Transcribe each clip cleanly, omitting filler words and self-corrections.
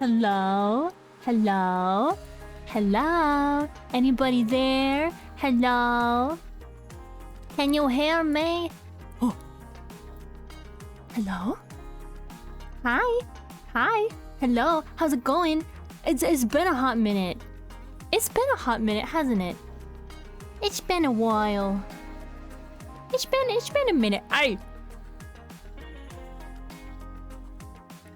Hello? Hello? Hello? Anybody there? Hello? Can you hear me? Oh. Hello? Hi? Hi? Hello? How's it going? It's been a hot minute. It's been a hot minute, hasn't it? It's been a while. It's been a minute. Hey!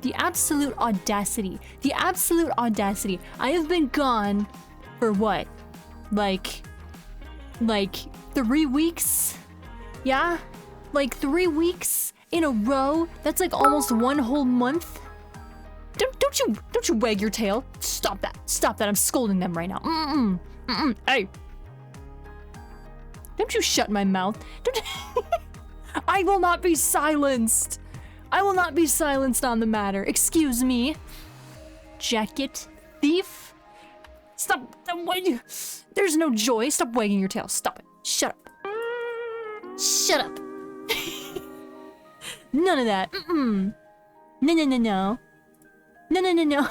The absolute audacity. The absolute audacity. I have been gone for what? Like 3 weeks? Yeah? Like 3 weeks in a row? That's like almost one whole month? Don't you wag your tail. Stop that. Stop that. I'm scolding them right now. Hey. Don't you shut my mouth. I will not be silenced. I will not be silenced on the matter. Excuse me. Jacket thief. Stop. There's no joy. Stop wagging your tail. Stop it. Shut up. Shut up. None of that. No. No.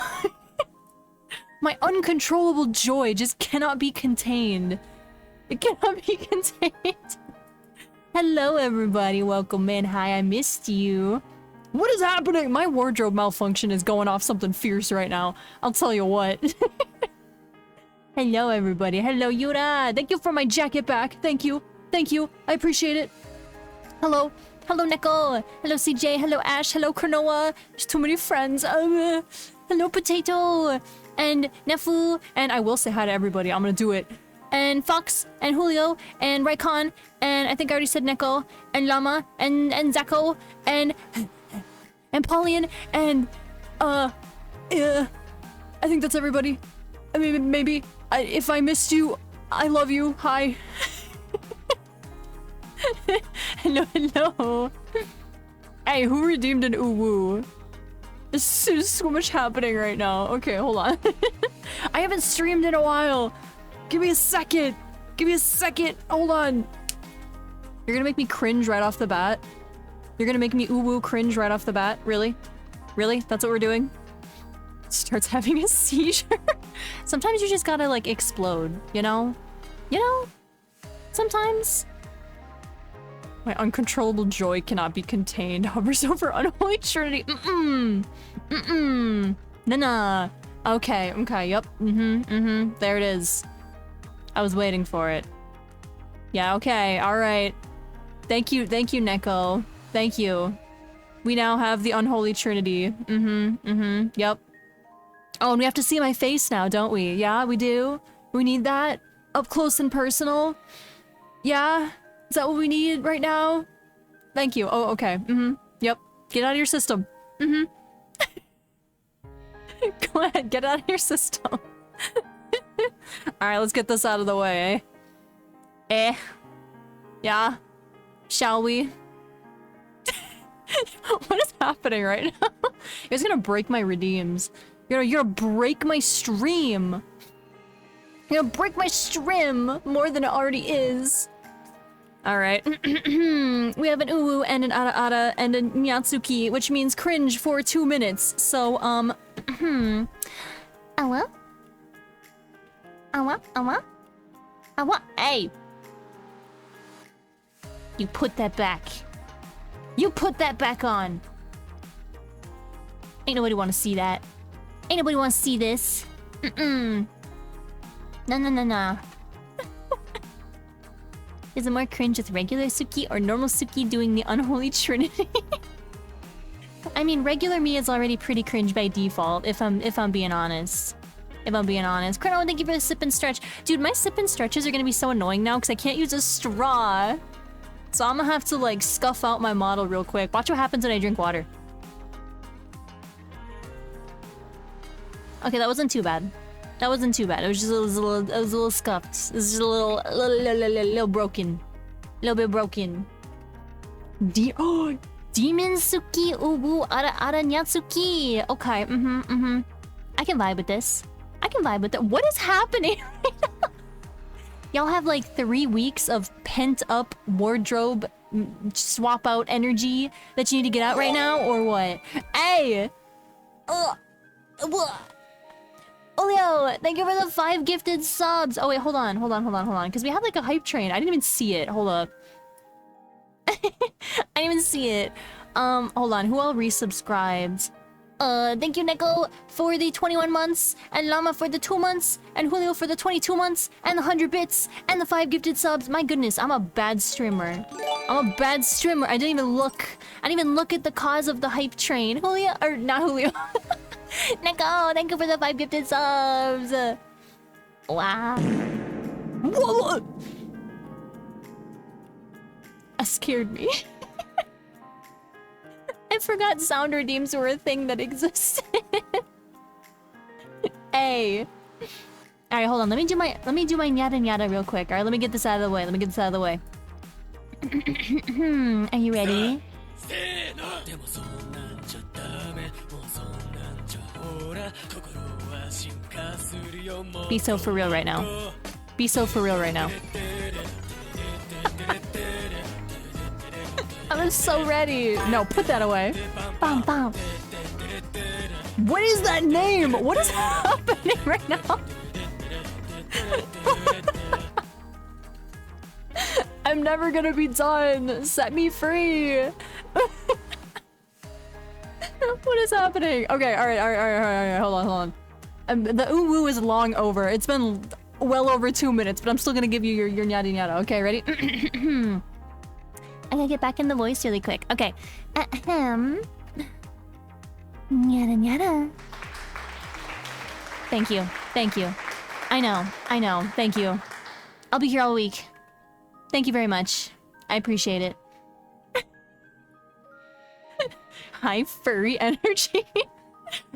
My uncontrollable joy just cannot be contained. It cannot be contained. Hello, everybody. Welcome in. Hi, I missed you. What is happening? My wardrobe malfunction is going off something fierce right now. I'll tell you what. Hello, everybody. Hello, Yura. Thank you for my jacket back. Thank you. Thank you. I appreciate it. Hello. Hello, Neko. Hello, CJ. Hello, Ash. Hello, Cronoa. There's too many friends. Hello, Potato. And Nefu. And I will say hi to everybody. I'm gonna do it. And Fox. And Julio. And Raikon. And I think I already said Neko. And Llama. And Zako. And Paulian. And, I think that's everybody. I mean, maybe. If I missed you, I love you. Hi. Hello. Hey, who redeemed an uwu? There's so much happening right now. Okay, hold on. I haven't streamed in a while. Give me a second. Give me a second. Hold on. You're gonna make me cringe right off the bat? You're gonna make me uwu cringe right off the bat? Really? Really? That's what we're doing? Starts having a seizure. Sometimes you just gotta like explode, you know? You know? Sometimes. My uncontrollable joy cannot be contained. Hovers over unholy trinity. Nah. Okay, yep. There it is. I was waiting for it. Yeah, okay, alright. Thank you, Neko. Thank you. We now have the unholy trinity. Yep. Oh, and we have to see my face now, don't we? Yeah, we do? We need that? Up close and personal? Yeah? Is that what we need right now? Thank you. Oh, okay. Yep. Get out of your system. Go ahead, get out of your system. Alright, let's get this out of the way, eh? Yeah? Shall we? What is happening right now? You guys gonna break my redeems. You're gonna break my stream. You're gonna break my stream more than it already is. Alright. We have an uwu and an ara and a nyatsuki, which means cringe for 2 minutes. So, Awa? Hey! You put that back. You put that back on. Ain't nobody wanna see that. Ain't nobody wanna see this. No. Is it more cringe with regular Suki or normal Suki doing the unholy trinity? I mean, regular me is already pretty cringe by default, if I'm being honest. Chrono, thank you for the sip and stretch. Dude, my sip and stretches are gonna be so annoying now because I can't use a straw. So I'm gonna have to like scuff out my model real quick. Watch what happens when I drink water. Okay, that wasn't too bad. It was just a little scuffed. It was just a little broken. A little bit broken. Demon Suki Ubu Ara Nyatsuki. Okay, I can vibe with this. What is happening right now? Y'all have like 3 weeks of pent up wardrobe swap out energy that you need to get out right now, or what? Hey! Julio, thank you for the 5 gifted subs. Oh wait, hold on. Because we had like a hype train. I didn't even see it. Hold up. I didn't even see it. Hold on. Who all resubscribed? Thank you, Neko, for the 21 months, and Llama for the 2 months, and Julio for the 22 months, and the 100 bits, and the 5 gifted subs. My goodness, I'm a bad streamer. I'm a bad streamer. I didn't even look. I didn't even look at the cause of the hype train. Julio, or not Julio. Neko, thank you for the 5 gifted subs. Wow. Whoa! That scared me. I forgot sound redeems were a thing that existed. Hey. Alright, hold on. Let me do my nyada nyada real quick. Alright, let me get this out of the way. Are you ready? Be so for real right now. Be so for real right now. I'm so ready. No, put that away. Bam, bam. What is that name? What is happening right now? I'm never gonna be done. Set me free. What is happening? Okay, all right. Hold on. The woo is long over. It's been well over 2 minutes, but I'm still gonna give you your nyada nyada. Okay, ready? I gotta get back in the voice really quick. Okay. Nyada nyada. Thank you. I know. Thank you. I'll be here all week. Thank you very much. I appreciate it. High furry energy.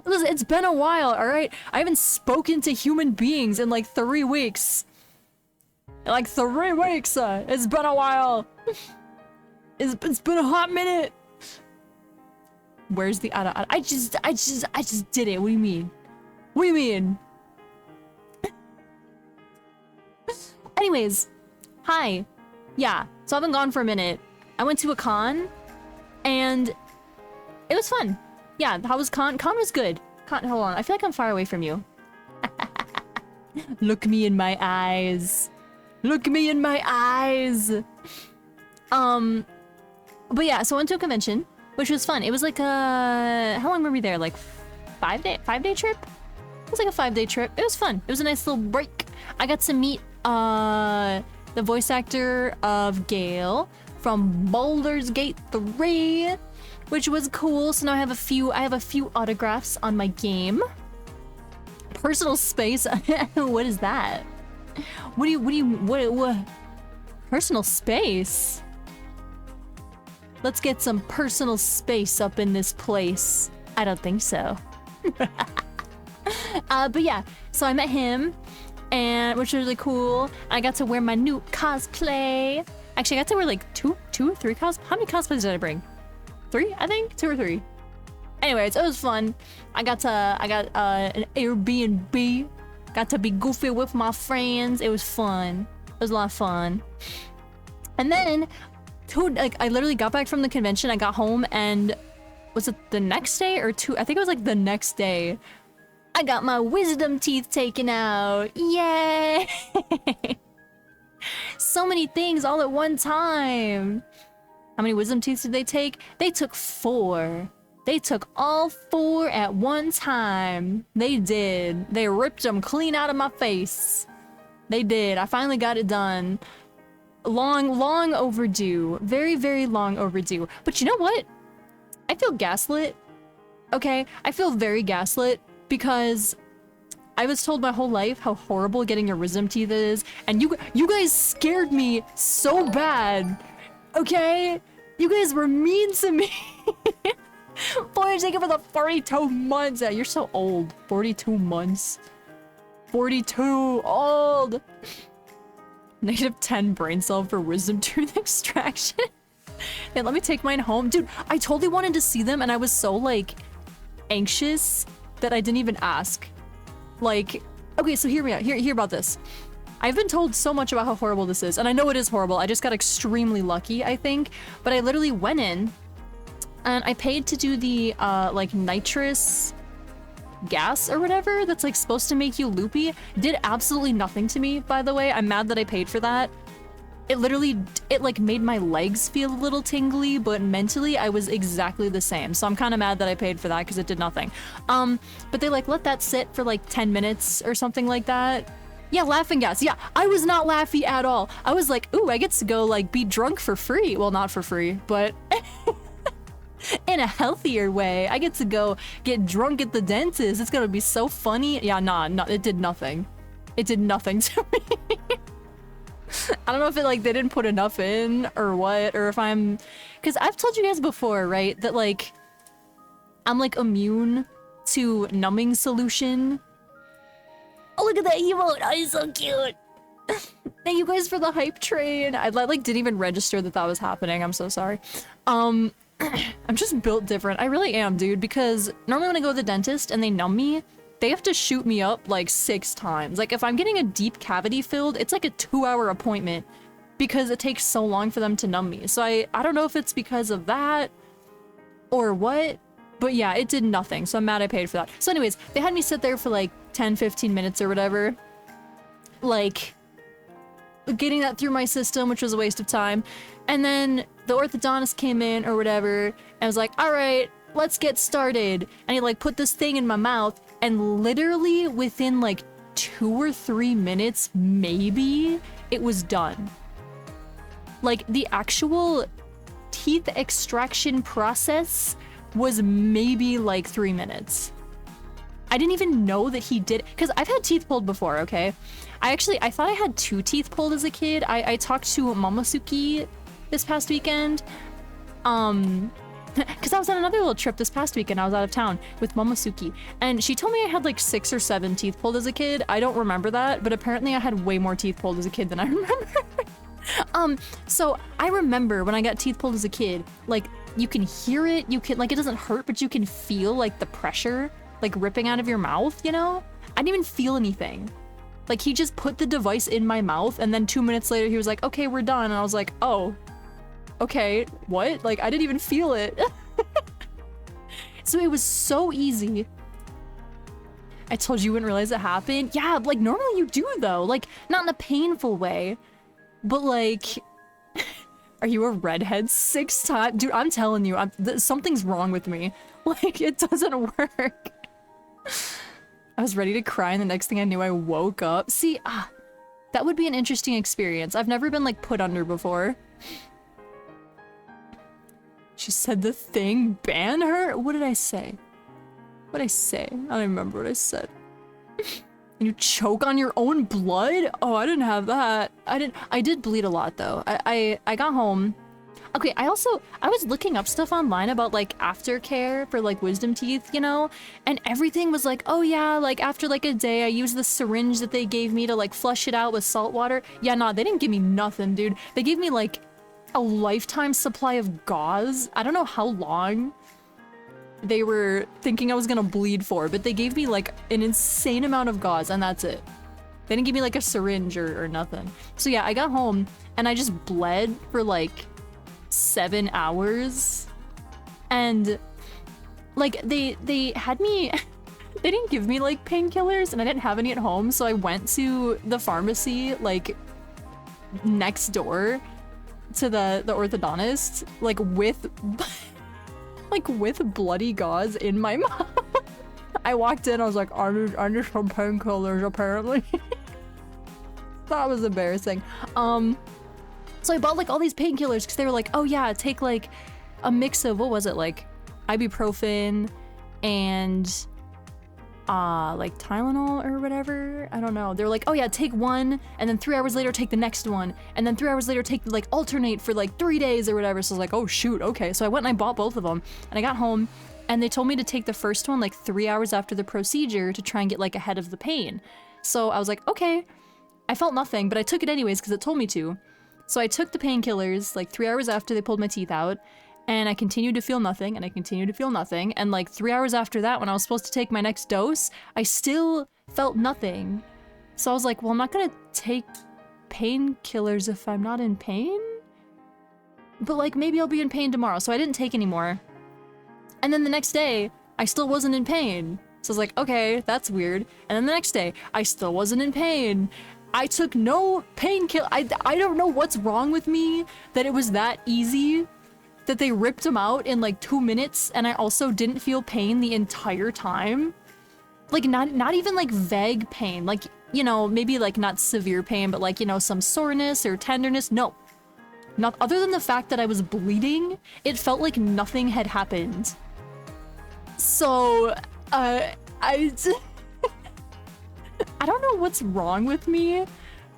Listen, it's been a while, alright? I haven't spoken to human beings in like 3 weeks. It's been a while. It's been a hot minute. Where's the ada? I just did it. What do you mean? Anyways, hi. Yeah, so I've been gone for a minute. I went to a con, and it was fun. Yeah, how was con? Con was good. Hold on. I feel like I'm far away from you. Look me in my eyes. But yeah, so I went to a convention, which was fun. It was like how long were we there? Like 5 day trip? It was like a 5-day trip. It was fun. It was a nice little break. I got to meet the voice actor of Gale from Baldur's Gate 3, which was cool. So now I have a few autographs on my game. Personal space. What is that? What? Personal space? Let's get some personal space up in this place. I don't think so. But yeah, so I met him, and which was really cool. I got to wear my new cosplay. Actually, I got to wear like two or three cosplays. How many cosplays did I bring? 3, I think? 2 or 3. Anyways, it was fun. I got an Airbnb. Got to be goofy with my friends. It was fun. It was a lot of fun. And then, I literally got back from the convention. I got home, and was it the next day or 2? I think it was like the next day. I got my wisdom teeth taken out. Yay! So many things all at one time. How many wisdom teeth did they take? They took 4. They took all 4 at one time. They did. They ripped them clean out of my face. They did. I finally got it done. Long overdue. Very, very long overdue. But you know what? I feel gaslit. Okay? I feel very gaslit because I was told my whole life how horrible getting your wisdom teeth is, and you guys scared me so bad. Okay? You guys were mean to me. Boy, take it for the 42 months. Yeah, you're so old. 42 months. 42 old. -10 brain cell for wisdom tooth extraction. Hey, let me take mine home. Dude, I totally wanted to see them, and I was so, like, anxious that I didn't even ask. Like, okay, so hear me out. Hear about this. I've been told so much about how horrible this is, and I know it is horrible. I just got extremely lucky, I think. But I literally went in, and I paid to do the, like, nitrous gas or whatever that's like supposed to make you loopy did absolutely nothing to me, by the way. I'm mad that I paid for that. It literally, it like made my legs feel a little tingly, but mentally I was exactly the same. So I'm kind of mad that I paid for that because it did nothing. But they like let that sit for like 10 minutes or something like that. Yeah, laughing gas. Yeah, I was not laughy at all. I was like, ooh, I get to go like be drunk for free. Well, not for free, but in a healthier way. I get to go get drunk at the dentist. It's gonna be so funny. Yeah, nah, it did nothing. It did nothing to me. I don't know if it like they didn't put enough in or what, or if I'm, because I've told you guys before, right, that like I'm like immune to numbing solution. Oh, look at that emote. Oh, he's so cute. Thank you guys for the hype train. I like didn't even register that that was happening. I'm so sorry. I'm just built different. I really am, dude, because normally when I go to the dentist and they numb me, they have to shoot me up like 6 times. Like if I'm getting a deep cavity filled, it's like a 2-hour appointment because it takes so long for them to numb me. So I don't know if it's because of that or what, but yeah, it did nothing. So I'm mad I paid for that. So anyways, they had me sit there for like 10, 15 minutes or whatever, like getting that through my system, which was a waste of time. And then the orthodontist came in or whatever and was like, all right, let's get started. And he like put this thing in my mouth, and literally within like 2 or 3 minutes, maybe, it was done. Like the actual teeth extraction process was maybe like 3 minutes. I didn't even know that he did, because I've had teeth pulled before, okay? I thought I had 2 teeth pulled as a kid. I talked to Momosuke this past weekend. Because I was on another little trip this past weekend. I was out of town with Momosuke, and she told me I had like 6 or 7 teeth pulled as a kid. I don't remember that, but apparently I had way more teeth pulled as a kid than I remember. So I remember when I got teeth pulled as a kid, like you can hear it, you can like, it doesn't hurt, but you can feel like the pressure like ripping out of your mouth, you know? I didn't even feel anything. Like he just put the device in my mouth, and then 2 minutes later he was like, okay, we're done. And I was like, oh, okay, what? Like, I didn't even feel it. So it was so easy. I told you you wouldn't realize it happened. Yeah, like normally you do though. Like, not in a painful way, but like, are you a redhead 6 times? Dude, I'm telling you, something's wrong with me. Like, it doesn't work. I was ready to cry, and the next thing I knew, I woke up. See, that would be an interesting experience. I've never been like put under before. She said the thing ban her? What did I say? What did I say? I don't remember what I said. You choke on your own blood? Oh, I didn't have that. I did bleed a lot though. I got home. Okay, I was looking up stuff online about like aftercare for like wisdom teeth, you know? And everything was like, oh yeah, like after like a day, I used the syringe that they gave me to like flush it out with salt water. Yeah, nah, they didn't give me nothing, dude. They gave me like a lifetime supply of gauze. I don't know how long they were thinking I was gonna bleed for, but they gave me like an insane amount of gauze, and that's it. They didn't give me like a syringe or nothing. So yeah, I got home and I just bled for like 7 hours, and like they had me they didn't give me like painkillers, and I didn't have any at home, so I went to the pharmacy like next door to the orthodontist, like with bloody gauze in my mouth. I walked in, I was like, I need some painkillers apparently. That was embarrassing. So I bought like all these painkillers because they were like, oh yeah, take like a mix of, what was it, like ibuprofen and like Tylenol or whatever. I don't know. They're like, oh yeah, take one, and then 3 hours later take the next one, and then 3 hours later take like alternate for like 3 days or whatever. So I was like, oh shoot, okay. So I went and I bought both of them, and I got home and they told me to take the first one like 3 hours after the procedure to try and get like ahead of the pain. So I was like, okay. I felt nothing, but I took it anyways because it told me to. So I took the painkillers like 3 hours after they pulled my teeth out, and I continued to feel nothing, and I continued to feel nothing, and like 3 hours after that, when I was supposed to take my next dose, I still felt nothing. So I was like, well, I'm not gonna take painkillers if I'm not in pain? But like, maybe I'll be in pain tomorrow, so I didn't take any more. And then the next day, I still wasn't in pain. So I was like, okay, that's weird. And then the next day, I still wasn't in pain. I took no painkiller. I don't know what's wrong with me that it was that easy that they ripped them out in like 2 minutes, and I also didn't feel pain the entire time. Like not even like vague pain, like, you know, maybe like not severe pain, but like, you know, some soreness or tenderness. No, not other than the fact that I was bleeding. It felt like nothing had happened. So I don't know what's wrong with me,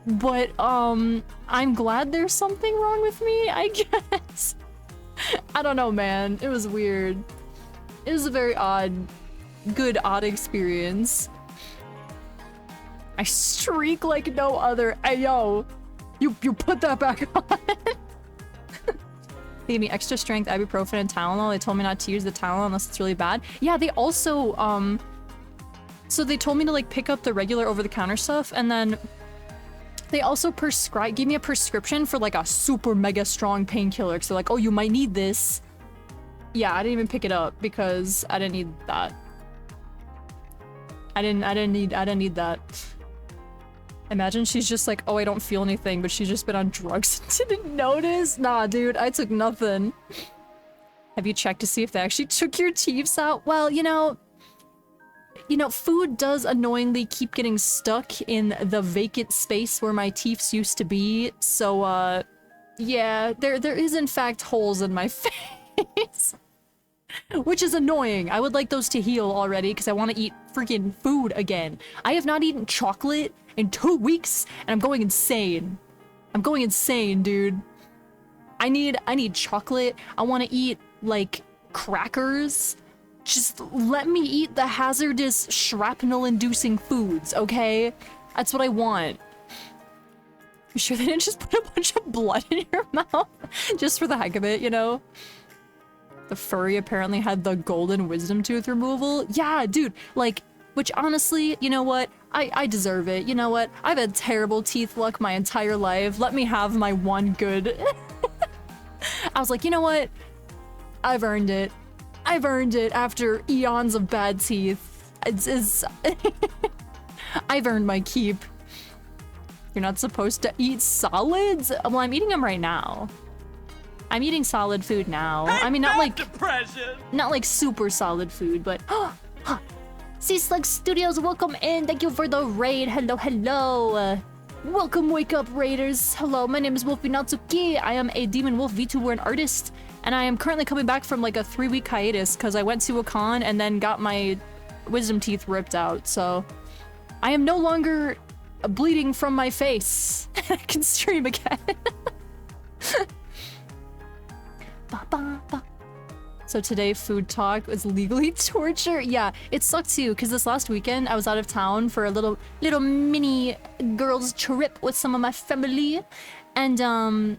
but I'm glad there's something wrong with me, I guess. I don't know, man. It was weird. It was a very odd experience. I streak like no other. Hey, yo, you put that back on. They gave me extra strength ibuprofen and Tylenol. They told me not to use the Tylenol unless it's really bad. Yeah, they also, so they told me to like pick up the regular over-the-counter stuff, and then they also gave me a prescription for like a super mega strong painkiller. So like, oh, you might need this. Yeah, I didn't even pick it up because I didn't need that. I didn't need that. Imagine she's just like, oh, I don't feel anything, but she's just been on drugs and didn't notice. Nah, dude, I took nothing. Have you checked to see if they actually took your teeths out? Well, you know, food does annoyingly keep getting stuck in the vacant space where my teeths used to be. So, yeah, there is in fact holes in my face. Which is annoying. I would like those to heal already because I want to eat freaking food again. I have not eaten chocolate in 2 weeks and I'm going insane. I'm going insane, dude. I need chocolate. I want to eat like crackers. Just let me eat the hazardous shrapnel-inducing foods, okay? That's what I want. You sure they didn't just put a bunch of blood in your mouth? Just for the heck of it, you know? The furry apparently had the golden wisdom tooth removal. Yeah, dude, like, which honestly, you know what? I deserve it. You know what? I've had terrible teeth luck my entire life. Let me have my one good. I was like, you know what? I've earned it. I've earned it after eons of bad teeth. It's I've earned my keep. You're not supposed to eat solids? Well, I'm eating them right now. I'm eating solid food now. I mean, not like super solid food, but Sea Slug Studios, welcome in. Thank you for the raid. Hello, hello. Welcome, wake up raiders. Hello, my name is Wolfie Natsuki. I am a demon wolf VTuber and artist, and I am currently coming back from like a 3-week hiatus because I went to a con and then got my wisdom teeth ripped out. So I am no longer bleeding from my face. I can stream again. So today food talk was legally torture. Yeah, it sucked too because this last weekend I was out of town for a little mini girls trip with some of my family, and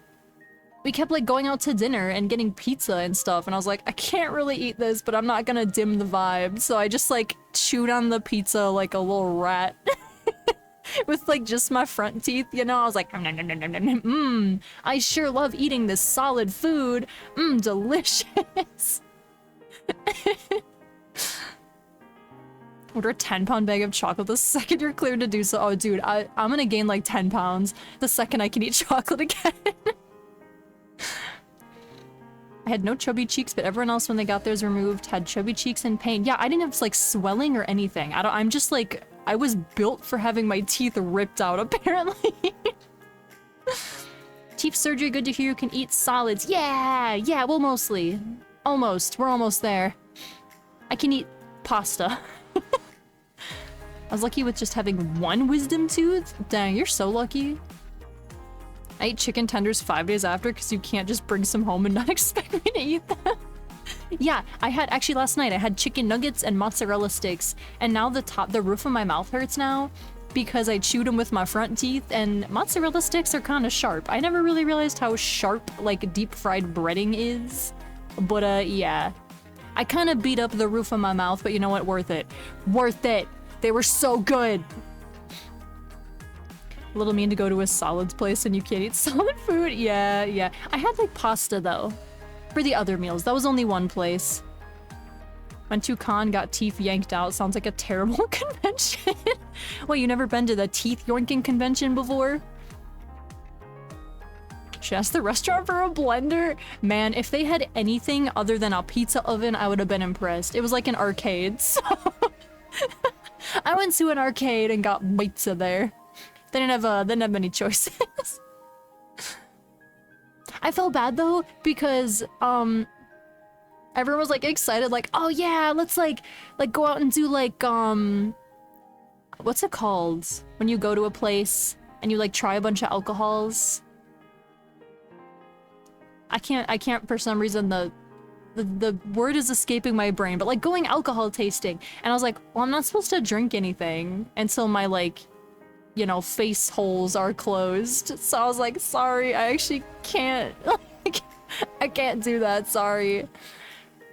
we kept like going out to dinner and getting pizza and stuff, and I was like, I can't really eat this, but I'm not gonna dim the vibe, so I just like chewed on the pizza like a little rat. With like just my front teeth, you know. I was like, I sure love eating this solid food. Delicious. Order a 10-pound bag of chocolate the second you're cleared to do so. Oh, dude, I'm gonna gain like 10 pounds the second I can eat chocolate again. I had no chubby cheeks, but everyone else when they got theirs removed had chubby cheeks and pain. Yeah, I didn't have like swelling or anything. I'm just like, I was built for having my teeth ripped out, apparently. Teeth surgery, good to hear you can eat solids. Yeah, well, mostly. Almost. We're almost there. I can eat pasta. I was lucky with just having one wisdom tooth. Dang, you're so lucky. I ate chicken tenders 5 days after because you can't just bring some home and not expect me to eat them. Yeah, actually last night I had chicken nuggets and mozzarella sticks, and now the roof of my mouth hurts now because I chewed them with my front teeth, and mozzarella sticks are kind of sharp. I never really realized how sharp like deep fried breading is, but yeah. I kind of beat up the roof of my mouth, but you know what? Worth it. Worth it. They were so good. A little mean to go to a solids place and you can't eat solid food. Yeah. I had like pasta though. For the other meals. That was only one place. Went to con, got teeth yanked out. Sounds like a terrible convention. Well, you never been to the teeth yoinking convention before? Should ask the restaurant for a blender? Man, if they had anything other than a pizza oven, I would have been impressed. It was like an arcade, so... I went to an arcade and got pizza there. They didn't have many choices. I felt bad though, because, everyone was like excited, like, oh yeah, let's like go out and do like, what's it called? When you go to a place and you like try a bunch of alcohols? I can't for some reason, the word is escaping my brain, but like going alcohol tasting. And I was like, well, I'm not supposed to drink anything until my like, you know, face holes are closed. So I was like, sorry, I actually can't, I can't do that, sorry.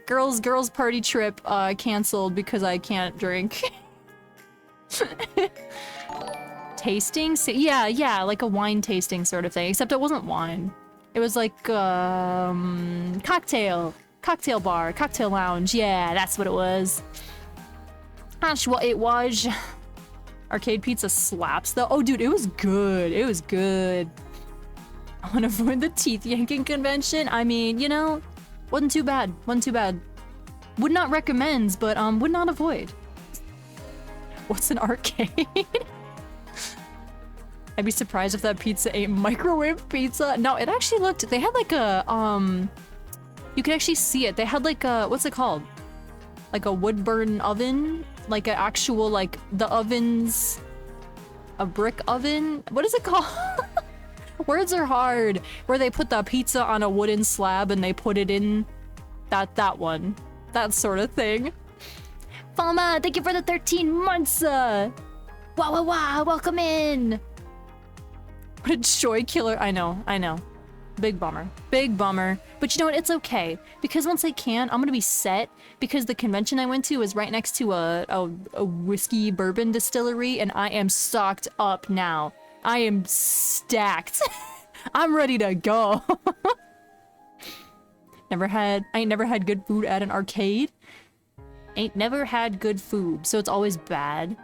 Girls party trip canceled because I can't drink. Tasting? Yeah, like a wine tasting sort of thing, except it wasn't wine. It was like, cocktail bar, cocktail lounge. Yeah, that's what it was. That's what it was. Arcade pizza slaps though. Oh, dude, it was good. It was good. I want to avoid the teeth yanking convention. I mean, you know, wasn't too bad. Wasn't too bad. Would not recommend, but would not avoid. What's an arcade? I'd be surprised if that pizza ain't microwave pizza. No, it actually looked, they had like a, you could actually see it. They had like a, what's it called? Like a wood burn oven? Like an actual, like, the oven's a brick oven? What is it called? Words are hard. Where they put the pizza on a wooden slab and they put it in that one. That sort of thing. Fama, thank you for the 13 months! Wow, welcome in! What a joy killer. I know. Big bummer. Big bummer. But you know what? It's okay. Because once I can, I'm gonna be set. Because the convention I went to is right next to a whiskey bourbon distillery, and I am stocked up now. I am stacked. I'm ready to go. I ain't never had good food at an arcade. Ain't never had good food, so it's always bad.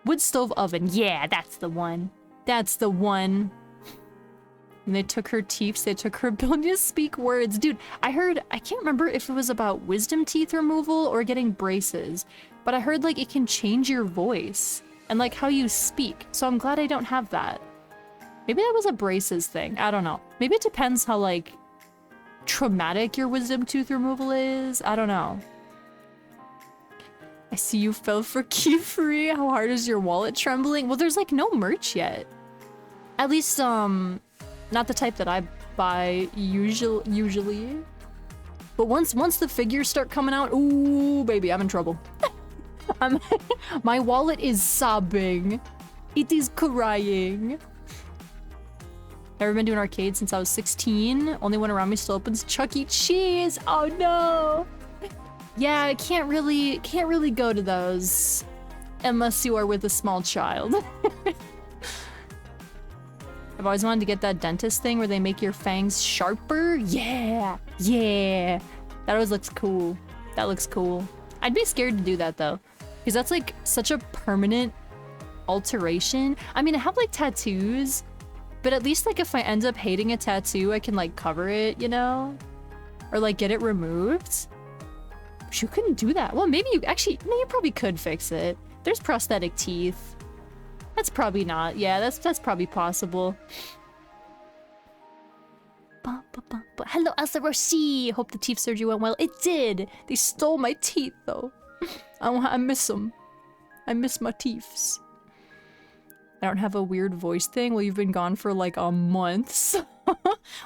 Wood stove oven. Yeah, that's the one. That's the one. And they took her teeth, they took her ability to speak words. Dude, I can't remember if it was about wisdom teeth removal or getting braces, but I heard like it can change your voice and like how you speak. So I'm glad I don't have that. Maybe that was a braces thing. I don't know. Maybe it depends how like traumatic your wisdom tooth removal is. I don't know. I see you fell for key free. How hard is your wallet trembling? Well, there's like no merch yet. At least, not the type that I buy usually. But once the figures start coming out, ooh, baby, I'm in trouble. My wallet is sobbing. It is crying. Never been to an arcade since I was 16. Only one around me still opens Chuck E. Cheese. Oh no. Yeah, I can't really go to those unless you are with a small child. I've always wanted to get that dentist thing where they make your fangs sharper. Yeah. That always looks cool. That looks cool. I'd be scared to do that though, because that's like such a permanent alteration. I mean, I have like tattoos, but at least like if I end up hating a tattoo, I can like cover it, you know? Or like get it removed. You couldn't do that. Well, maybe you actually, no, you probably could fix it. There's prosthetic teeth. That's probably not. Yeah, that's probably possible. Hello, Asaroshi. Hope the teeth surgery went well. It did. They stole my teeth though. I miss them. I miss my teeths. I don't have a weird voice thing. Well, you've been gone for like a month. So.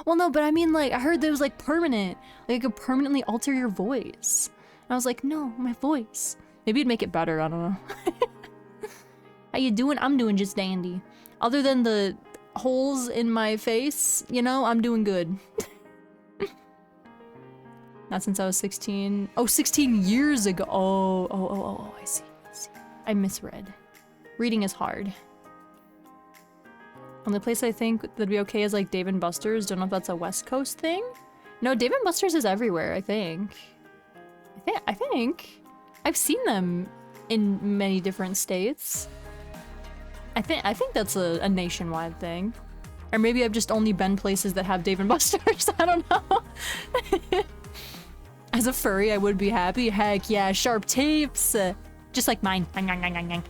Well, no, but I mean, like, I heard that it was like permanent. Like, it could permanently alter your voice. And I was like, no, my voice. Maybe it'd make it better. I don't know. How you doing? I'm doing just dandy. Other than the holes in my face, you know, I'm doing good. Not since I was 16. Oh, 16 years ago. Oh, I see. I misread. Reading is hard. Only place I think that'd be okay is like Dave & Buster's. Don't know if that's a West Coast thing. No, Dave & Buster's is everywhere, I think. I think I've seen them in many different states. I think that's a nationwide thing. Or maybe I've just only been places that have Dave & Buster's. I don't know. As a furry, I would be happy. Heck yeah, sharp tapes. Just like mine. I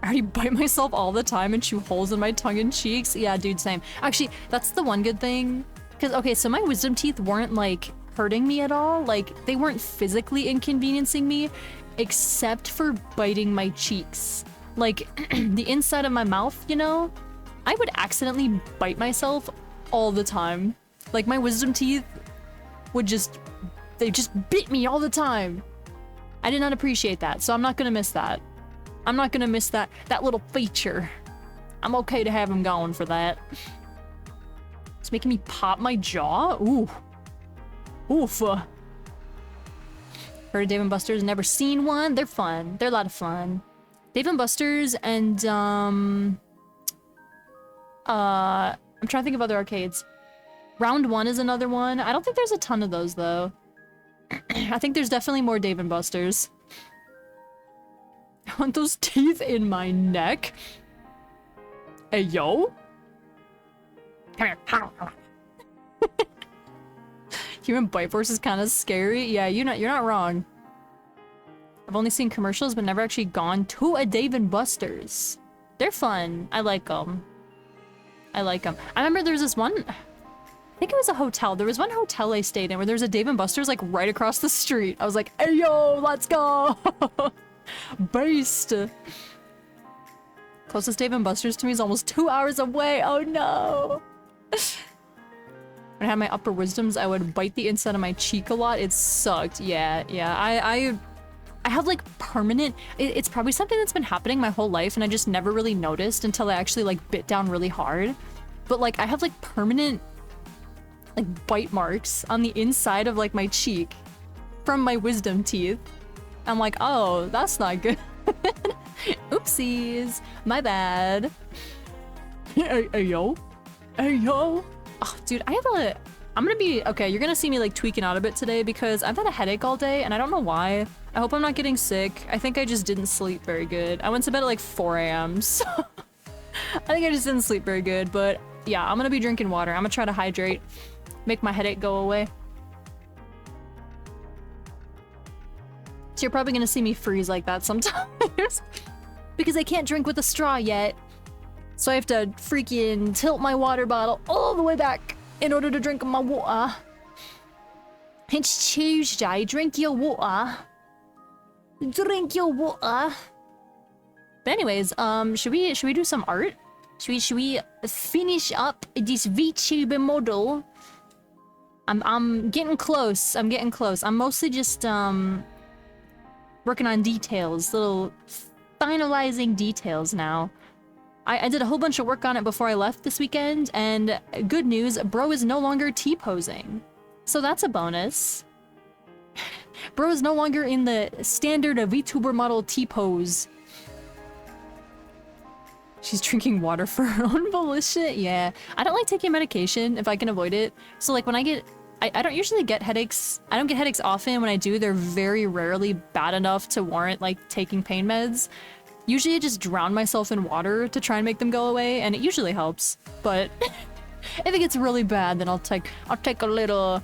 already bite myself all the time and chew holes in my tongue and cheeks. Yeah, dude, same. Actually, that's the one good thing. Because, okay, so my wisdom teeth weren't, like, hurting me at all. Like, they weren't physically inconveniencing me, except for biting my cheeks. Like, the inside of my mouth, you know? I would accidentally bite myself all the time. Like, my wisdom teeth would they just bit me all the time. I did not appreciate that, so I'm not gonna miss that. I'm not gonna miss that little feature. I'm okay to have him going for that. It's making me pop my jaw? Ooh. Oof. Heard of Dave & Buster's, never seen one. They're fun. They're a lot of fun. Dave & Buster's and, I'm trying to think of other arcades. Round One is another one. I don't think there's a ton of those, though. I think there's definitely more Dave & Buster's. I want those teeth in my neck. Hey, yo? Come here. Human bite force is kind of scary. Yeah, you're not wrong. I've only seen commercials, but never actually gone to a Dave & Buster's. They're fun. I like them. I like them. I remember there's this one... I think it was a hotel. There was one hotel I stayed in where there was a Dave & Buster's like right across the street. I was like, hey yo, let's go! Based! Closest Dave & Buster's to me is almost 2 hours away. Oh no! When I had my upper wisdoms, I would bite the inside of my cheek a lot. It sucked. Yeah. I have like permanent... It's probably something that's been happening my whole life and I just never really noticed until I actually like bit down really hard. But like I have like permanent like bite marks on the inside of like my cheek from my wisdom teeth. I'm like, oh, that's not good. Oopsies. My bad. Hey yo. Hey yo. Oh, dude, I'm gonna be... Okay, you're gonna see me like tweaking out a bit today because I've had a headache all day and I don't know why. I hope I'm not getting sick. I think I just didn't sleep very good. I went to bed at like 4 a.m. so... I think I just didn't sleep very good, but yeah, I'm gonna be drinking water. I'm gonna try to hydrate. Make my headache go away. So you're probably gonna see me freeze like that sometimes. Because I can't drink with a straw yet. So I have to freaking tilt my water bottle all the way back in order to drink my water. It's Tuesday, drink your water. Drink your water. But anyways, should we do some art? Should we finish up this VTuber model? I'm getting close. I'm getting close. I'm mostly just working on details, little finalizing details now. I did a whole bunch of work on it before I left this weekend, and good news, bro is no longer T-posing. So that's a bonus. Bro is no longer in the standard VTuber model T-pose. She's drinking water for her own volition? Yeah. I don't like taking medication if I can avoid it. So like when I get... I don't usually get headaches. I don't get headaches often. When I do, they're very rarely bad enough to warrant like taking pain meds. Usually I just drown myself in water to try and make them go away, and it usually helps. But if it gets really bad, then I'll take a little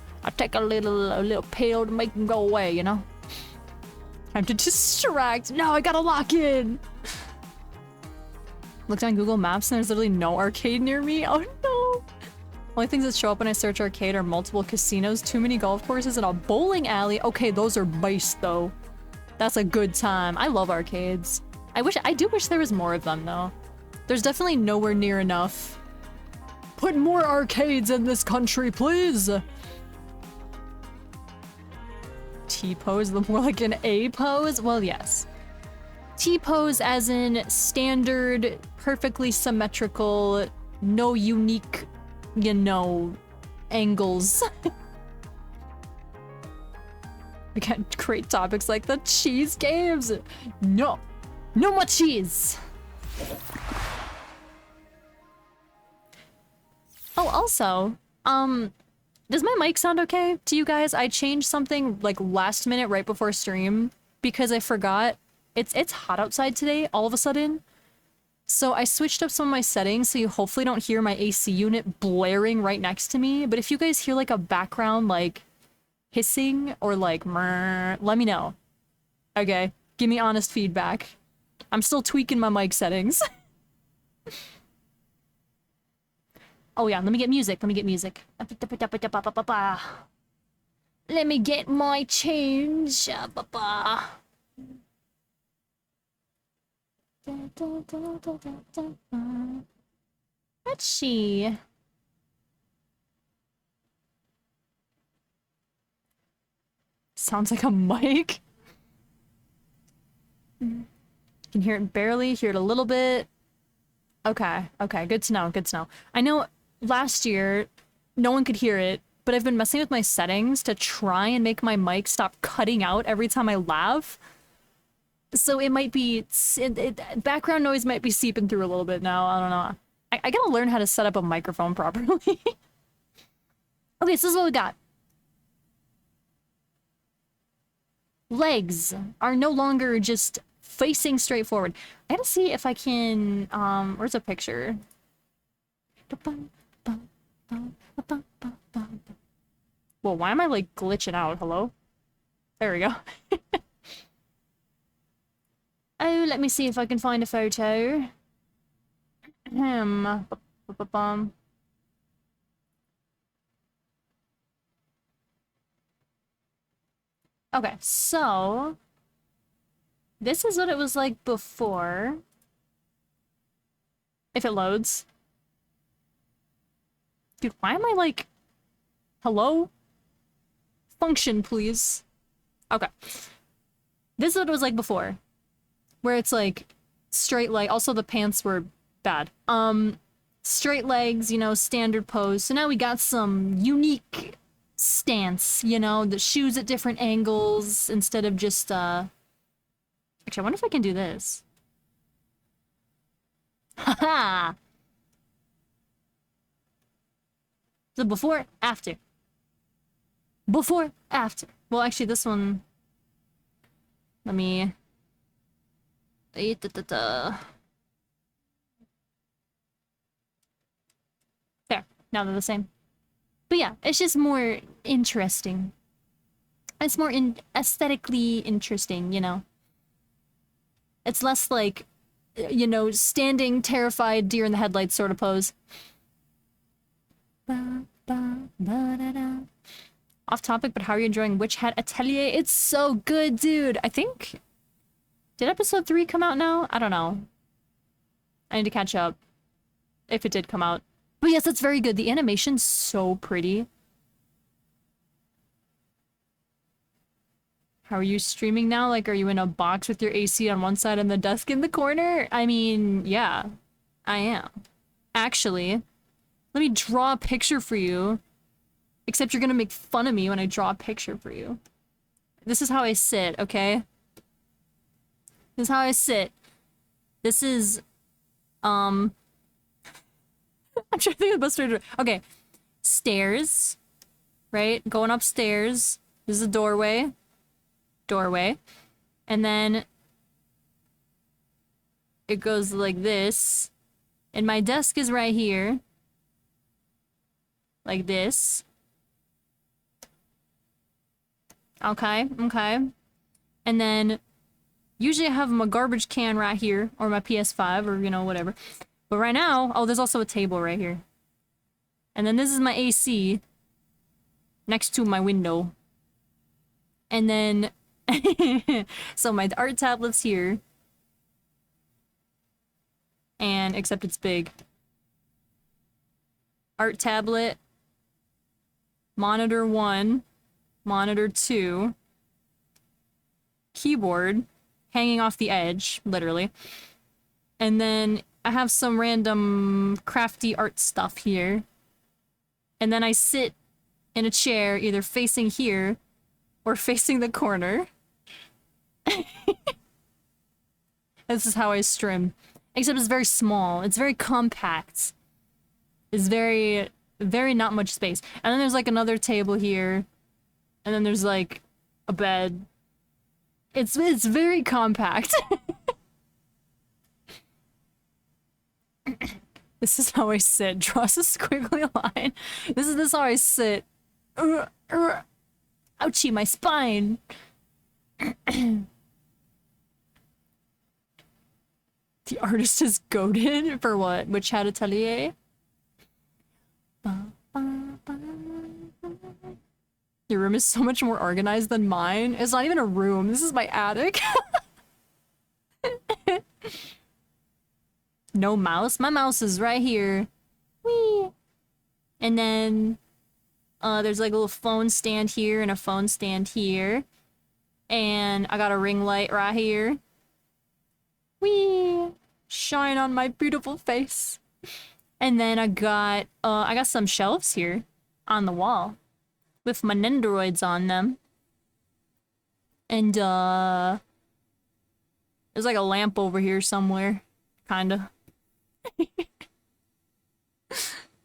pill to make them go away, you know? Time to distract. No, I gotta lock in. Looked on Google Maps and there's literally no arcade near me. Oh no. Only things that show up when I search arcade are multiple casinos, too many golf courses, and a bowling alley. Okay, those are based though. That's a good time. I love arcades. I do wish there was more of them though. There's definitely nowhere near enough. Put more arcades in this country, please. T-pose, the more like an A pose? Well, yes. T-pose as in standard, perfectly symmetrical, no unique, you know, angles. We got great topics like the cheese games. No. No more cheese. Oh, also, Does my mic sound okay to you guys? I changed something like last minute right before stream because I forgot. It's hot outside today all of a sudden. So I switched up some of my settings so you hopefully don't hear my AC unit blaring right next to me. But if you guys hear like a background like hissing or like mrrr, let me know. Okay? Give me honest feedback. I'm still tweaking my mic settings. Oh yeah, let me get music. Let me get music. Let me get my change. Let's see. Sounds like a mic. You can hear it barely, hear it a little bit. Okay, okay, good to know, good to know. I know last year, no one could hear it, but I've been messing with my settings to try and make my mic stop cutting out every time I laugh. So it might be, background noise might be seeping through a little bit now, I don't know. I gotta learn how to set up a microphone properly. Okay, so this is what we got. Legs are no longer just facing straight forward. I gotta see if I can, where's a picture? Well, why am I like glitching out? Hello? There we go. Oh, let me see if I can find a photo. Okay, so this is what it was like before. If it loads. Dude, why am I like... Hello? Function, please. Okay. This is what it was like before. Where it's like straight leg. Also, the pants were bad. Straight legs, you know, standard pose. So now we got some unique stance, you know, the shoes at different angles instead of just, Actually, I wonder if I can do this. Haha! So before, after. Before, after. Well, actually, this one... Let me... There. Now they're the same. But yeah, it's just more interesting. It's more aesthetically interesting, you know? It's less like, you know, standing terrified deer in the headlights sort of pose. Off topic, but how are you enjoying Witch Hat Atelier? It's so good, dude! I think... Did episode 3 come out now? I don't know. I need to catch up. If it did come out. But yes, it's very good. The animation's so pretty. How are you streaming now? Like, are you in a box with your AC on one side and the desk in the corner? I mean, yeah. I am. Actually, let me draw a picture for you. Except you're gonna make fun of me when I draw a picture for you. This is how I sit, okay? This is how I sit. This is, I'm trying to think of the best way to... Okay. Stairs. Right? Going upstairs. This is a doorway. Doorway. And then... it goes like this. And my desk is right here. Like this. Okay, okay. And then... usually I have my garbage can right here. Or my PS5, or, you know, whatever. But right now... oh, there's also a table right here. And then this is my AC. Next to my window. And then... so my art tablet's here. And... except it's big. Art tablet. Monitor 1. Monitor 2. Keyboard. Hanging off the edge, literally. And then I have some random crafty art stuff here. And then I sit in a chair, either facing here or facing the corner. This is how I stream. Except it's very small. It's very compact. It's very, very not much space. And then there's like another table here. And then there's like a bed. It's very compact. This is how I sit. Draw a squiggly line. This is how I sit. Ouchie, my spine. The artist is goated for what? Which hat atelier? Your room is so much more organized than mine. It's not even a room. This is my attic. No mouse. My mouse is right here. Whee! And then there's like a little phone stand here and a phone stand here. And I got a ring light right here. Whee! Shine on my beautiful face. And then I got some shelves here on the wall with my Nendoroids on them. And there's like a lamp over here somewhere, kinda.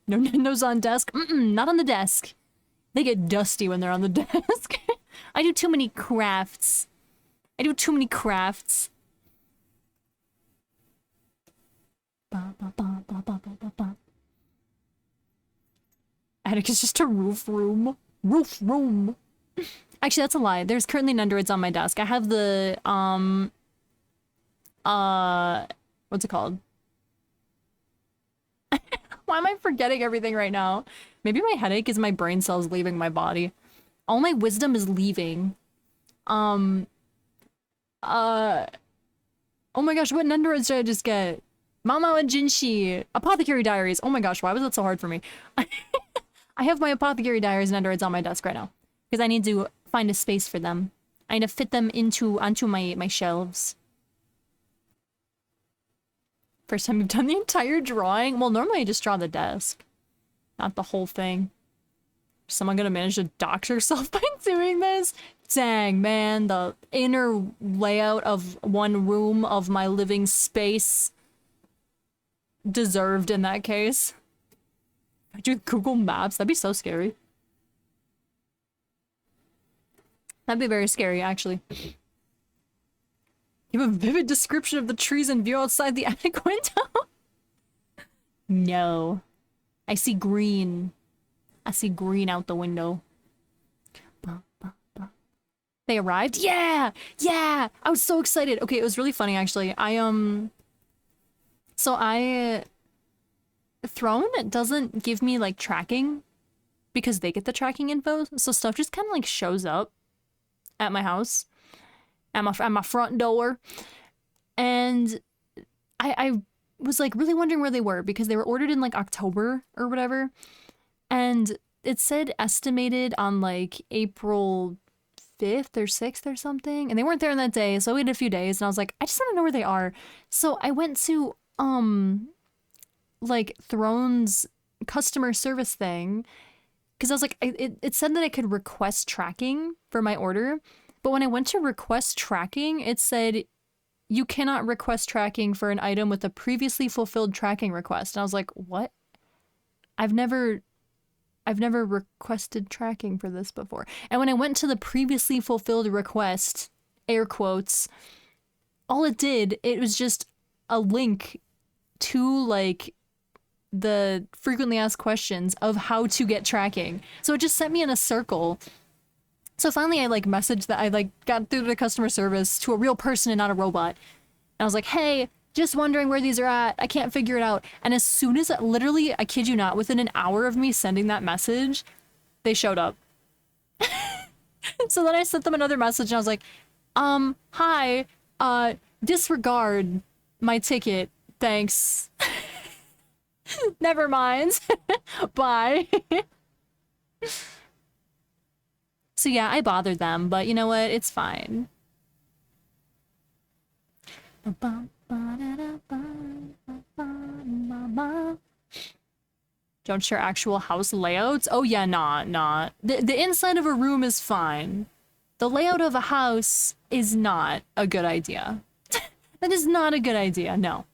No Nendos on desk? Not on the desk. They get dusty when they're on the desk. I do too many crafts. Attic is just a roof room. Actually, that's a lie. There's currently Nendoroids on my desk. I have the, what's it called? Why am I forgetting everything right now? Maybe my headache is my brain cells leaving my body. All my wisdom is leaving. Oh my gosh, what Nendoroids did I just get? Mama and Jinshi. Apothecary Diaries. Oh my gosh, why was that so hard for me? I have my Apothecary Diaries Nendoroids on my desk right now. Because I need to find a space for them. I need to fit them onto my shelves. First time you've done the entire drawing? Well, normally I just draw the desk. Not the whole thing. Is someone gonna manage to dox herself by doing this? Dang, man. The inner layout of one room of my living space deserved in that case. I do Google Maps. That'd be so scary. That'd be very scary, actually. Give a vivid description of the trees and view outside the attic window. No. I see green. I see green out the window. They arrived? Yeah! Yeah! I was so excited. Okay, it was really funny, actually. Throne doesn't give me, like, tracking because they get the tracking info, so stuff just kind of, like, shows up at my house. At my front door, and I was like really wondering where they were because they were ordered in like October or whatever, and it said estimated on like April 5th or 6th or something, and they weren't there on that day, so I waited a few days and I was like, I just want to know where they are. So I went to like Throne's customer service thing because I was like, it said that I could request tracking for my order. But when I went to request tracking, it said, you cannot request tracking for an item with a previously fulfilled tracking request. And I was like, what? I've never requested tracking for this before. And when I went to the previously fulfilled request, air quotes, all it was just a link to like the frequently asked questions of how to get tracking. So it just sent me in a circle. So finally I like messaged that I like got through to the customer service to a real person and not a robot. And I was like, hey, just wondering where these are at. I can't figure it out. And as soon as literally, I kid you not, within an hour of me sending that message, they showed up. So then I sent them another message and I was like, hi, disregard my ticket. Thanks. Never mind. Bye. So yeah, I bothered them, but you know what? It's fine. Don't share actual house layouts? Oh yeah, nah. The inside of a room is fine. The layout of a house is not a good idea. That is not a good idea, no.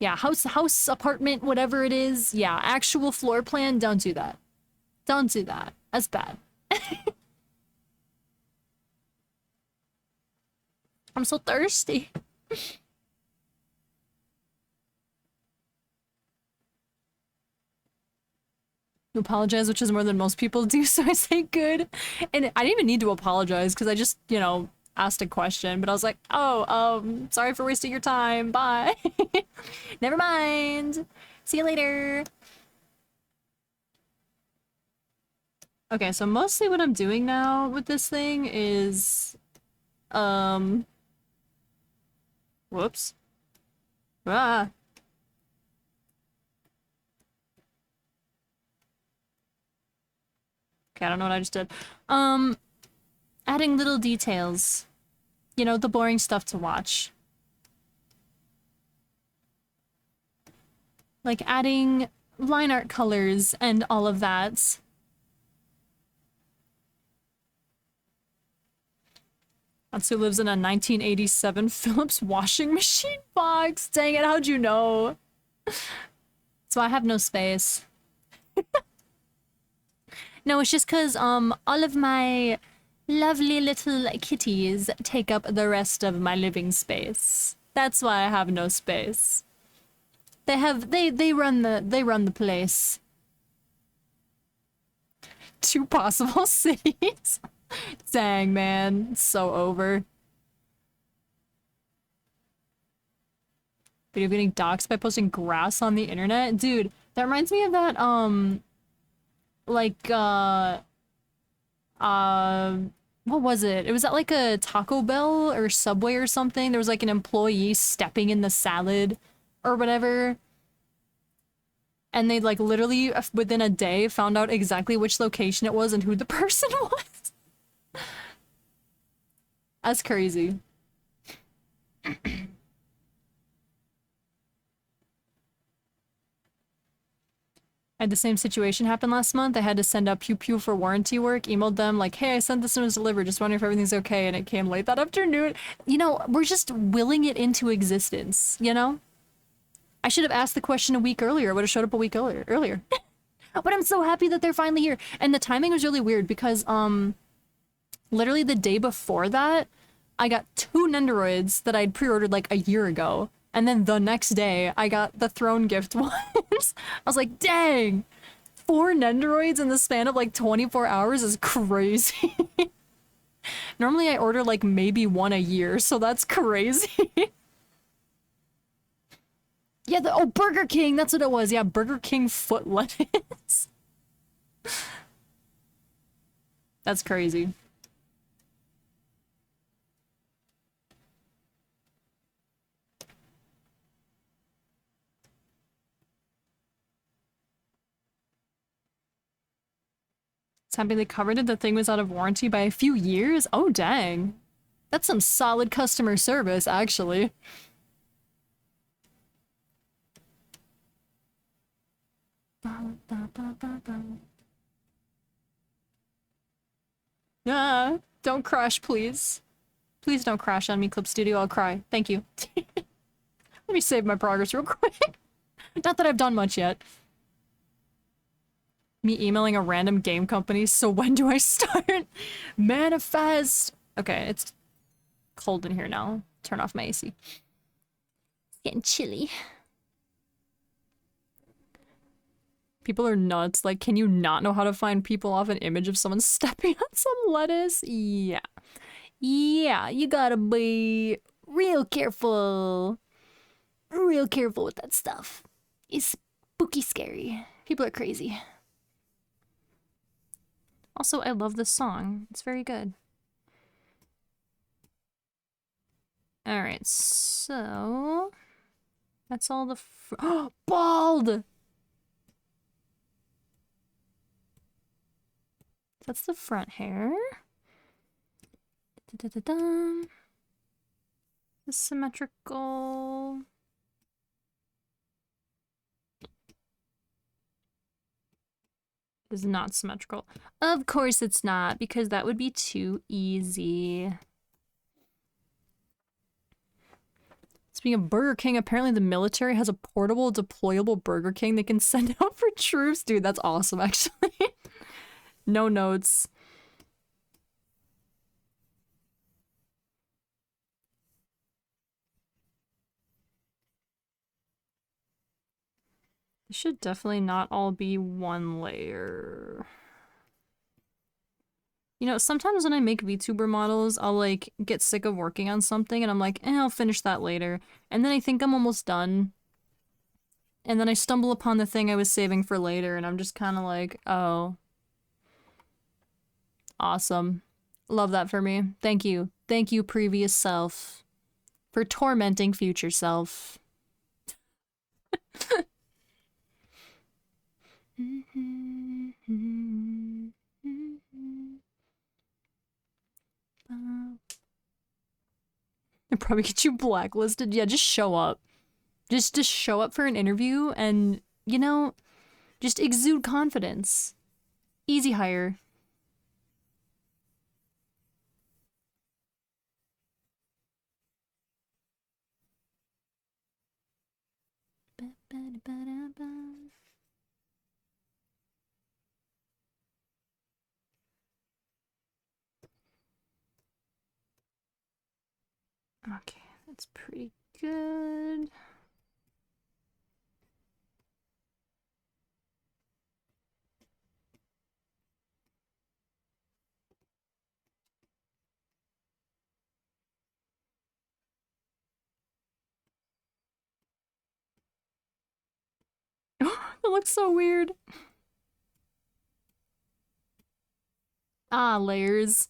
Yeah, house, apartment, whatever it is. Yeah, actual floor plan, don't do that. Don't do that. That's bad. I'm so thirsty. You apologize, which is more than most people do, so I say good. And I didn't even need to apologize because I just, you know, asked a question, but I was like, oh, sorry for wasting your time. Bye. Never mind. See you later. Okay, so mostly what I'm doing now with this thing is, whoops. Ah. Okay, I don't know what I just did. Adding little details. You know, the boring stuff to watch. Like adding line art colors and all of that. That's who lives in a 1987 Philips washing machine box. Dang it, how'd you know? So I have no space. No, it's just because, all of my lovely little kitties take up the rest of my living space. That's why I have no space. They run the place. 2 possible cities. Dang, man. It's so over. Video getting doxxed by posting grass on the internet? Dude, that reminds me of that, like, what was it? It was at like a Taco Bell or Subway or something. There was like an employee stepping in the salad or whatever. And they like literally within a day found out exactly which location it was and who the person was. That's crazy. I had the same situation happen last month. I had to send out Pew Pew for warranty work, emailed them like, hey, I sent this and it was delivered, just wondering if everything's okay, and it came late that afternoon. You know, we're just willing it into existence, you know? I should have asked the question a week earlier. I would have showed up a week earlier. But I'm so happy that they're finally here. And the timing was really weird because, literally the day before that, I got 2 Nendoroids that I'd pre-ordered like a year ago. And then the next day, I got the Throne gift ones. I was like, dang! 4 Nendoroids in the span of like 24 hours is crazy. Normally I order like maybe 1 a year, so that's crazy. Yeah, oh, Burger King, that's what it was. Yeah, Burger King foot lettuce. That's crazy. It's happy they covered it. The thing was out of warranty by a few years. Oh, dang. That's some solid customer service, actually. Ah, don't crash, please. Please don't crash on me, Clip Studio. I'll cry. Thank you. Let me save my progress real quick. Not that I've done much yet. Me emailing a random game company, so when do I start? Manifest! Okay, it's cold in here now. Turn off my AC. It's getting chilly. People are nuts. Like, can you not know how to find people off an image of someone stepping on some lettuce? Yeah. Yeah, you gotta be real careful. Real careful with that stuff. It's spooky scary. People are crazy. Also, I love this song. It's very good. Alright, so... That's all the oh, bald! That's the front hair. Da -da -da -da. The symmetrical... is not symmetrical. Of course it's not, because that would be too easy. Speaking of Burger King, apparently the military has a portable, deployable Burger King they can send out for troops. Dude, that's awesome, actually. No notes. It should definitely not all be one layer. You know, sometimes when I make VTuber models, I'll like get sick of working on something and I'm like, I'll finish that later. And then I think I'm almost done. And then I stumble upon the thing I was saving for later and I'm just kind of like, oh. Awesome. Love that for me. Thank you. Thank you, previous self, for tormenting future self. I'd probably get you blacklisted. Yeah, just show up. Just show up for an interview and, you know, just exude confidence. Easy hire. Okay, that's pretty good. That looks so weird. Ah, layers.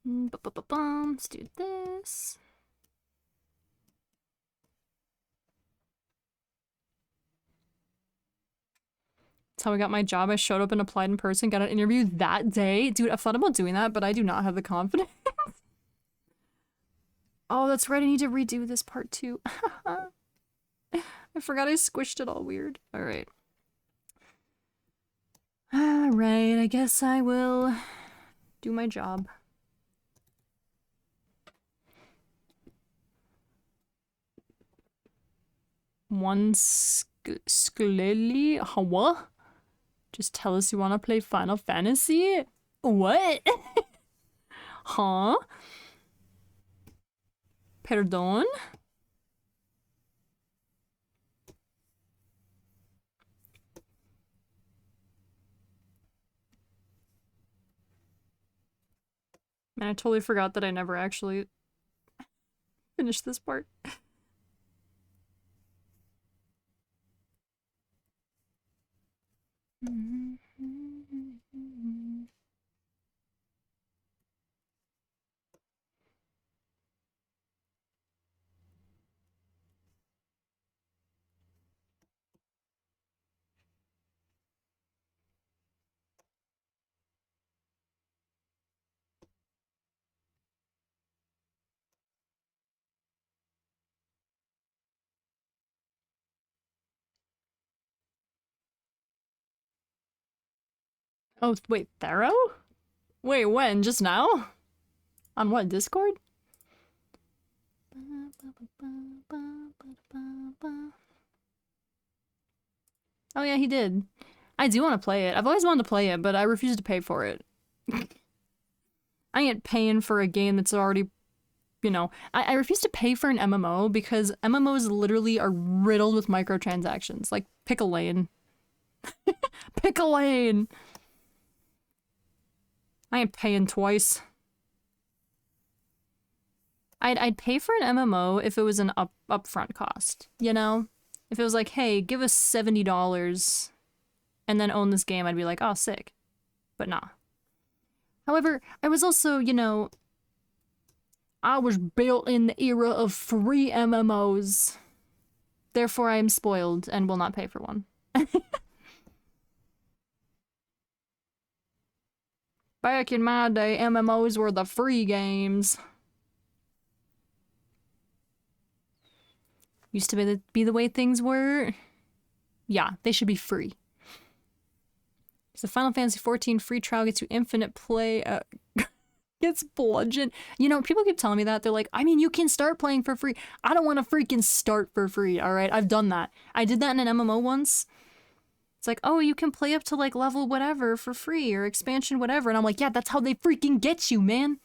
Let's do this. That's how I got my job. I showed up and applied in person, got an interview that day. Dude, I've thought about doing that, but I do not have the confidence. Oh, that's right. I need to redo this part too. I forgot I squished it all weird. All right. All right. I guess I will do my job. One skleli? What? Just tell us you want to play Final Fantasy? What? Huh? Perdón? Man, I totally forgot that I never actually finished this part. Oh, wait, Thero? Wait, when? Just now? On what, Discord? Oh yeah, he did. I do want to play it. I've always wanted to play it, but I refuse to pay for it. I ain't paying for a game that's already, you know, I refuse to pay for an MMO because MMOs literally are riddled with microtransactions. Like, pick a lane. Pick a lane! I ain't paying twice. I'd pay for an MMO if it was an upfront cost, you know? If it was like, hey, give us $70 and then own this game, I'd be like, oh, sick. But nah. However, I was also, you know, I was built in the era of free MMOs. Therefore, I am spoiled and will not pay for one. Back in my day, MMOs were the free games. Used to be the way things were. Yeah, they should be free. So Final Fantasy XIV free trial gets you infinite play. gets bludgeoned. You know, people keep telling me that. They're like, I mean, you can start playing for free. I don't want to freaking start for free, all right? I've done that. I did that in an MMO once. It's like, oh, you can play up to like level whatever for free or expansion whatever. And I'm like, yeah, that's how they freaking get you, man.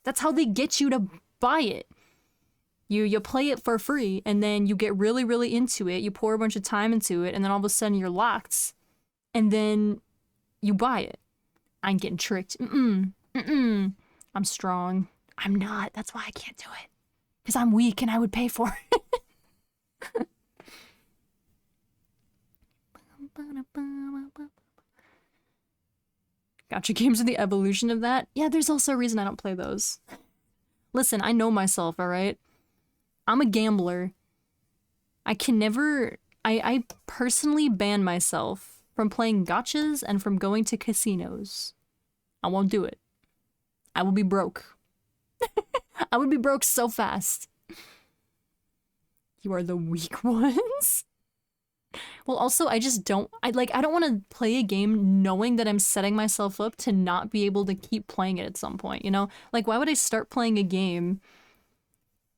That's how they get you to buy it. You play it for free and then you get really, really into it. You pour a bunch of time into it and then all of a sudden you're locked. And then you buy it. I'm getting tricked. I'm strong. I'm not. That's why I can't do it. Because I'm weak and I would pay for it. Gotcha games are the evolution of that. Yeah, there's also a reason I don't play those. Listen, I know myself, alright? I'm a gambler. I can never... I personally ban myself from playing gachas and from going to casinos. I won't do it. I will be broke. I would be broke so fast. You are the weak ones. Well, also, I just don't... I don't want to play a game knowing that I'm setting myself up to not be able to keep playing it at some point, you know? Like, why would I start playing a game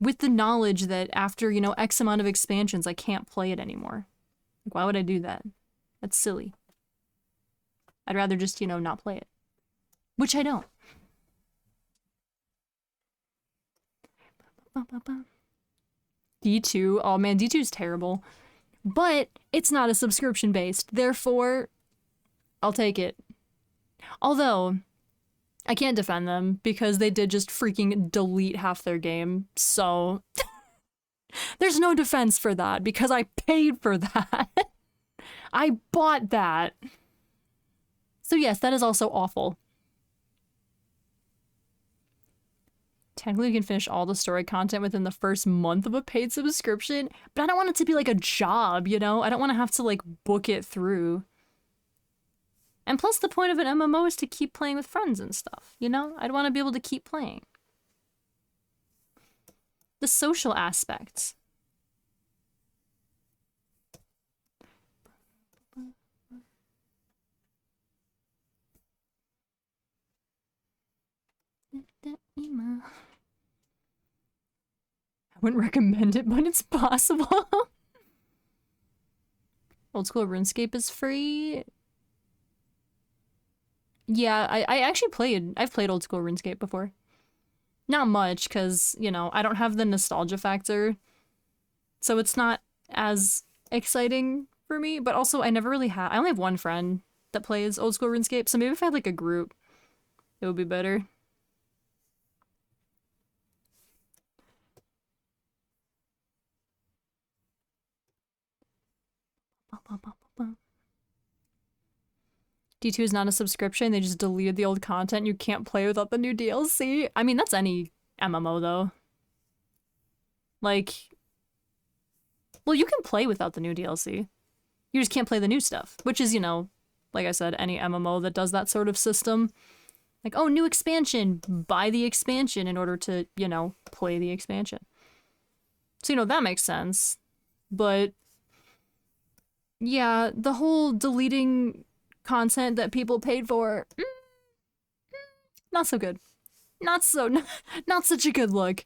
with the knowledge that after, you know, X amount of expansions, I can't play it anymore? Like, why would I do that? That's silly. I'd rather just, you know, not play it. Which I don't. D2? Oh man, D2 is terrible. But it's not a subscription based, therefore, I'll take it. Although, I can't defend them because they did just freaking delete half their game, so there's no defense for that because I paid for that. I bought that. So yes, that is also awful. Technically, you can finish all the story content within the first month of a paid subscription, but I don't want it to be like a job, you know? I don't want to have to, like, book it through. And plus, the point of an MMO is to keep playing with friends and stuff, you know? I'd want to be able to keep playing. The social aspects. I wouldn't recommend it, but it's possible. Old School RuneScape is free. Yeah, I've played Old School RuneScape before. Not much, because, you know, I don't have the nostalgia factor. So it's not as exciting for me, but also I never really have... I only have one friend that plays Old School RuneScape, so maybe if I had, like, a group, it would be better. D2 is not a subscription, they just deleted the old content. You can't play without the new DLC. I mean, that's any MMO, though. Like... Well, you can play without the new DLC. You just can't play the new stuff, which is, you know, like I said, any MMO that does that sort of system. Like, oh, new expansion, buy the expansion in order to, you know, play the expansion. So, you know, that makes sense. But, yeah, the whole deleting content that people paid for, not so good. Not such a good look.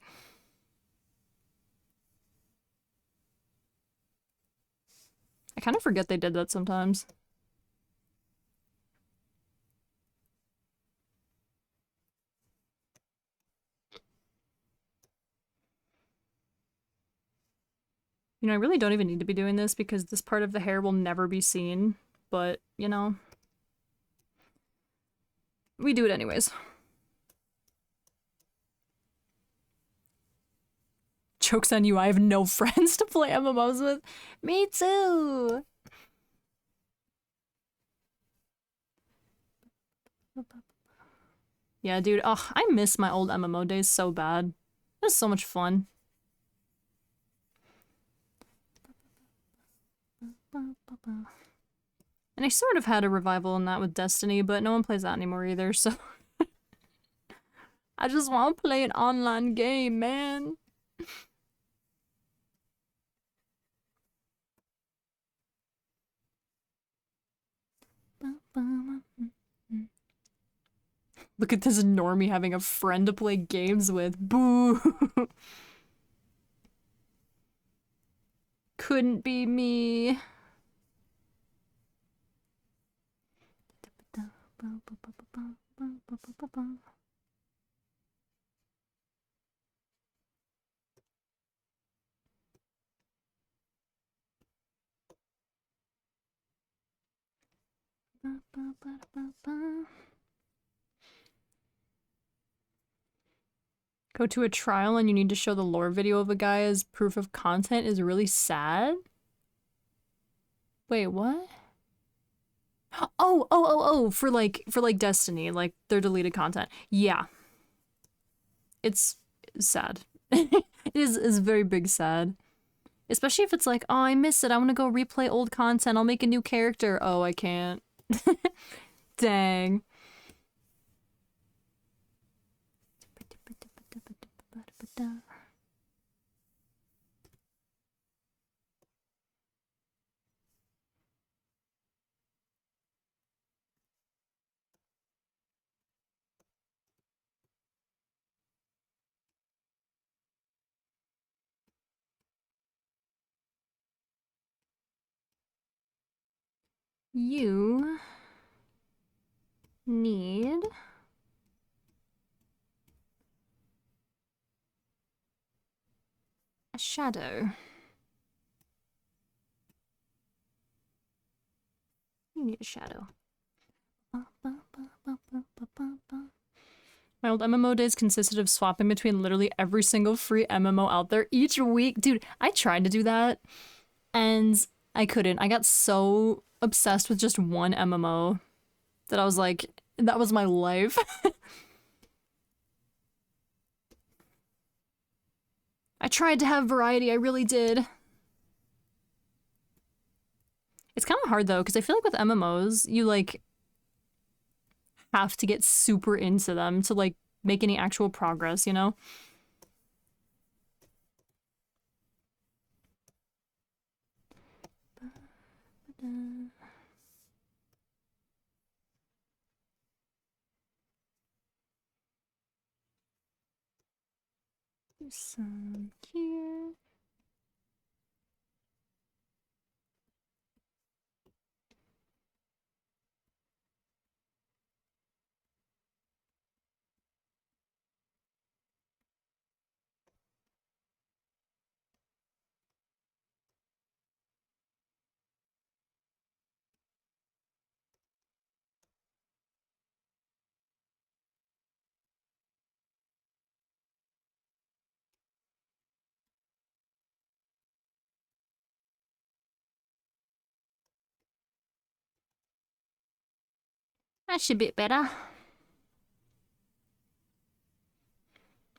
I kind of forget they did that sometimes. You know, I really don't even need to be doing this because this part of the hair will never be seen, but, you know, we do it anyways. Joke's on you, I have no friends to play MMOs with. Me too! Yeah, dude, ugh, I miss my old MMO days so bad. It was so much fun. And I sort of had a revival in that with Destiny, but no one plays that anymore either, so... I just want to play an online game, man. Look at this normie having a friend to play games with. Boo! Couldn't be me. Go to a trial and you need to show the lore video of a guy as proof of content is really sad? Wait, what? Oh, for like Destiny, like their deleted content. Yeah. It's sad. It is very big sad. Especially if it's like, oh, I miss it. I want to go replay old content. I'll make a new character. Oh, I can't. Dang. You need a shadow. You need a shadow. My old MMO days consisted of swapping between literally every single free MMO out there each week. Dude, I tried to do that and I couldn't. I got so obsessed with just one MMO that I was like, that was my life. I tried to have variety, I really did. It's kind of hard though, because I feel like with MMOs, you like have to get super into them to like make any actual progress, you know? There's some here. That should be better.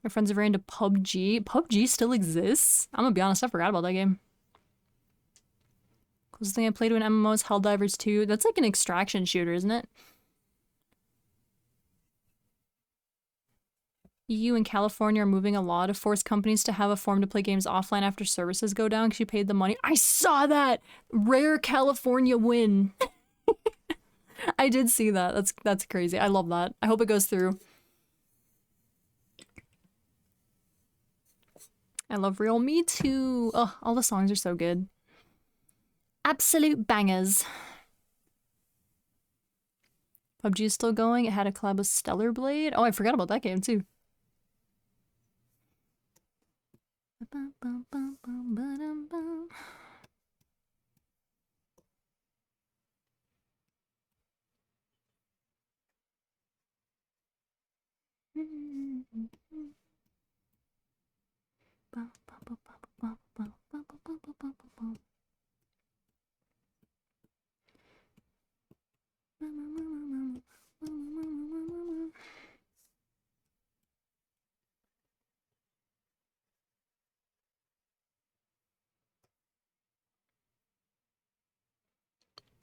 My friends are very into PUBG. PUBG still exists? I'm gonna be honest, I forgot about that game. Closest thing I played to an MMO is Helldivers 2. That's like an extraction shooter, isn't it? EU and California are moving a law to force companies to have a form to play games offline after services go down because you paid the money. I saw that! Rare California win. I did see that. That's crazy. I love that. I hope it goes through. I love Real Me Too. Oh, all the songs are so good. Absolute bangers. PUBG is still going. It had a collab with Stellar Blade. Oh, I forgot about that game too.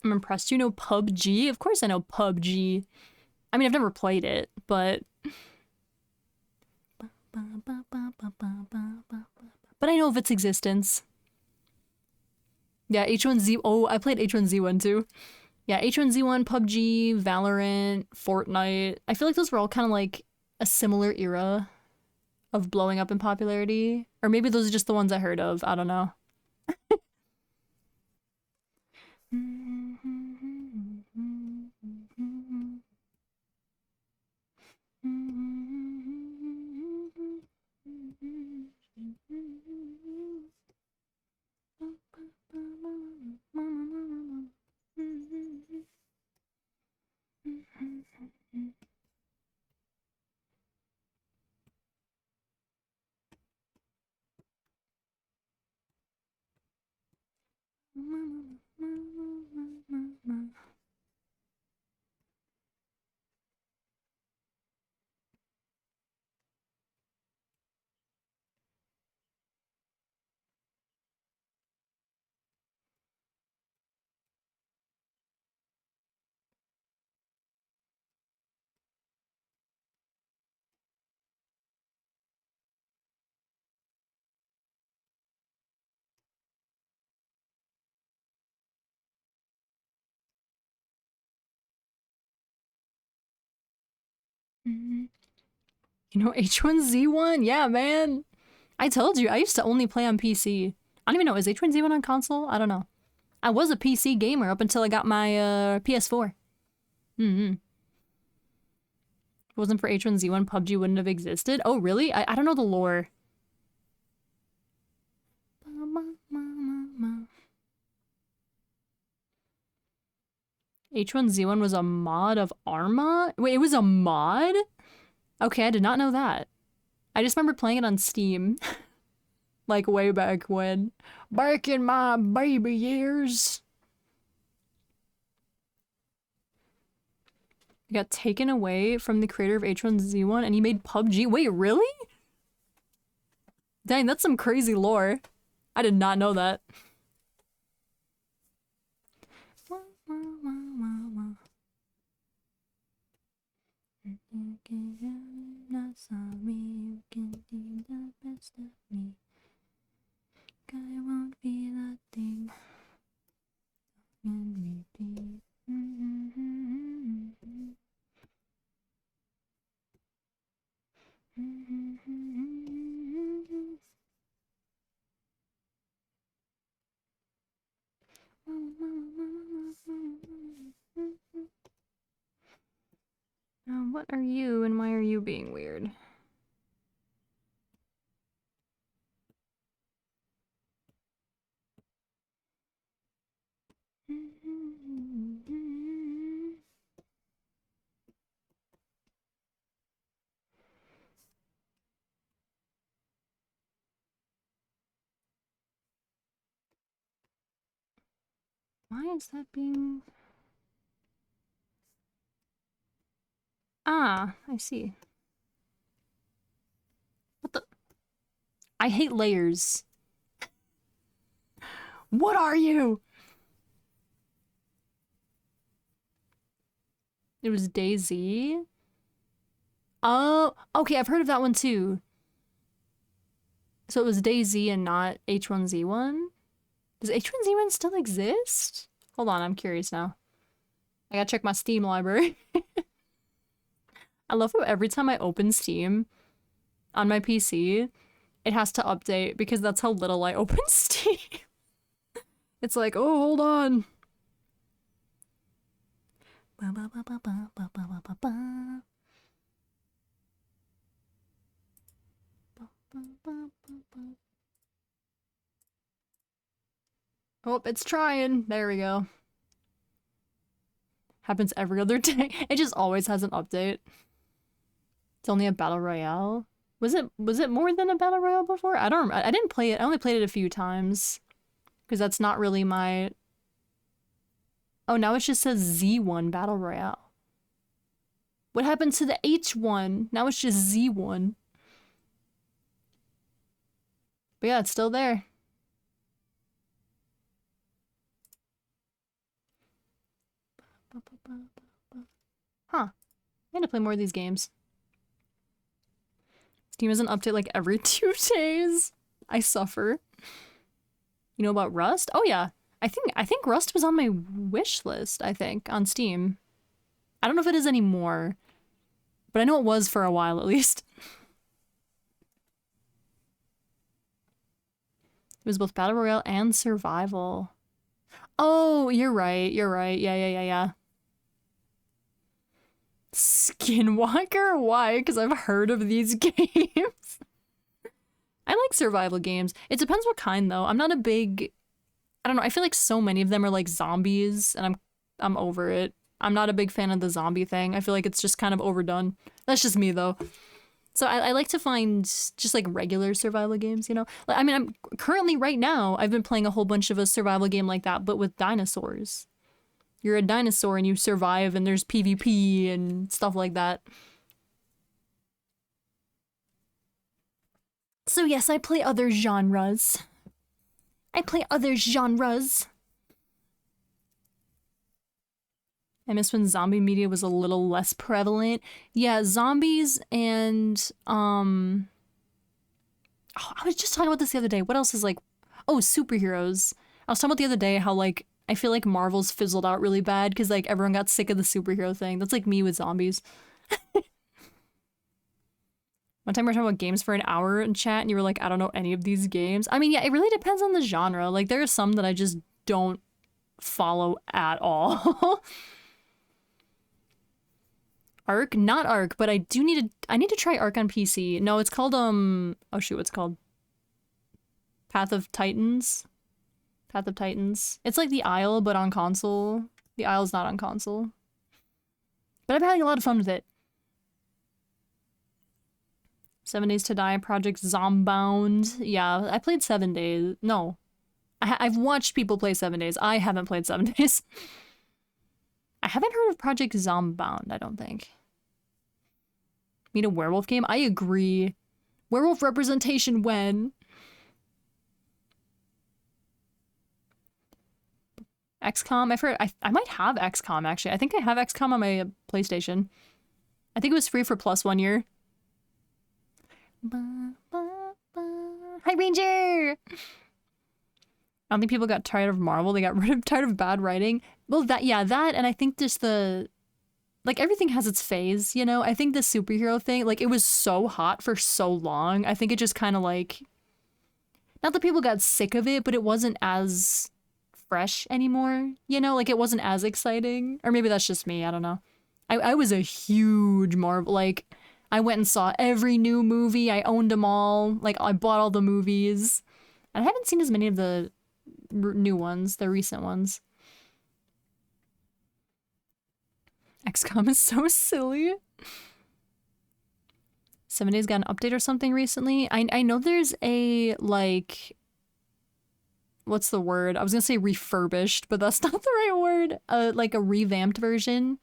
I'm impressed. You know PUBG? Of course I know PUBG. I mean, I've never played it, but... But I know of its existence. Yeah, H1Z... Oh, I played H1Z1 too. Yeah, H1Z1, PUBG, Valorant, Fortnite. I feel like those were all kind of like a similar era of blowing up in popularity. Or maybe those are just the ones I heard of. I don't know. You know, H1Z1? Yeah, man. I told you, I used to only play on PC. I don't even know, is H1Z1 on console? I don't know. I was a PC gamer up until I got my PS4. If it wasn't for H1Z1, PUBG wouldn't have existed. Oh, really? I don't know the lore. H1Z1 was a mod of Arma? Wait, it was a mod? Okay, I did not know that. I just remember playing it on Steam. Like way back when. Back in my baby years. It got taken away from the creator of H1Z1 and he made PUBG. Wait, really? Dang, that's some crazy lore. I did not know that. I won't be that thing. Now, what are you and why are you being weird? Why is that being... Ah, I see. What the... I hate layers. What are you? It was DayZ? Oh, okay, I've heard of that one too. So it was DayZ and not H1Z1? Does H1Z1 still exist? Hold on, I'm curious now. I gotta check my Steam library. I love how every time I open Steam on my PC, it has to update because that's how little I open Steam. It's like, oh, hold on. Oh, it's trying. There we go. Happens every other day. It just always has an update. It's only a battle royale. Was it more than a battle royale before? I don't remember. I didn't play it. I only played it a few times because that's not really my... Oh, now it just says Z1 battle royale. What happened to the H1? Now it's just Z1. But yeah, it's still there. Huh. I need to play more of these games. Steam has an update like every 2 days. I suffer. You know about Rust? Oh yeah. I think Rust was on my wish list, I think, on Steam. I don't know if it is anymore, but I know it was for a while at least. It was both Battle Royale and Survival. Oh, you're right. You're right. Yeah. Skinwalker? Why? Because I've heard of these games. I like survival games. It depends what kind, though. I'm not a big... I don't know. I feel like so many of them are like zombies, and I'm over it. I'm not a big fan of the zombie thing. I feel like it's just kind of overdone. That's just me, though. So I like to find just like regular survival games, you know? Like, I mean, I'm currently right now, I've been playing a whole bunch of a survival game like that, but with dinosaurs. You're a dinosaur and you survive and there's PvP and stuff like that. So yes, I play other genres. I miss when zombie media was a little less prevalent. Yeah, zombies and oh, I was just talking about this the other day. What else is like, oh, superheroes. I was talking about the other day how like I feel like Marvel's fizzled out really bad because like everyone got sick of the superhero thing. That's like me with zombies. One time we were talking about games for an hour in chat and you were like, I don't know any of these games. I mean, yeah, it really depends on the genre. Like there are some that I just don't follow at all. Ark? Not Ark, but I need to try Ark on PC. No, it's called oh shoot, what's it called? Path of Titans. Path of Titans. It's like the Isle, but on console. The Isle's not on console. But I've had a lot of fun with it. 7 Days to Die, Project Zombound. Yeah, I played 7 Days. No. I've watched people play 7 Days. I haven't played 7 Days. I haven't heard of Project Zombound, I don't think. Meet a werewolf game? I agree. Werewolf representation when? XCOM? I've heard... I might have XCOM, actually. I think I have XCOM on my PlayStation. I think it was free for Plus 1 year. Hi, Ranger! I don't think people got tired of Marvel. They got tired of bad writing. Well, that, and I think just the... Like, everything has its phase, you know? I think the superhero thing, like, it was so hot for so long. I think it just kind of, like... Not that people got sick of it, but it wasn't as fresh anymore, you know? Like, it wasn't as exciting. Or maybe that's just me, I don't know. I was a huge Marvel, like... I went and saw every new movie. I owned them all. Like, I bought all the movies. And I haven't seen as many of the new ones, the recent ones. XCOM is so silly. 7 Days got an update or something recently. I know there's a, like... What's the word? I was gonna say refurbished, but that's not the right word. Like a revamped version.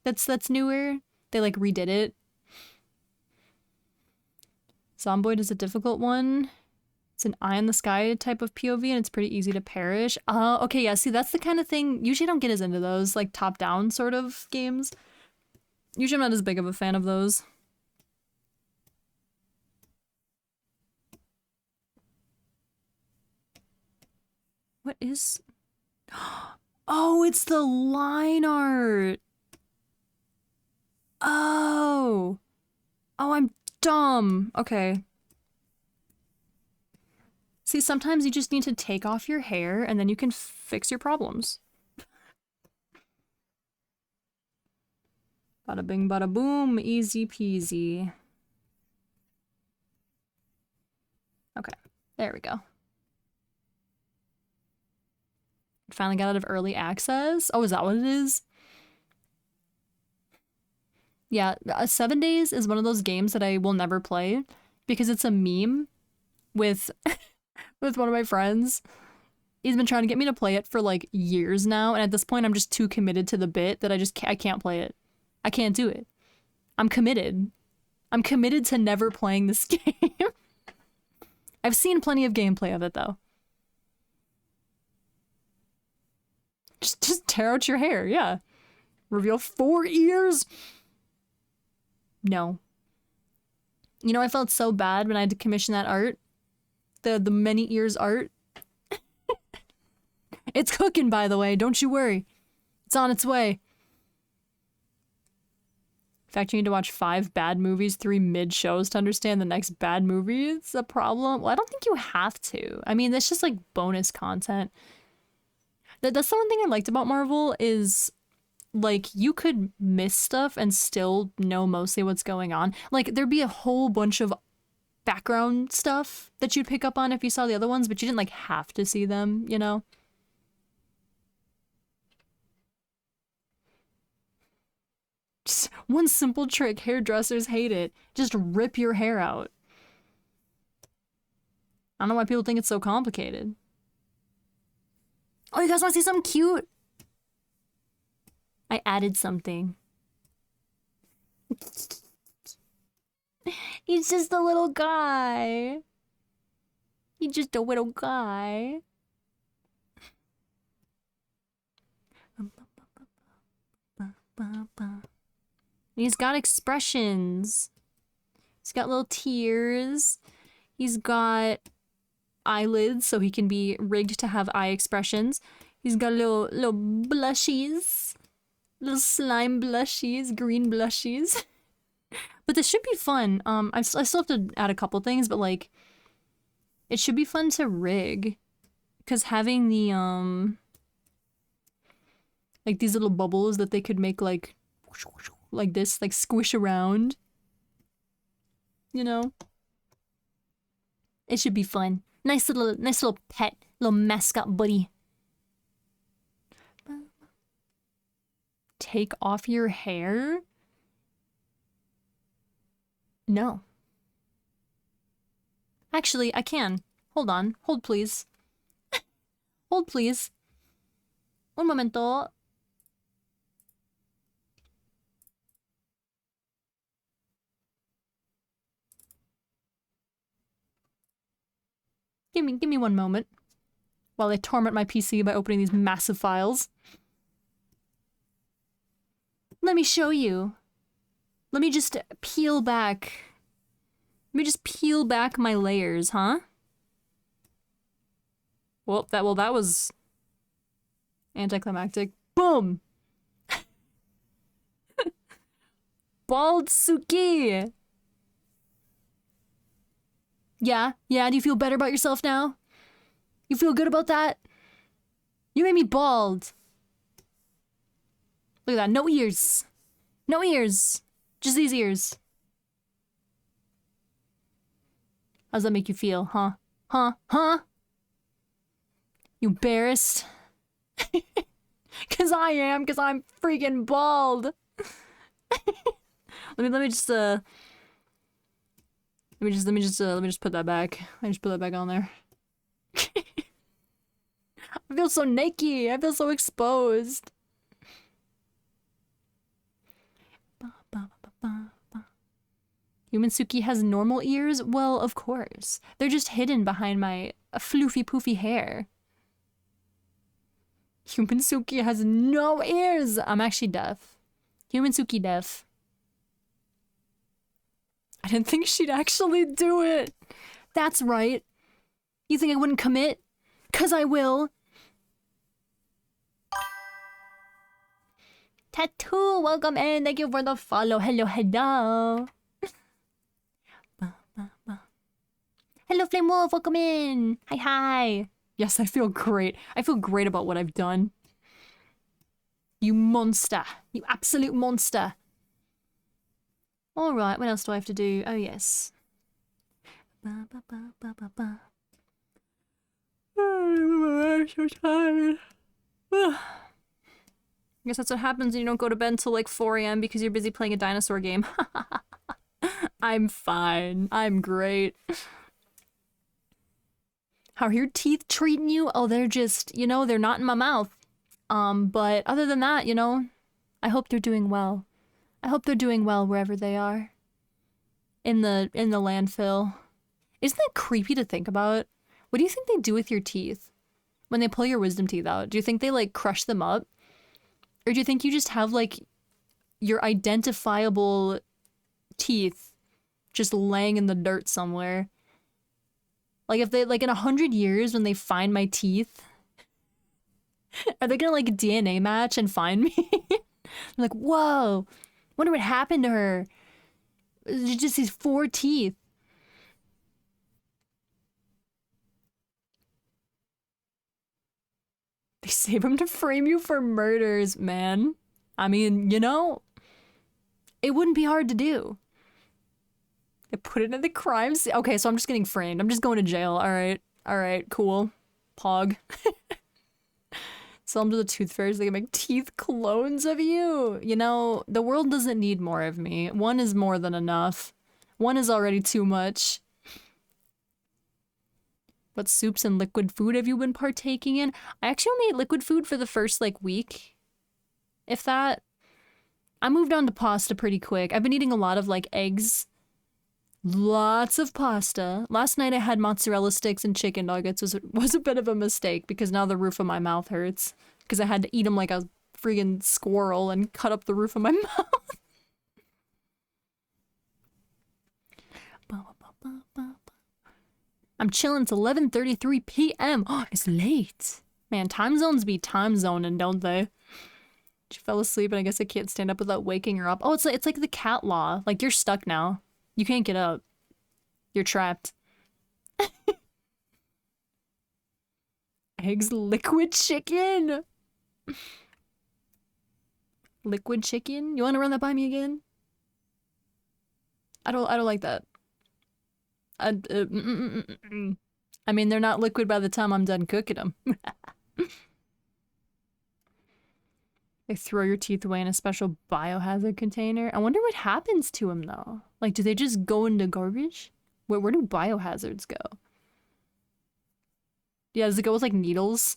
That's newer. They, like, redid it. Zomboid is a difficult one. It's an eye in the sky type of POV and it's pretty easy to perish. Okay, yeah, see, that's the kind of thing, usually I don't get as into those, like, top-down sort of games. Usually I'm not as big of a fan of those. What is... Oh, it's the line art! Oh! Oh, I'm dumb. Okay. See, sometimes you just need to take off your hair and then you can fix your problems. Bada bing, bada boom. Easy peasy. Okay. There we go. Finally got out of early access. Oh, is that what it is? Yeah, 7 Days is one of those games that I will never play because it's a meme with with one of my friends. He's been trying to get me to play it for like years now, and at this point I'm just too committed to the bit that I can't play it. I can't do it. I'm committed. I'm committed to never playing this game. I've seen plenty of gameplay of it though. Just tear out your hair, yeah. Reveal 4 ears. No. You know, I felt so bad when I had to commission that art. The many ears art. It's cooking, by the way. Don't you worry. It's on its way. In fact, you need to watch 5 bad movies, 3 mid shows to understand the next bad movie. It's a problem. Well, I don't think you have to. I mean, that's just like bonus content. That's the one thing I liked about Marvel is like you could miss stuff and still know mostly what's going on. Like there'd be a whole bunch of background stuff that you'd pick up on if you saw the other ones, but you didn't like have to see them, you know? Just one simple trick, hairdressers hate it. Just rip your hair out. I don't know why people think it's so complicated. Oh, you guys want to see something cute? I added something. He's just a little guy. He's just a little guy. He's got expressions. He's got little tears. He's got eyelids so he can be rigged to have eye expressions. He's got little blushies. Little slime blushies, green blushies. But this should be fun. I still have to add a couple things, but like, it should be fun to rig. Because having the, like these little bubbles that they could make like this, like squish around. You know? It should be fun. Nice little pet, little mascot buddy. Take off your hair? No. Actually, I can. Hold on. Hold, please. Hold, please. Un momento. Give me one moment while I torment my PC by opening these massive files. Let me show you. Let me just peel back. Let me just peel back my layers, huh? Well, that was anticlimactic. Boom! Bald Suki! Yeah? Do you feel better about yourself now? You feel good about that? You made me bald. Look at that, no ears. No ears. Just these ears. How does that make you feel, huh? Huh? You embarrassed? Cause I am, cause I'm freaking bald. let me just put that back. I just put that back on there. I feel so naked. I feel so exposed. Human Suki has normal ears? Well, of course. They're just hidden behind my floofy poofy hair. Human Suki has no ears! I'm actually deaf. Human Suki deaf. I didn't think she'd actually do it. That's right. You think I wouldn't commit? 'Cause I will. Tattoo, welcome in. Thank you for the follow. Hello. Hello, Flame Wolf, welcome in. Hi. Yes, I feel great. I feel great about what I've done. You monster. You absolute monster. Alright, what else do I have to do? Oh, yes. I'm so tired. I guess that's what happens when you don't go to bed until like 4 AM because you're busy playing a dinosaur game. I'm fine. I'm great. How are your teeth treating you? Oh, they're just, you know, they're not in my mouth. But other than that, you know, I hope they're doing well. I hope they're doing well wherever they are. In the landfill. Isn't that creepy to think about? What do you think they do with your teeth when they pull your wisdom teeth out? Do you think they like crush them up? Or do you think you just have like your identifiable teeth just laying in the dirt somewhere? Like if they, like in 100 years when they find my teeth, Are they gonna like DNA match and find me? I'm like, whoa, wonder what happened to her. It's just these 4 teeth. They save him to frame you for murders, man. I mean, you know, it wouldn't be hard to do. They put it in the crime scene. Okay, so I'm just getting framed. I'm just going to jail. All right. All right, cool. Pog. Sell them to the tooth fairies. They can make teeth clones of you. You know, the world doesn't need more of me. 1 is more than enough. 1 is already too much. What soups and liquid food have you been partaking in? I actually only ate liquid food for the first, like, week. If that. I moved on to pasta pretty quick. I've been eating a lot of, like, eggs. Lots of pasta. Last night I had mozzarella sticks and chicken nuggets. Was a bit of a mistake because now the roof of my mouth hurts. Because I had to eat them like a friggin' squirrel and cut up the roof of my mouth. I'm chilling. It's 11:33 p.m. Oh, it's late. Man, time zones be time zoning, don't they? She fell asleep and I guess I can't stand up without waking her up. Oh, it's like the cat law. Like, you're stuck now. You can't get up. You're trapped. Eggs, liquid chicken. Liquid chicken? You want to run that by me again? I don't like that. I mean, they're not liquid by the time I'm done cooking them. They throw your teeth away in a special biohazard container. I wonder what happens to them, though. Like, do they just go into garbage? Where do biohazards go? Yeah, does it go with, like, needles?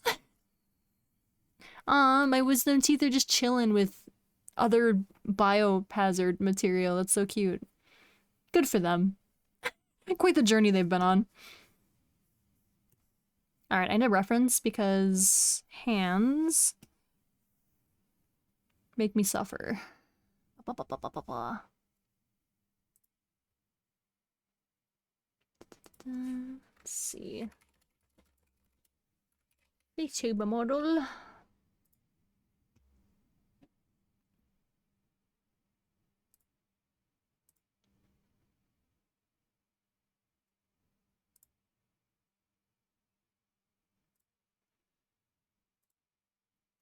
My wisdom teeth are just chilling with other biohazard material. That's so cute. Good for them. Quite the journey they've been on. Alright, I need a reference because hands make me suffer. Let's see. VTuber model.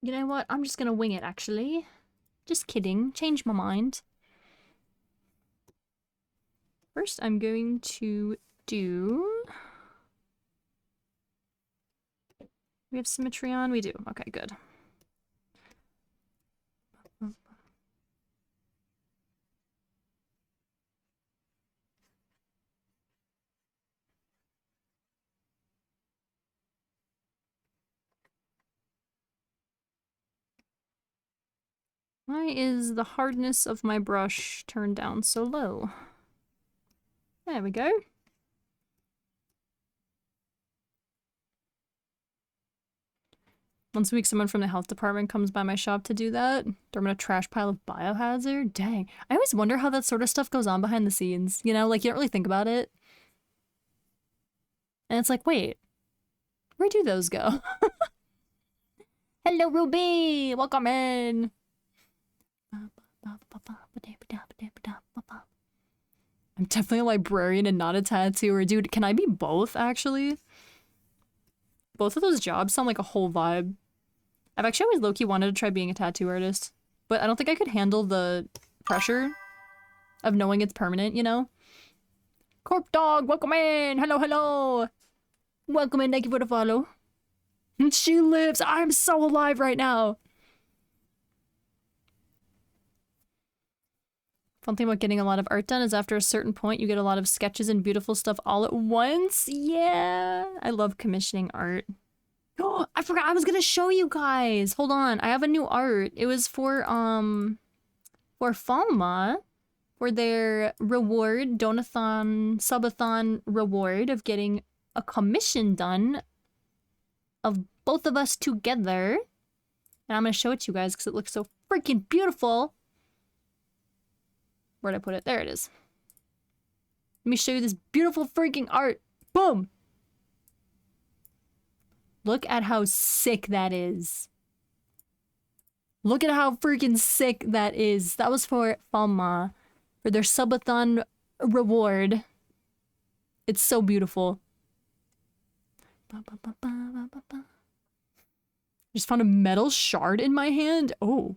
You know what? I'm just gonna wing it, actually. Just kidding. Change my mind. First, I'm going to do... We have symmetry on? We do. Okay, good. Why is the hardness of my brush turned down so low? There we go. Once a week, someone from the health department comes by my shop to do that. Throw them in a trash pile of biohazard. Dang. I always wonder how that sort of stuff goes on behind the scenes. You know, like, you don't really think about it. And it's like, wait, where do those go? Hello, Ruby! Welcome in! I'm definitely a librarian and not a tattooer. Dude, can I be both, actually? Both of those jobs sound like a whole vibe. I've actually always low-key wanted to try being a tattoo artist, but I don't think I could handle the pressure of knowing it's permanent, you know? Corp Dog, welcome in! Hello, hello! Welcome in, thank you for the follow. She lives! I'm so alive right now! Fun thing about getting a lot of art done is after a certain point you get a lot of sketches and beautiful stuff all at once. Yeah! I love commissioning art. Oh, I forgot I was gonna show you guys! Hold on, I have a new art. It was for Falma, for their reward, donathon, subathon reward of getting a commission done of both of us together. And I'm gonna show it to you guys because it looks so freaking beautiful. Where'd I put it? There it is. Let me show you this beautiful freaking art. Boom! Look at how sick that is. Look at how freaking sick that is. That was for Falma, for their subathon reward. It's so beautiful. Just found a metal shard in my hand. Oh.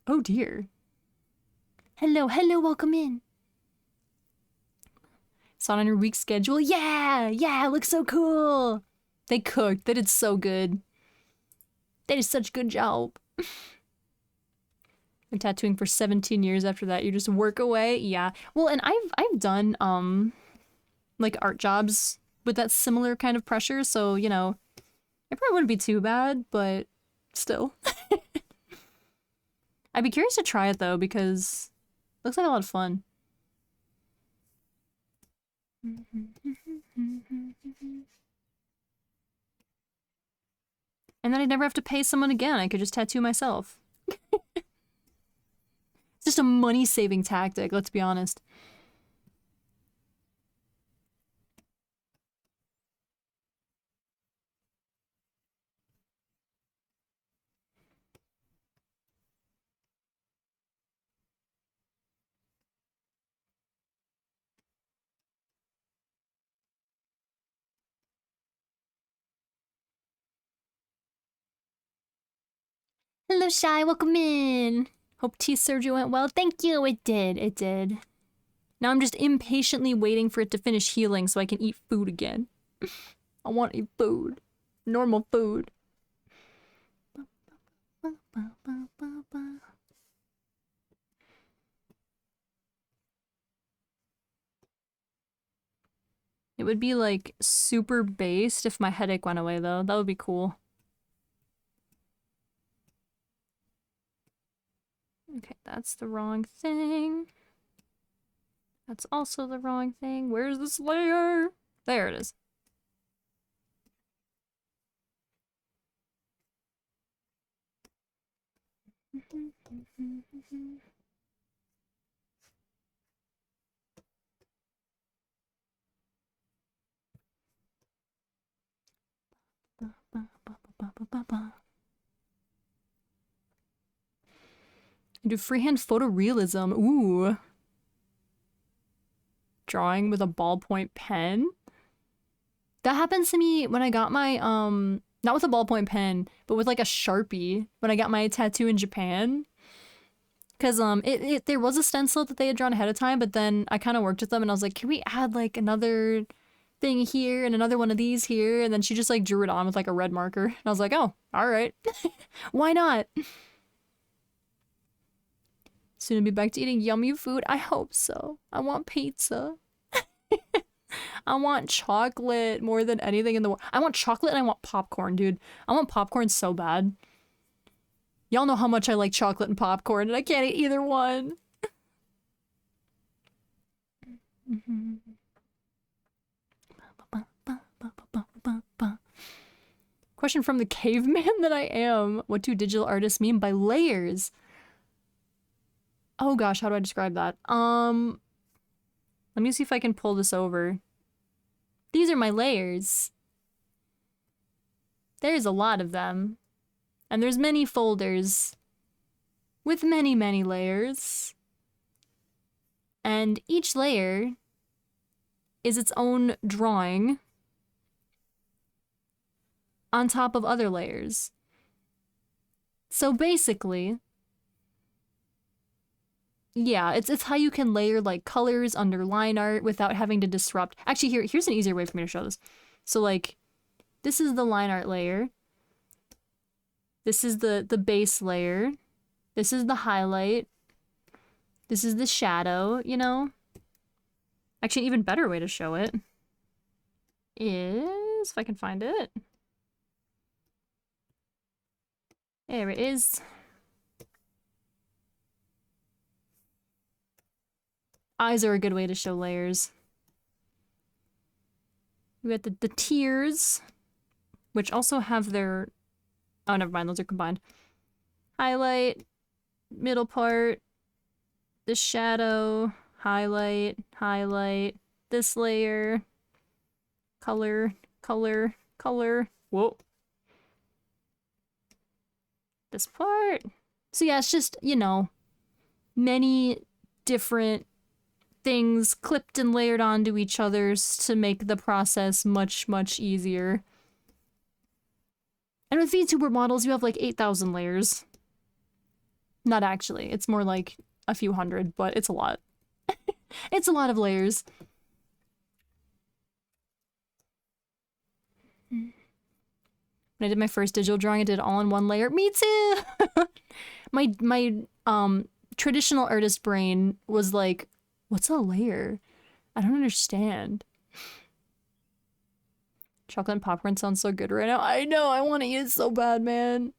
Oh dear. Hello, hello, welcome in. Saw it on your week schedule. Yeah, yeah, it looks so cool. They cooked. They did so good. They did such a good job. Been tattooing for 17 years after that. You just work away. Yeah. Well, and I've done like art jobs with that similar kind of pressure, so you know, it probably wouldn't be too bad, but still. I'd be curious to try it though, because it looks like a lot of fun. And then I'd never have to pay someone again. I could just tattoo myself. It's just a money-saving tactic, let's be honest. Hello, Shy. Welcome in. Hope teeth surgery went well. Thank you. It did. It did. Now I'm just impatiently waiting for it to finish healing so I can eat food again. I want to eat food. Normal food. It would be like super based if my headache went away though. That would be cool. Okay, that's the wrong thing. That's also the wrong thing. Where's this layer? There it is. Do freehand photorealism. Ooh. Drawing with a ballpoint pen. That happens to me when I got my, not with a ballpoint pen, but with like a Sharpie when I got my tattoo in Japan. Cause there was a stencil that they had drawn ahead of time, but then I kind of worked with them and I was like, can we add like another thing here and another one of these here? And then she just like drew it on with like a red marker. And I was like, oh, all right. Why not? Soon to be back to eating yummy food. I hope so. I want pizza. I want chocolate more than anything in the world. I want chocolate and I want popcorn, dude. I want popcorn so bad. Y'all know how much I like chocolate and popcorn, and I can't eat either one. Question from the caveman that I am. What do digital artists mean by layers? Oh gosh, how do I describe that? Let me see if I can pull this over. These are my layers. There's a lot of them. And there's many folders with many, many layers. And each layer is its own drawing on top of other layers. So basically, yeah, it's how you can layer like colors under line art without having to disrupt. Actually, here's an easier way for me to show this. So like, this is the line art layer. This is the base layer. This is the highlight. This is the shadow, you know? Actually, an even better way to show it is, if I can find it. There it is. Eyes are a good way to show layers. We got the tears, which also have their... Oh, never mind, those are combined. Highlight, middle part, the shadow, highlight, highlight, this layer, color, color, color. Whoa. This part. So yeah, it's just, you know, many different things clipped and layered onto each other's to make the process much, much easier. And with VTuber models, you have like 8,000 layers. Not actually, it's more like a few hundred, but it's a lot. It's a lot of layers. When I did my first digital drawing, I did it all in one layer. Me too! my traditional artist brain was like, what's a layer? I don't understand. Chocolate and popcorn sounds so good right now. I know, I want to eat it so bad, man.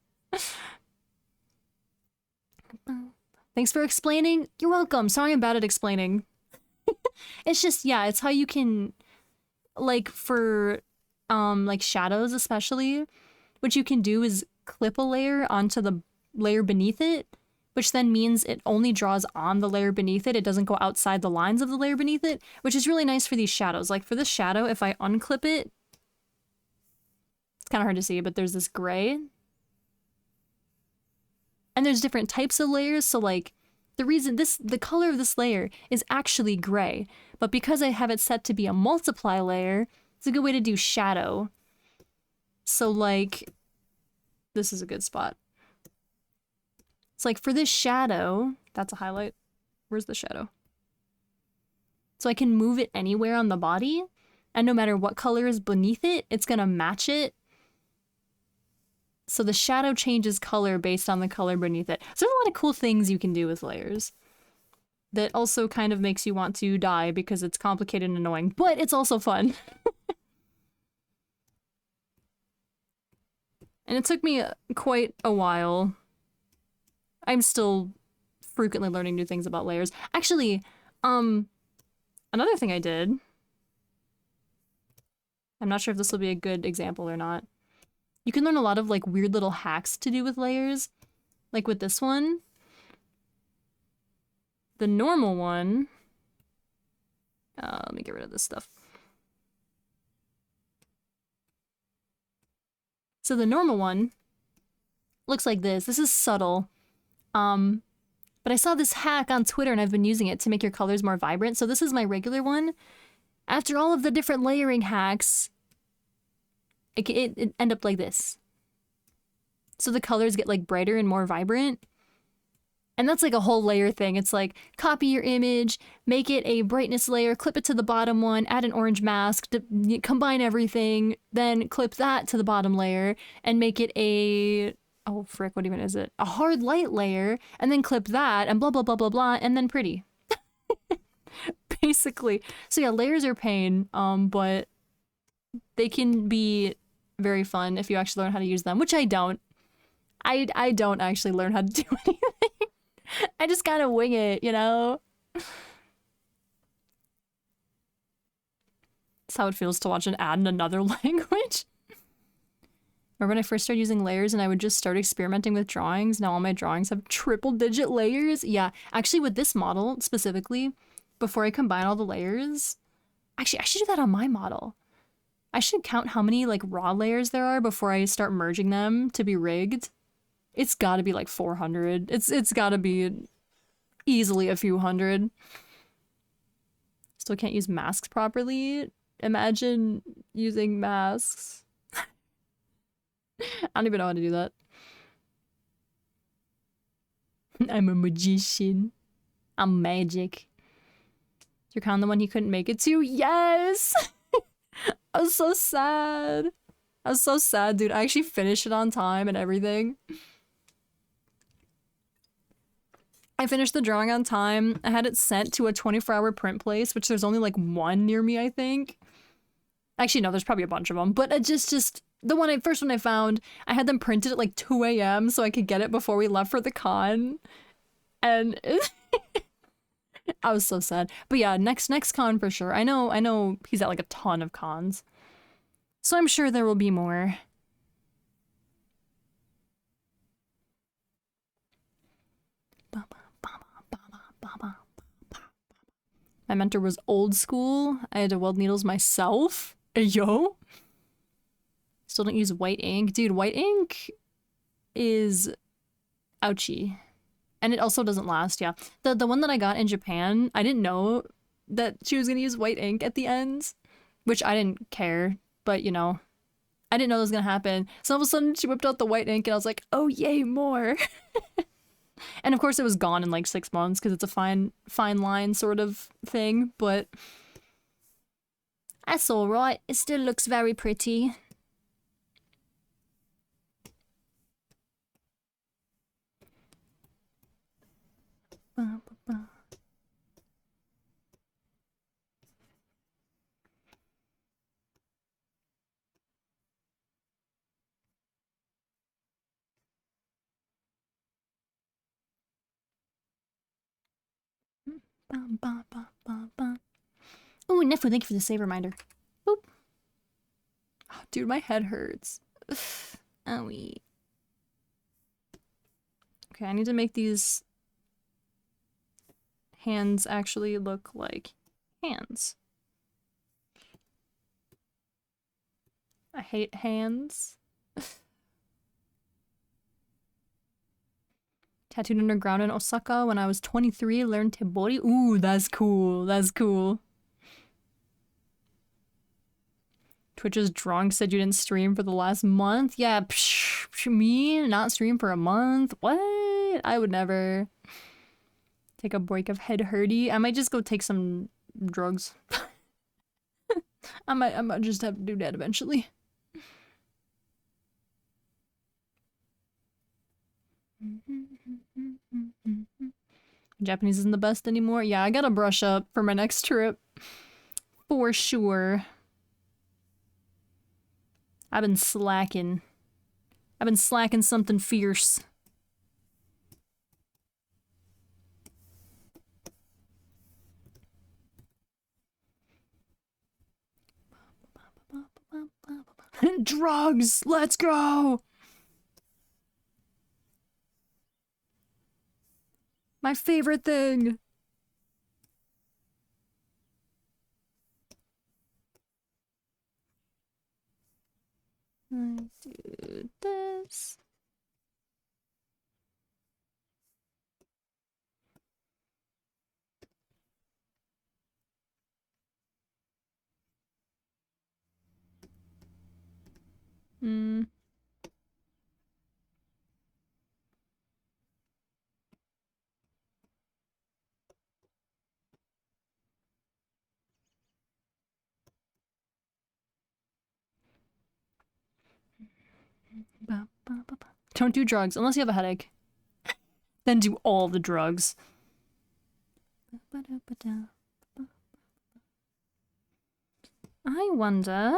Thanks for explaining. You're welcome. Sorry I'm bad at explaining. It's just, yeah, it's how you can, like, for, like, shadows especially, what you can do is clip a layer onto the layer beneath it, which then means it only draws on the layer beneath it. It doesn't go outside the lines of the layer beneath it, which is really nice for these shadows. Like, for this shadow, if I unclip it, it's kind of hard to see, but there's this gray. And there's different types of layers, so, like, the color of this layer is actually gray, but because I have it set to be a multiply layer, it's a good way to do shadow. So, like, this is a good spot. It's like, for this shadow, that's a highlight. Where's the shadow? So I can move it anywhere on the body, and no matter what color is beneath it, it's gonna match it. So the shadow changes color based on the color beneath it. So there's a lot of cool things you can do with layers. That also kind of makes you want to die because it's complicated and annoying, but it's also fun. And it took me quite a while. I'm still frequently learning new things about layers. Actually, another thing I did, I'm not sure if this will be a good example or not. You can learn a lot of, like, weird little hacks to do with layers. Like with this one. The normal one... let me get rid of this stuff. So the normal one looks like this. This is subtle. But I saw this hack on Twitter and I've been using it to make your colors more vibrant. So this is my regular one. After all of the different layering hacks, it end up like this. So the colors get, like, brighter and more vibrant. And that's like a whole layer thing. It's like, copy your image, make it a brightness layer, clip it to the bottom one, add an orange mask, combine everything, then clip that to the bottom layer, and make it a... oh, frick, what even is it? A hard light layer, and then clip that, and blah, blah, blah, blah, blah, and then pretty. Basically. So yeah, layers are pain, but they can be very fun if you actually learn how to use them, which I don't. I don't actually learn how to do anything. I just kind of wing it, you know? That's how it feels to watch an ad in another language. Remember when I first started using layers and I would just start experimenting with drawings? Now all my drawings have triple-digit layers? Yeah, actually with this model specifically, before I combine all the layers... Actually, I should do that on my model. I should count how many, like, raw layers there are before I start merging them to be rigged. It's gotta be like 400. It's gotta be easily a few hundred. Still can't use masks properly. Imagine using masks. I don't even know how to do that. I'm a magician. I'm magic. You're kind of the one he couldn't make it to? Yes! I was so sad. I was so sad, dude. I actually finished it on time and everything. I finished the drawing on time. I had it sent to a 24-hour print place, which there's only like one near me, I think. Actually, no, there's probably a bunch of them. But it just the first one I found, I had them printed at like 2 a.m. so I could get it before we left for the con. And I was so sad. But yeah, next con for sure. I know he's at like a ton of cons. So I'm sure there will be more. My mentor was old school. I had to weld needles myself. Yo. Still don't use white ink. Dude, white ink is ouchy. And it also doesn't last, yeah. The one that I got in Japan, I didn't know that she was gonna use white ink at the end, which I didn't care, but you know, I didn't know that was gonna happen. So all of a sudden she whipped out the white ink and I was like, oh yay, more. And of course it was gone in like 6 months because it's a fine line sort of thing, but that's alright. It still looks very pretty. Ooh, Nefu, thank you for the save reminder. Boop. Oh, dude, my head hurts. Owie. Okay, I need to make these hands actually look like hands. I hate hands. Tattooed underground in Osaka when I was 23, learned Tebori. Ooh, that's cool. That's cool. Twitch's drawing said you didn't stream for the last month. Yeah, me not stream for a month. What? I would never take a break of head hurty. I might just go take some drugs. I might just have to do that eventually. Japanese isn't the best anymore. Yeah, I gotta brush up for my next trip. For sure. I've been slacking. I've been slacking something fierce. Drugs! Let's go! My favorite thing! I do this. Hmm. Don't do drugs unless you have a headache. Then do all the drugs. I wonder.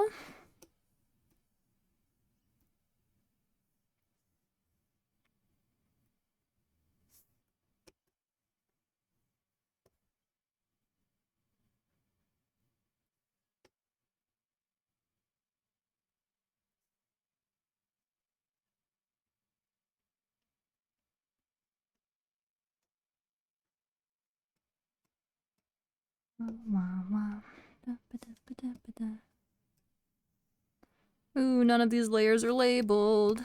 Ooh, none of these layers are labeled.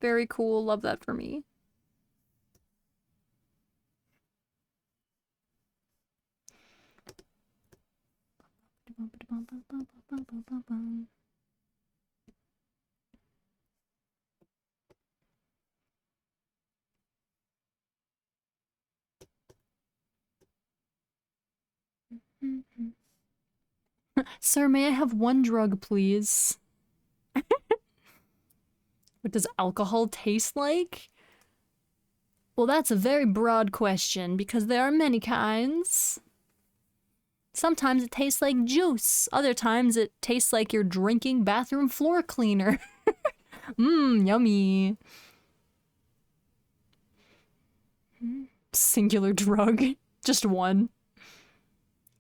Very cool, love that for me. Sir, may I have one drug, please? What does alcohol taste like? Well, that's a very broad question because there are many kinds. Sometimes it tastes like juice. Other times it tastes like you're drinking bathroom floor cleaner. Mmm, yummy. Singular drug. Just one.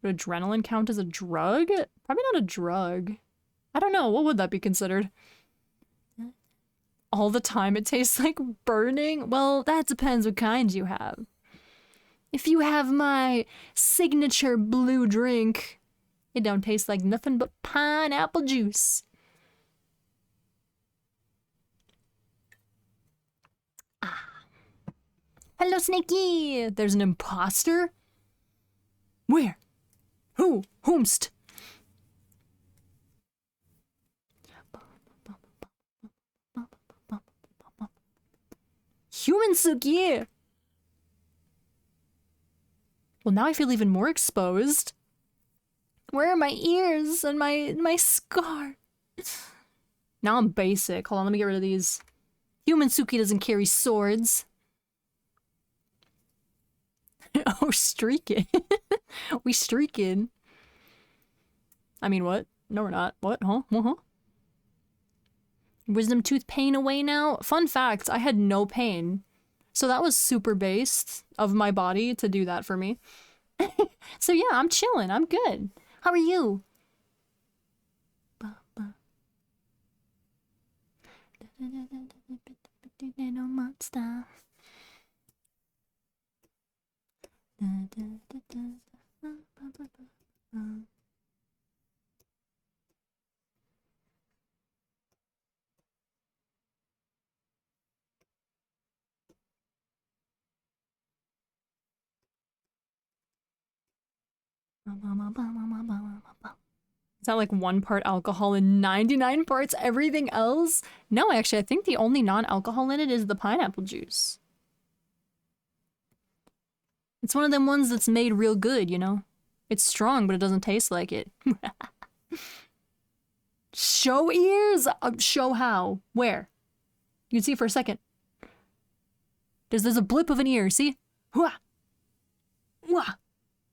Would adrenaline count as a drug? Probably not a drug. I don't know. What would that be considered? All the time it tastes like burning? Well, that depends what kind you have. If you have my signature blue drink, it don't taste like nothing but pineapple juice. Ah. Hello, Snakey! There's an imposter? Where? Who? Whomst? Human Suki! Well, now I feel even more exposed. Where are my ears and my scar? Now I'm basic. Hold on, let me get rid of these. Human Suki doesn't carry swords. Oh, streaking. We streaking. I mean, what? No, we're not. What? Huh? Uh-huh. Wisdom tooth pain away now? Fun fact, I had no pain. So that was super based of my body to do that for me. So yeah, I'm chilling. I'm good. How are you? Is that like 1 part alcohol and 99 parts everything else? No, actually, I think the only non-alcohol in it is the pineapple juice. It's one of them ones that's made real good, you know? It's strong, but it doesn't taste like it. Show ears? Show how? Where? You can see it for a second. There's a blip of an ear, see? Wah! Wah!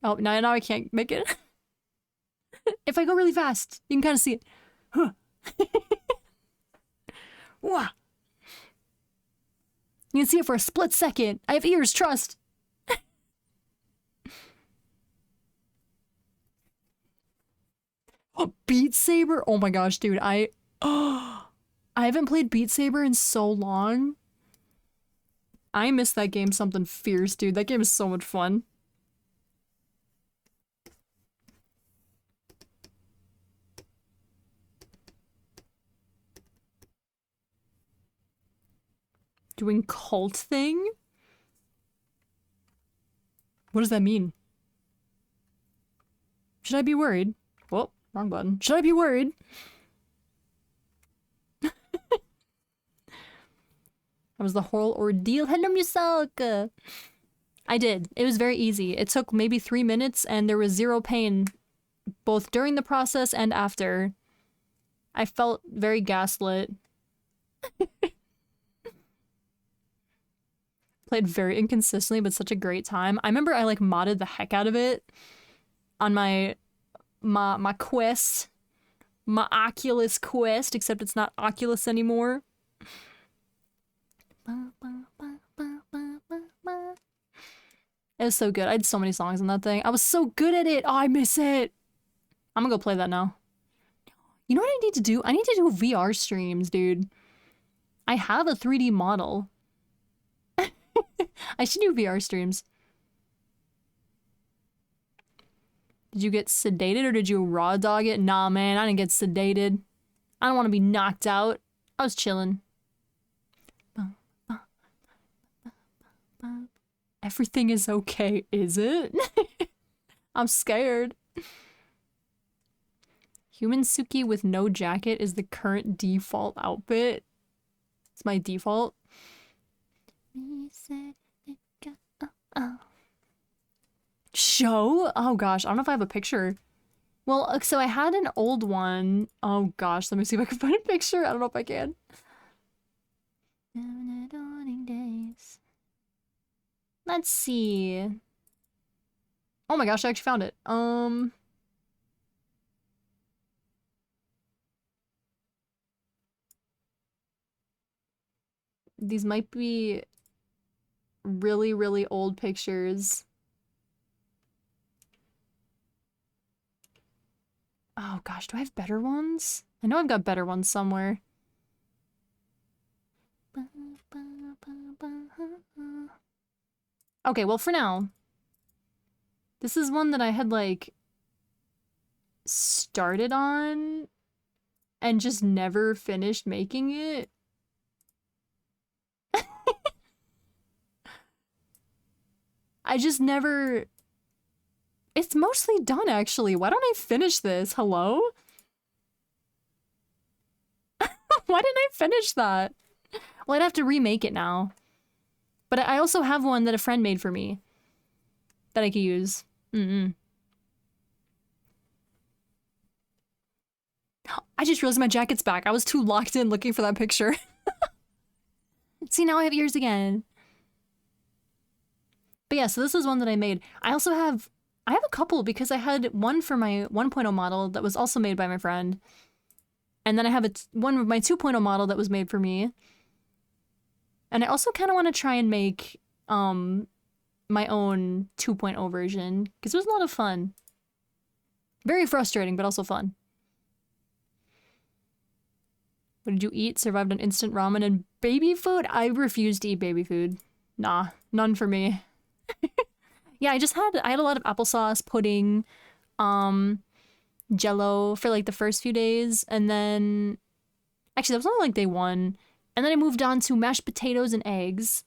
Oh, now I can't make it. If I go really fast, you can kind of see it. Huh. Wah! You can see it for a split second. I have ears, trust. Oh, Beat Saber? Oh my gosh, dude, I haven't played Beat Saber in so long. I miss that game something fierce, dude. That game is so much fun. Doing cult thing? What does that mean? Should I be worried? Whoa, wrong button. Should I be worried? That was the whole ordeal. Hello, Musaka! I did. It was very easy. It took maybe 3 minutes and there was 0 pain both during the process and after. I felt very gaslit. Played very inconsistently, but such a great time. I remember I like modded the heck out of it on my quest. My Oculus quest, except it's not Oculus anymore. It was so good. I had so many songs on that thing. I was so good at it. Oh, I miss it. I'm gonna go play that now. You know what I need to do? I need to do VR streams, dude. I have a 3D model. I should do VR streams. Did you get sedated or did you raw dog it? Nah, man, I didn't get sedated. I don't want to be knocked out. I was chilling. Everything is okay, is it? I'm scared. Human Suki with no jacket is the current default outfit. It's my default. Show? Oh gosh, I don't know if I have a picture. Well, so I had an old one. Oh gosh, let me see if I can find a picture. I don't know if I can. Let's see. Oh my gosh, I actually found it. These might be really, really old pictures. Oh gosh, do I have better ones? I know I've got better ones somewhere. Okay, well for now, this is one that I had like started on and just never finished making it. I just never... It's mostly done, actually. Why don't I finish this? Hello? Why didn't I finish that? Well, I'd have to remake it now. But I also have one that a friend made for me that I could use. I just realized my jacket's back. I was too locked in looking for that picture. See, now I have ears again. But yeah, so this is one that I made. I have a couple because I had one for my 1.0 model that was also made by my friend. And then I have one of my 2.0 model that was made for me. And I also kind of want to try and make my own 2.0 version because it was a lot of fun. Very frustrating, but also fun. What did you eat? Survived on instant ramen and baby food? I refuse to eat baby food. Nah, none for me. Yeah, I had a lot of applesauce, pudding, Jello for like the first few days, and then actually that was only like day 1, and then I moved on to mashed potatoes and eggs.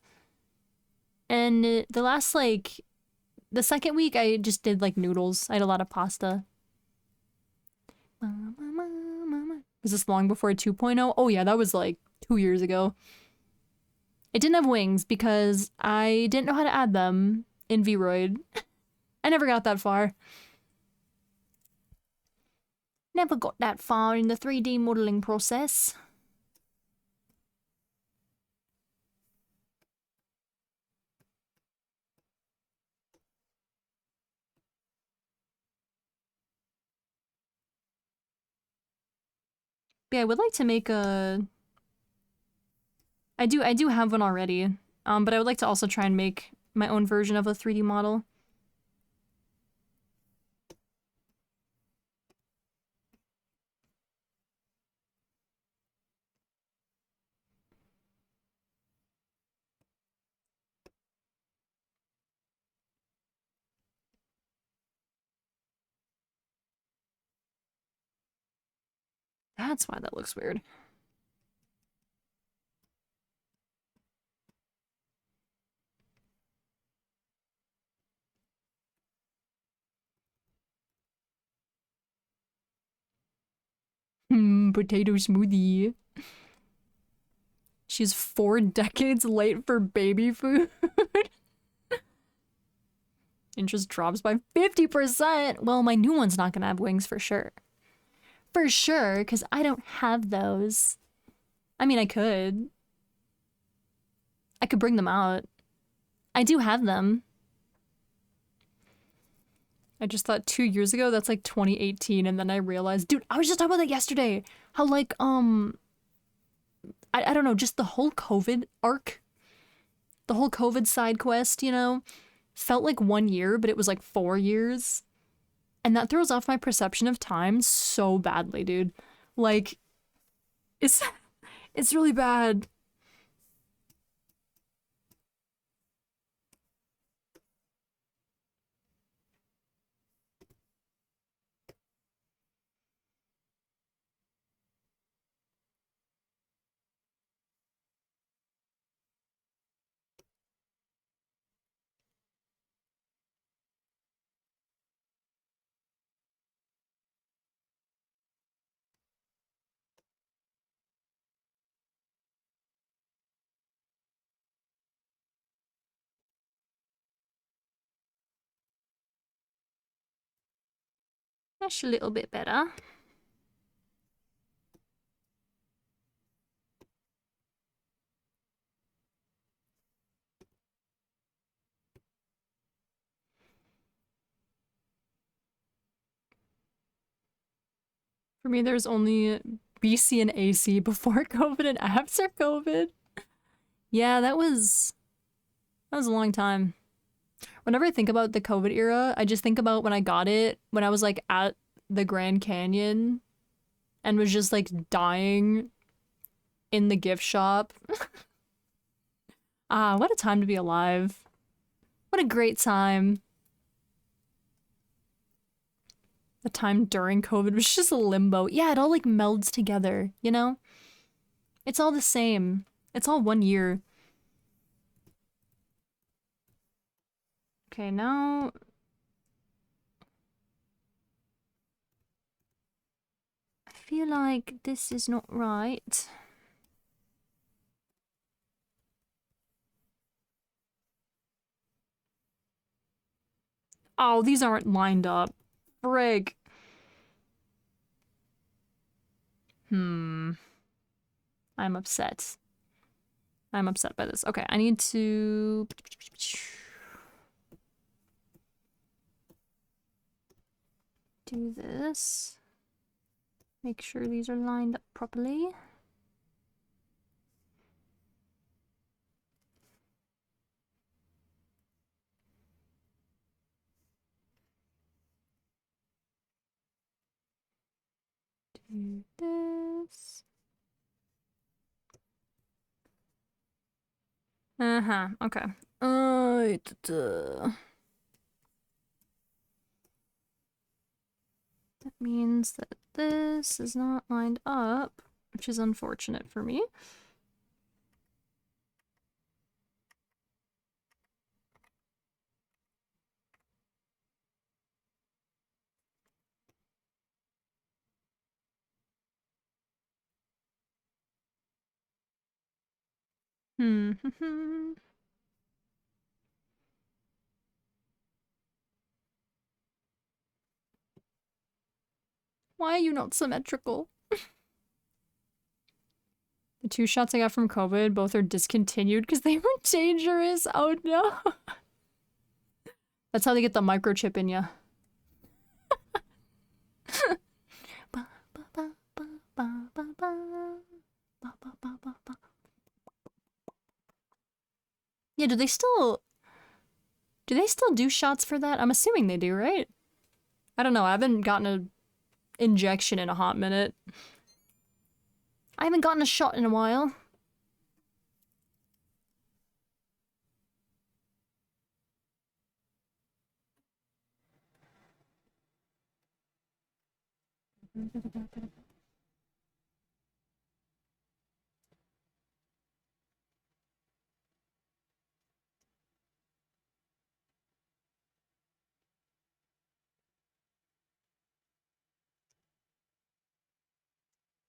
And the last the second week I just did like noodles. I had a lot of pasta. Was this long before 2.0? Oh yeah, that was like 2 years ago. It didn't have wings because I didn't know how to add them in VRoid. I never got that far. Never got that far in the 3D modeling process. But yeah, I would like to make a... I do have one already, but I would like to also try and make my own version of a 3D model. That's why that looks weird. Potato smoothie. She's 4 decades late for baby food. Interest drops by 50%. Well, my new one's not gonna have wings for sure. For sure, because I don't have those. I mean, I could. I could bring them out. I do have them. I just thought 2 years ago, that's like 2018, and then I realized, dude, I was just talking about that yesterday. How like, I don't know, just the whole COVID arc, the whole COVID side quest, you know, felt like 1 year, but it was like 4 years. And that throws off my perception of time so badly, dude. Like, it's really bad. That's a little bit better. For me, there's only BC and AC before COVID and after COVID. Yeah, that was a long time. Whenever I think about the COVID era, I just think about when I got it, when I was like at the Grand Canyon and was just like dying in the gift shop. Ah, what a time to be alive. What a great time. The time during COVID was just a limbo. Yeah, it all like melds together, you know? It's all the same. It's all 1 year. Okay, now... I feel like this is not right. Oh, these aren't lined up. Frig. I'm upset. I'm upset by this. Okay, I need to... do this. Make sure these are lined up properly. Do this. Uh-huh, okay. That means that this is not lined up, which is unfortunate for me. Why are you not symmetrical? The 2 shots I got from COVID, both are discontinued because they were dangerous. Oh no. That's how they get the microchip in ya. Yeah, do they still do shots for that? I'm assuming they do, right? I don't know. I haven't gotten an injection in a hot minute. I haven't gotten a shot in a while.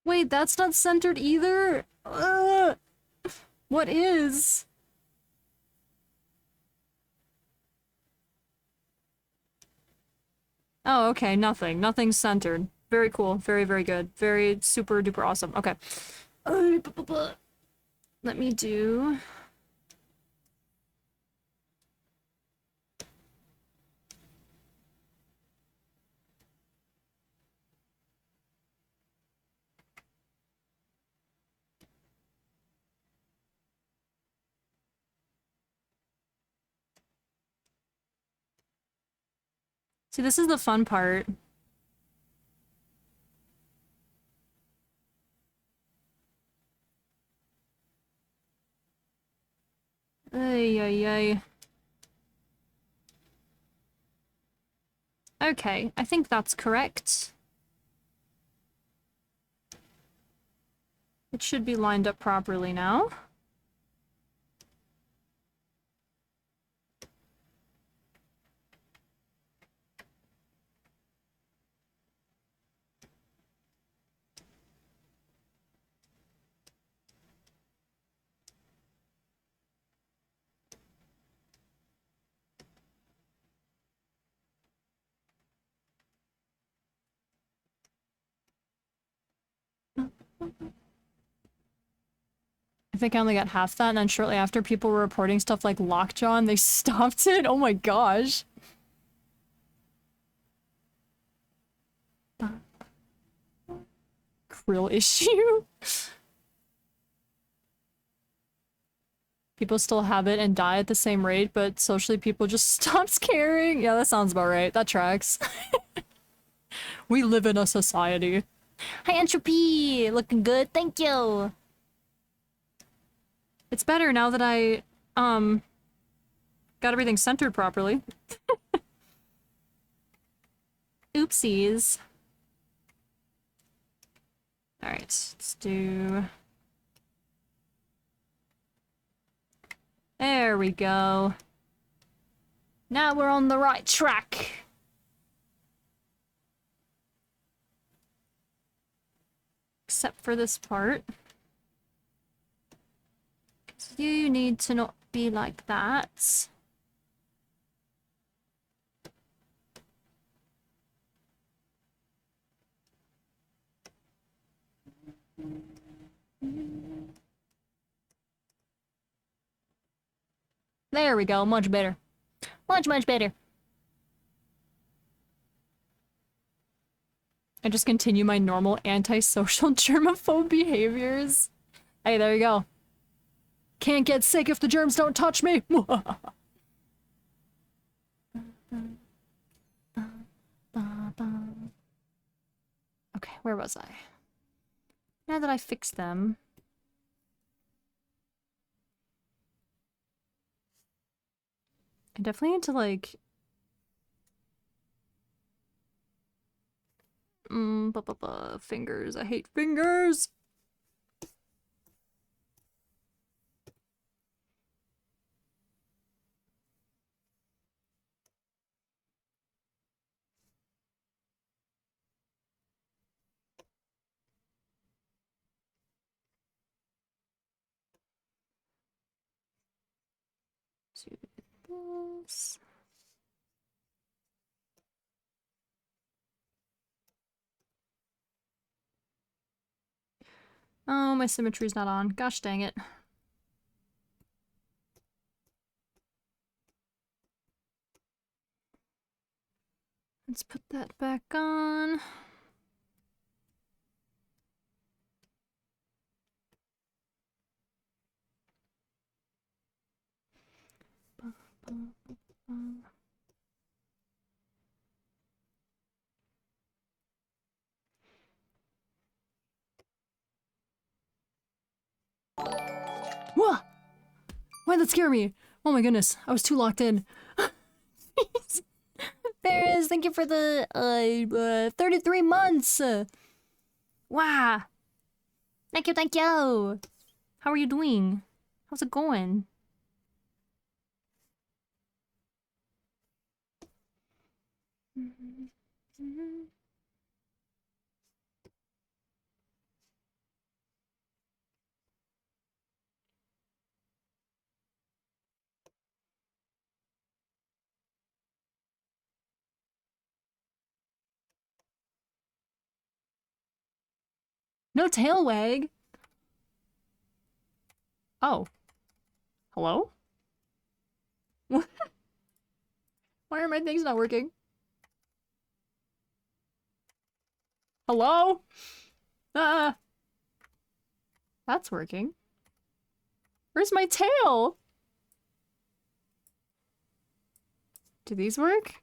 Wait, that's not centered either? Ugh. What is? Oh, okay, nothing. Nothing's centered. Very cool. Very, very good. Very super duper awesome. Okay. Let me do... See, this is the fun part. Ay, ay, ay. Okay, I think that's correct. It should be lined up properly now. I think I only got half that, and then shortly after, people were reporting stuff like lockjaw, and they stopped it. Oh my gosh. Krill issue? People still have it and die at the same rate, but socially people just stops caring. Yeah, that sounds about right. That tracks. We live in a society. Hi, Entropy! Looking good, thank you! It's better now that I, got everything centered properly. Oopsies. Alright, let's do... There we go. Now we're on the right track. Except for this part. You need to not be like that. There we go, much better. Much better. I just continue my normal antisocial germaphobe behaviors. Hey, there you go. Can't get sick if the germs don't touch me. Okay, where was I? Now that I fixed them. I definitely need to like... fingers. I hate fingers. Do this. Oh, my symmetry's not on. Gosh dang it. Let's put that back on. Whoa! Why'd that scare me? Oh my goodness, I was too locked in. There is, thank you for the 33 months. Wow. Thank you, thank you. How are you doing? How's it going? No tail wag. Oh. Hello? Why are my things not working? Hello? Ah. That's working. Where's my tail? Do these work?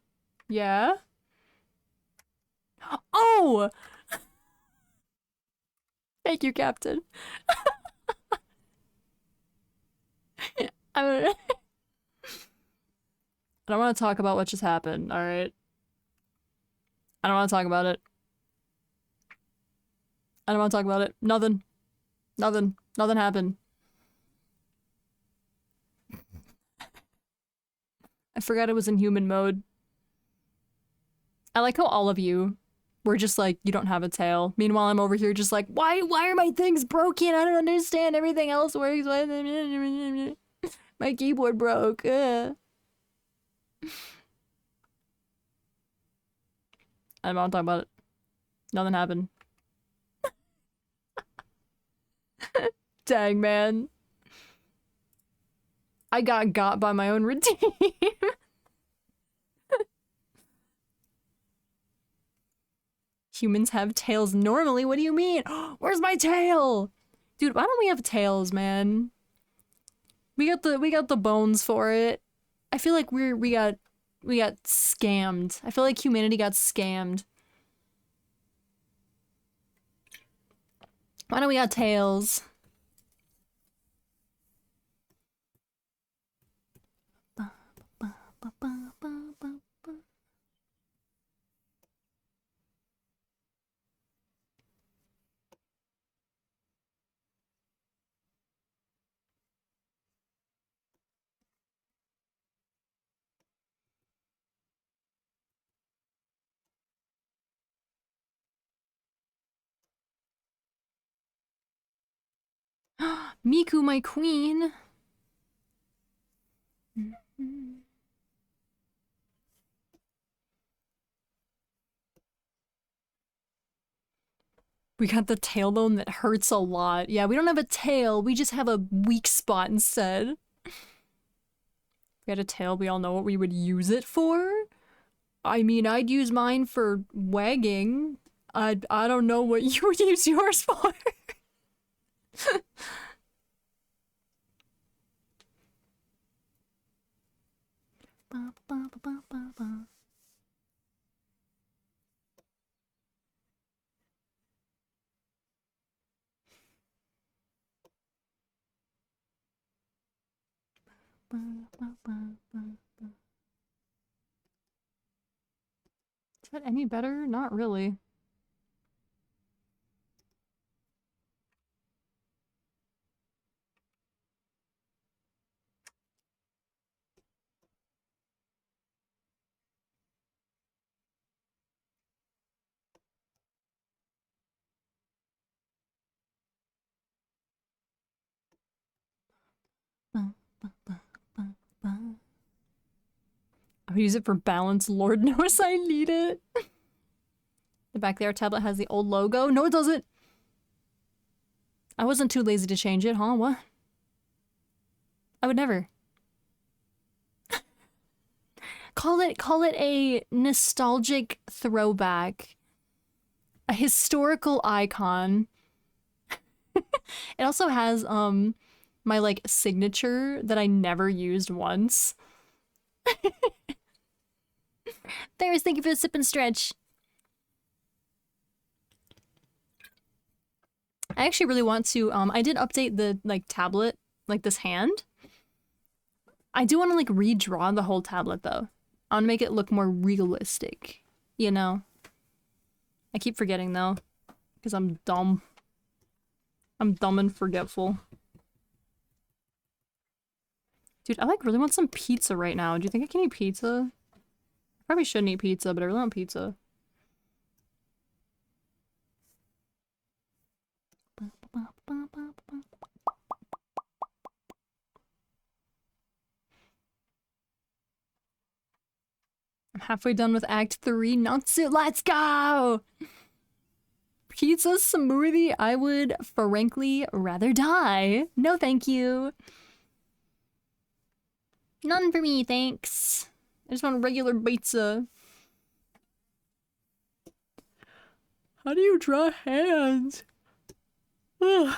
Yeah. Oh! Thank you, Captain. I don't want to talk about what just happened, alright? I don't want to talk about it. I don't want to talk about it. Nothing. Nothing. Nothing happened. I forgot it was in human mode. I like how all of you were just like, you don't have a tail. Meanwhile, I'm over here just like, why are my things broken? I don't understand. Everything else works. My keyboard broke. I don't want to talk about it. Nothing happened. Dang, man. I got by my own routine. Humans have tails normally. What do you mean? Where's my tail? Dude, why don't we have tails, man? We got the bones for it. I feel like we got scammed. I feel like humanity got scammed. Why don't we got tails? Miku, my queen. We got the tailbone that hurts a lot. Yeah, we don't have a tail. We just have a weak spot instead. If we had a tail, we all know what we would use it for. I mean, I'd use mine for wagging. I don't know what you would use yours for. Is that any better? Not really. I would use it for balance. Lord knows I need it. The back there tablet has the old logo. No, it doesn't. I wasn't too lazy to change it, huh? What? I would never. Call it a nostalgic throwback. A historical icon. It also has my like signature that I never used once. There's, thank you for the sip and stretch. I actually really want to I did update the like tablet, like this hand. I do want to like redraw the whole tablet though. I want to make it look more realistic, you know? I keep forgetting though, because I'm dumb. I'm dumb and forgetful. Dude, I like really want some pizza right now. Do you think I can eat pizza? I probably shouldn't eat pizza, but I really want pizza. I'm halfway done with Act 3. Natsu, let's go! Pizza smoothie? I would frankly rather die. No thank you. None for me, thanks. I just want regular pizza. How do you draw hands? Ugh.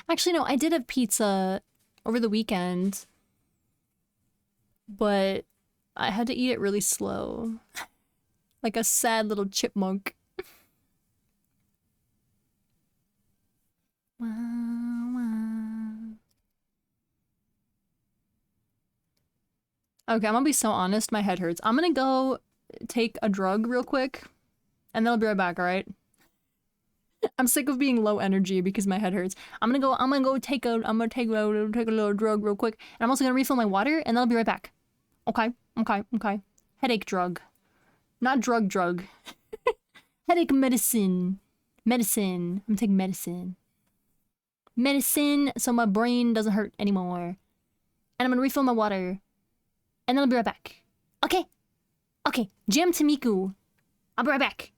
Actually, no, I did have pizza over the weekend, but I had to eat it really slow. Like a sad little chipmunk. Okay, I'm gonna be so honest, my head hurts. I'm gonna go take a drug real quick, and then I'll be right back, alright? I'm sick of being low energy because my head hurts. I'm gonna go take a little drug real quick, and I'm also gonna refill my water, and then I'll be right back. Okay, okay. Headache drug. Not drug. Headache medicine. I'm taking medicine. Medicine so my brain doesn't hurt anymore. And I'm gonna refill my water. And then I'll be right back. Okay. Jam to Miku. I'll be right back.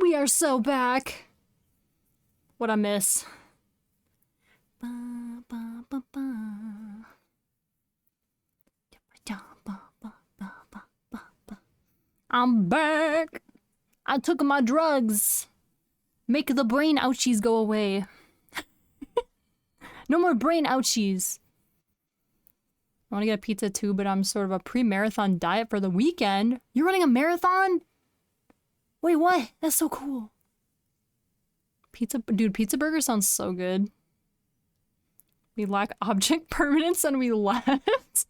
We are so back. What I miss. I'm back. I took my drugs. Make the brain ouchies go away. No more brain ouchies. I want to get a pizza too, but I'm sort of a pre-marathon diet for the weekend. You're running a marathon? Wait, what? That's so cool. Pizza, dude, pizza burger sounds so good. We lack object permanence and we left.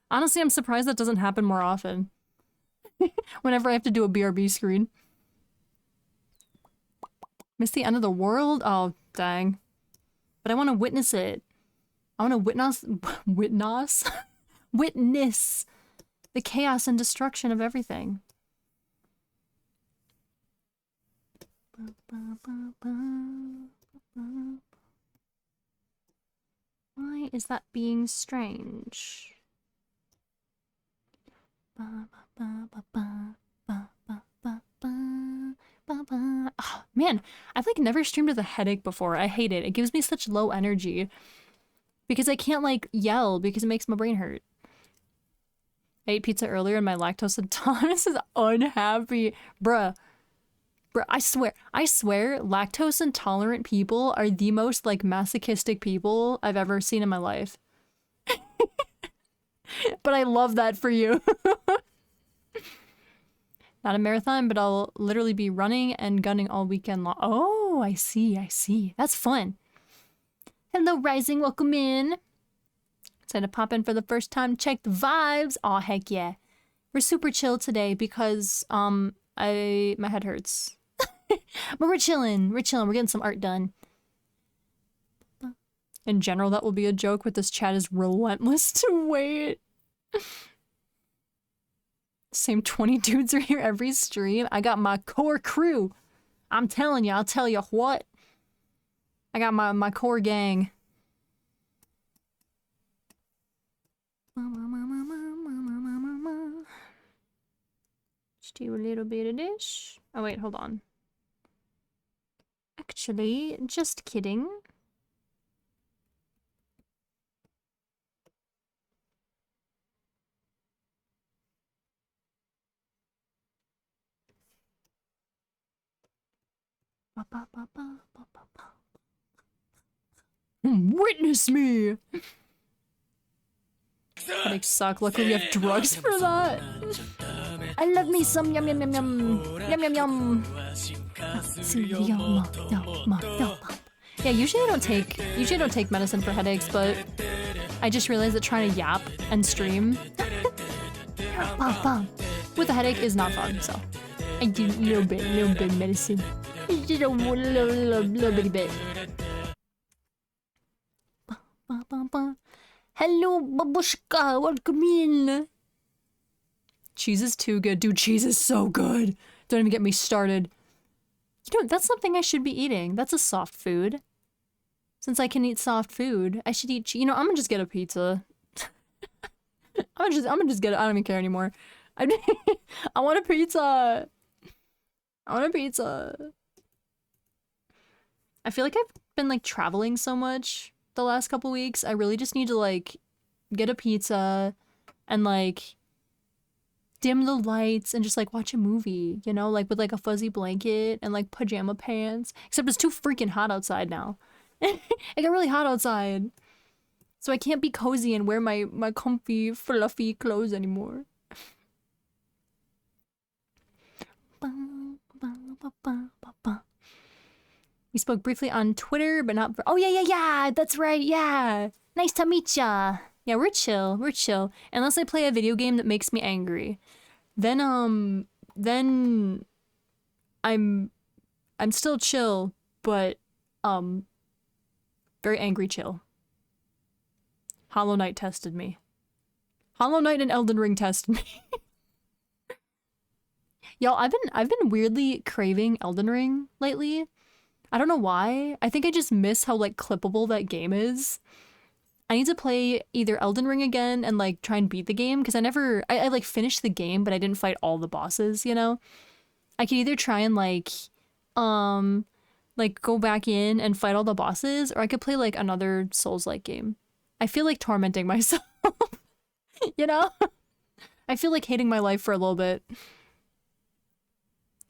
Honestly, I'm surprised that doesn't happen more often. Whenever I have to do a BRB screen. Miss the end of the world? Oh, dang. But I want to witness it. I want to witness the chaos and destruction of everything. Why is that being strange? Oh, man, I've like never streamed with a headache before. I hate it. It gives me such low energy. Because I can't like yell because it makes my brain hurt. I ate pizza earlier and my lactose intolerance is unhappy. Bruh, I swear, lactose intolerant people are the most like masochistic people I've ever seen in my life. But I love that for you. Not a marathon, but I'll literally be running and gunning all weekend long. Oh, I see. That's fun. Hello, Rising. Welcome in. Decided to pop in for the first time. Check the vibes. Aw, heck yeah. We're super chill today because, my head hurts. But we're chilling. We're getting some art done. In general, that will be a joke, but this chat is relentless to wait. Same 20 dudes are here every stream. I got my core crew. I'm telling you, I'll tell you what. I got my core gang. Just do a little bit of this. Oh wait, hold on. Actually, just kidding. Witness me! Headaches suck. Luckily we have drugs for that. I love me some yum yum yum yum. Yum yum yum. Yeah, usually I don't take medicine for headaches, but I just realized that trying to yap and stream with a headache is not fun, so I do a little bit of medicine. Just a little bitty bit. Hello, babushka, welcome in. Cheese is too good. Dude, cheese is so good. Don't even get me started. You know, that's something I should be eating. That's a soft food. Since I can eat soft food, I should eat cheese. You know, I'm gonna just get a pizza. I'm gonna just get it. I don't even care anymore. I want a pizza. I want a pizza. I feel like I've been like traveling so much the last couple weeks. I really just need to like get a pizza and like dim the lights and just like watch a movie, you know, like with like a fuzzy blanket and like pajama pants. Except it's too freaking hot outside now. It got really hot outside. So I can't be cozy and wear my comfy, fluffy clothes anymore. We spoke briefly on Twitter, but not for— oh, yeah, that's right, yeah. Nice to meet ya. Yeah, we're chill. Unless I play a video game that makes me angry. Then I'm still chill, but, very angry chill. Hollow Knight tested me. Hollow Knight and Elden Ring tested me. Y'all, I've been weirdly craving Elden Ring lately. I don't know why. I think I just miss how like clippable that game is. I need to play either Elden Ring again and like try and beat the game because I like finished the game but I didn't fight all the bosses, you know? I could either try and like um, like go back in and fight all the bosses, or I could play like another Souls-like game. I feel like tormenting myself, you know? I feel like hating my life for a little bit.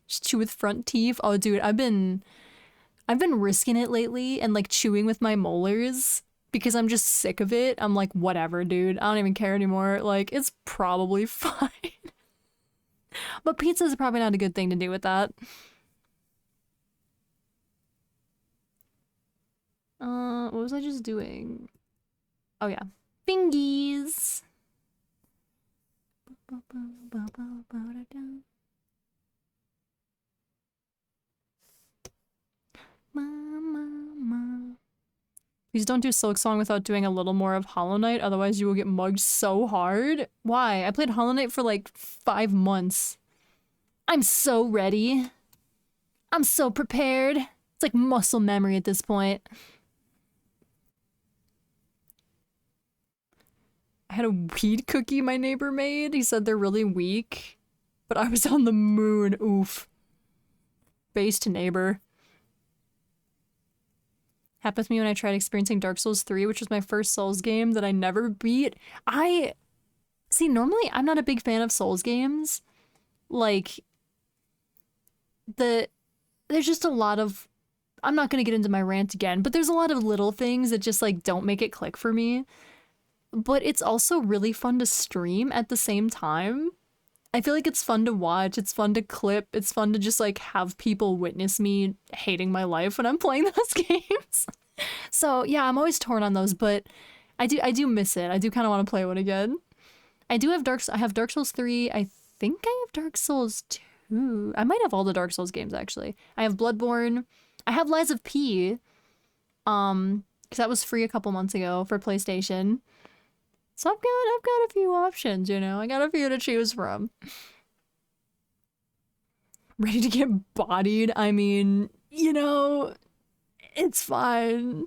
Just chew with front teeth. Oh, dude, I've been risking it lately and like chewing with my molars because I'm just sick of it. I'm like, whatever, dude. I don't even care anymore. Like, it's probably fine. But pizza is probably not a good thing to do with that. What was I just doing? Oh yeah. Fingies. Please don't do Silk Song without doing a little more of Hollow Knight, otherwise you will get mugged so hard. Why? I played Hollow Knight for like 5 months. I'm so ready. I'm so prepared. It's like muscle memory at this point. I had a weed cookie my neighbor made. He said they're really weak, but I was on the moon. Oof. Based neighbor. Happened to me when I tried experiencing Dark Souls 3, which was my first Souls game that I never beat. See, normally I'm not a big fan of Souls games. Like, there's just a lot of, I'm not gonna get into my rant again, but there's a lot of little things that just like don't make it click for me. But it's also really fun to stream at the same time. I feel like it's fun to watch, it's fun to clip, it's fun to just like have people witness me hating my life when I'm playing those games. So yeah, I'm always torn on those, but I do miss it. I do kind of want to play one again. I have Dark Souls 3. I think I have Dark Souls 2. I might have all the Dark Souls games actually. I have Bloodborne. I have Lies of P. Because that was free a couple months ago for PlayStation. So I've got a few options, you know. I got a few to choose from. Ready to get bodied? I mean, you know, it's fine.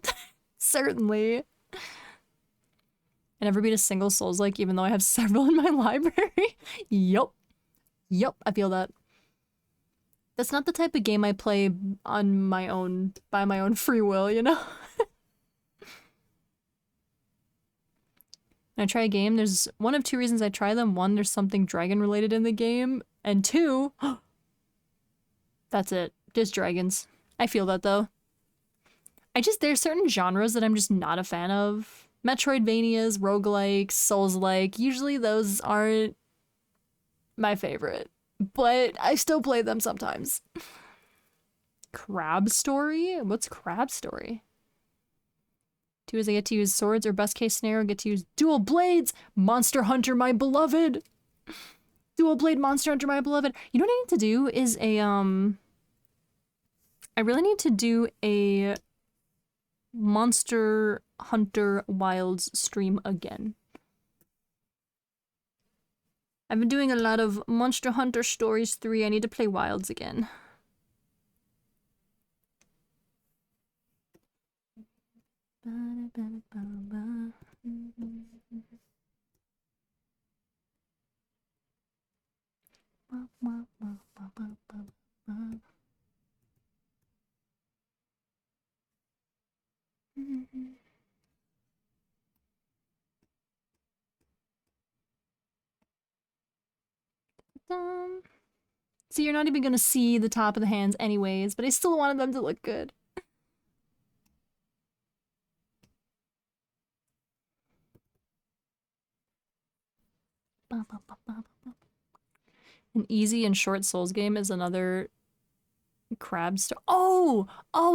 Certainly. I never beat a single Souls-like, even though I have several in my library. Yup. Yup, I feel that. That's not the type of game I play on my own, by my own free will, you know? When I try a game, there's one of two reasons I try them. One, there's something dragon related in the game. And two, that's it. Just dragons. I feel that though. There's certain genres that I'm just not a fan of. Metroidvanias, roguelikes, Souls-like. Usually those aren't my favorite. But I still play them sometimes. Crab Story? What's Crab Story? 2 is I get to use swords, or best case scenario, I get to use dual blades! Monster Hunter, my beloved! Dual blade Monster Hunter, my beloved! You know what I need to do is I really need to do a Monster Hunter Wilds stream again. I've been doing a lot of Monster Hunter Stories 3. I need to play Wilds again. So you're not even gonna see the top of the hands anyways, but I still wanted them to look good. An easy and short Souls game is another crab store. Oh,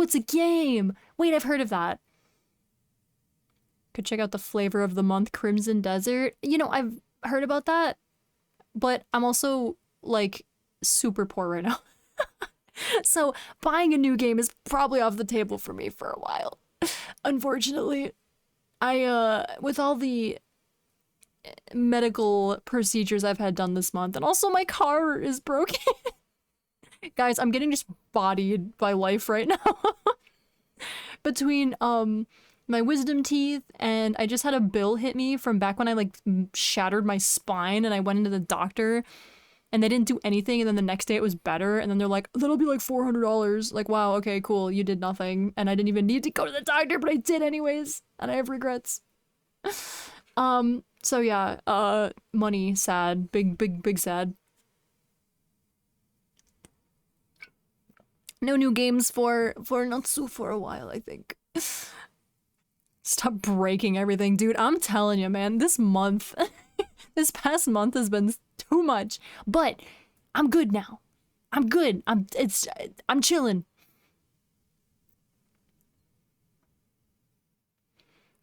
it's a game. Wait, I've heard of that. Could check out the flavor of the month, Crimson Desert. You know, I've heard about that, but I'm also like super poor right now. So buying a new game is probably off the table for me for a while. Unfortunately, with all the medical procedures I've had done this month, and also my car is broken. Guys, I'm getting just bodied by life right now. Between my wisdom teeth, and I just had a bill hit me from back when I like shattered my spine and I went into the doctor, and they didn't do anything, and then the next day it was better, and then they're like, that'll be like $400. Like, wow, okay, cool, you did nothing, and I didn't even need to go to the doctor, but I did anyways, and I have regrets. So yeah, money, sad, big sad. No new games for Natsu for a while, I think. Stop breaking everything, dude. I'm telling you, man, this month, this past month has been too much, but I'm good now. I'm good. I'm chilling.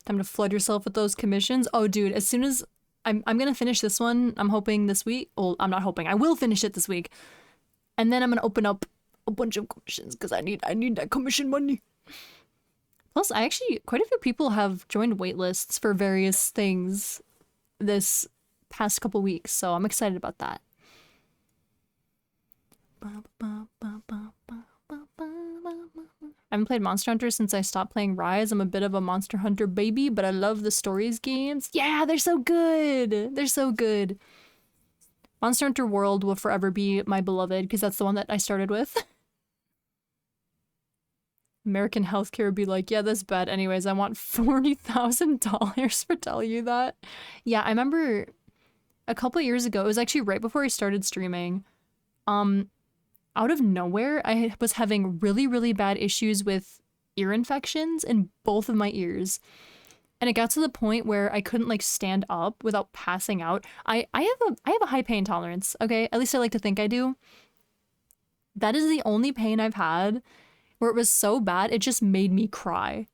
Time to flood yourself with those commissions. Oh, dude, as soon as I'm gonna finish this one, I'm hoping this week. Well, I'm not hoping. I will finish it this week. And then I'm gonna open up a bunch of commissions because I need that commission money. Plus, quite a few people have joined waitlists for various things this past couple weeks, so I'm excited about that. I haven't played Monster Hunter since I stopped playing Rise. I'm a bit of a Monster Hunter baby, but I love the stories games. Yeah, they're so good. They're so good. Monster Hunter World will forever be my beloved because that's the one that I started with. American healthcare would be like, yeah, that's bad. Anyways, I want $40,000 for telling you that. Yeah, I remember a couple years ago, it was actually right before I started streaming. Out of nowhere, I was having really bad issues with ear infections in both of my ears. And it got to the point where I couldn't like stand up without passing out. I have a high pain tolerance, okay? At least I like to think I do. That is the only pain I've had where it was so bad, it just made me cry.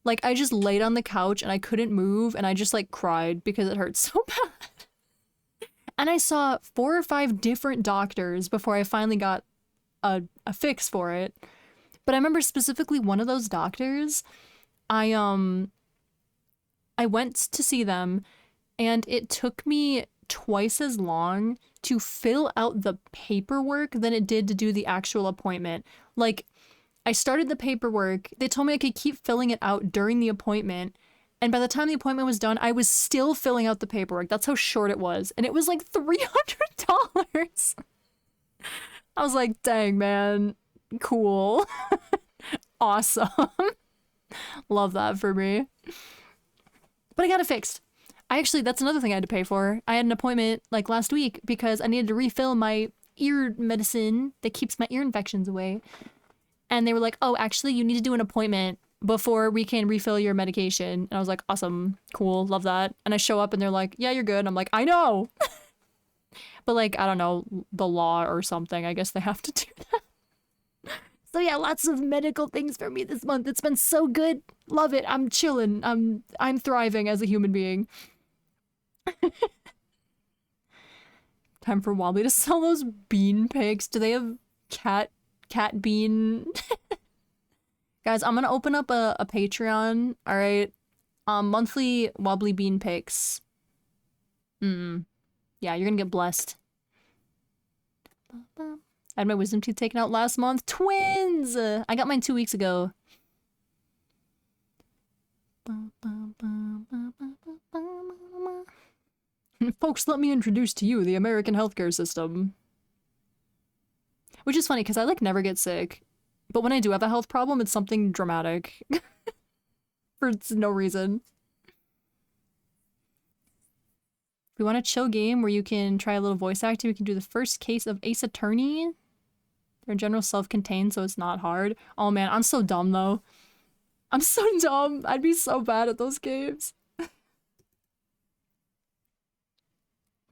Like, I just laid on the couch and I couldn't move and I just like cried because it hurt so bad. And I saw 4 or 5 different doctors before I finally got a fix for it. But I remember specifically one of those doctors, I went to see them and it took me twice as long to fill out the paperwork than it did to do the actual appointment. Like, I started the paperwork, they told me I could keep filling it out during the appointment, and by the time the appointment was done, I was still filling out the paperwork. That's how short it was. And it was like $300. I was like, dang, man. Cool. Awesome. Love that for me. But I got it fixed. That's another thing I had to pay for. I had an appointment like last week because I needed to refill my ear medicine that keeps my ear infections away. And they were like, oh, actually, you need to do an appointment before we can refill your medication. And I was like, awesome, cool, love that. And I show up and they're like, yeah, you're good. I'm like, I know. But like, I don't know, the law or something. I guess they have to do that. So yeah, lots of medical things for me this month. It's been so good. Love it. I'm chilling. I'm thriving as a human being. Time for Wobbly to sell those bean pigs. Do they have cat bean? Guys, I'm gonna open up a Patreon, alright? Monthly Wobbly bean picks. Yeah, you're gonna get blessed. I had my wisdom teeth taken out last month. Twins! I got mine 2 weeks ago. Folks, let me introduce to you the American healthcare system. Which is funny, because I like never get sick. But when I do have a health problem, it's something dramatic. For no reason. If we want a chill game where you can try a little voice acting, we can do the first case of Ace Attorney. They're in general self-contained, so it's not hard. Oh man, I'm so dumb though. I'm so dumb. I'd be so bad at those games.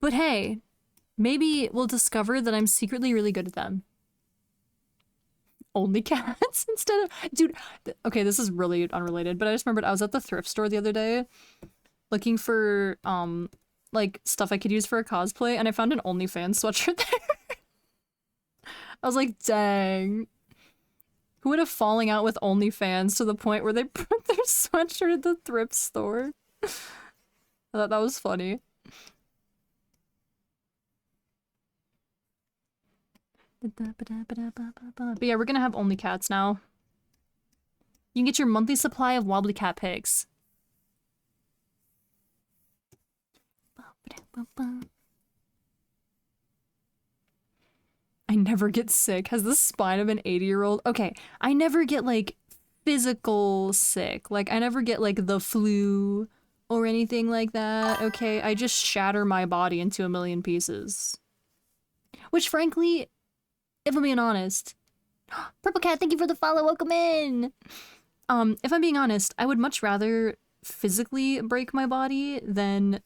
But hey, maybe we'll discover that I'm secretly really good at them. Only cats instead of... Dude, okay, this is really unrelated, but I just remembered I was at the thrift store the other day looking for, like, stuff I could use for a cosplay, and I found an OnlyFans sweatshirt there. I was like, dang. Who would have fallen out with OnlyFans to the point where they put their sweatshirt at the thrift store? I thought that was funny. But yeah, we're gonna have only cats now. You can get your monthly supply of wobbly cat pigs. I never get sick. Has the spine of an 80-year-old. Okay, I never get like physical sick. Like I never get like the flu or anything like that. Okay, I just shatter my body into a million pieces. Which frankly, if I'm being honest, Purple Cat, thank you for the follow. Welcome in. If I'm being honest, I would much rather physically break my body than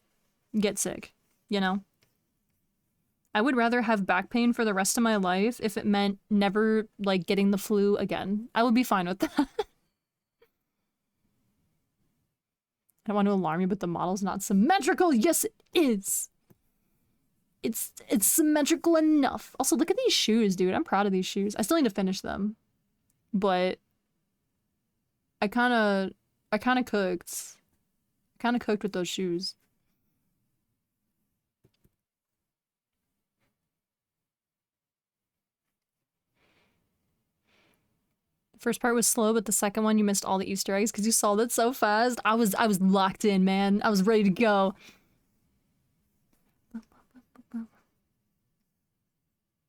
get sick, you know? I would rather have back pain for the rest of my life if it meant never, like, getting the flu again. I would be fine with that. I don't want to alarm you, but the model's not symmetrical. Yes, it is. It's symmetrical enough. Also, look at these shoes, dude. I'm proud of these shoes. I still need to finish them. But I kind of cooked. Kind of cooked with those shoes. First part was slow, but the second one you missed all the Easter eggs because you solved it so fast. I was locked in, man. I was ready to go.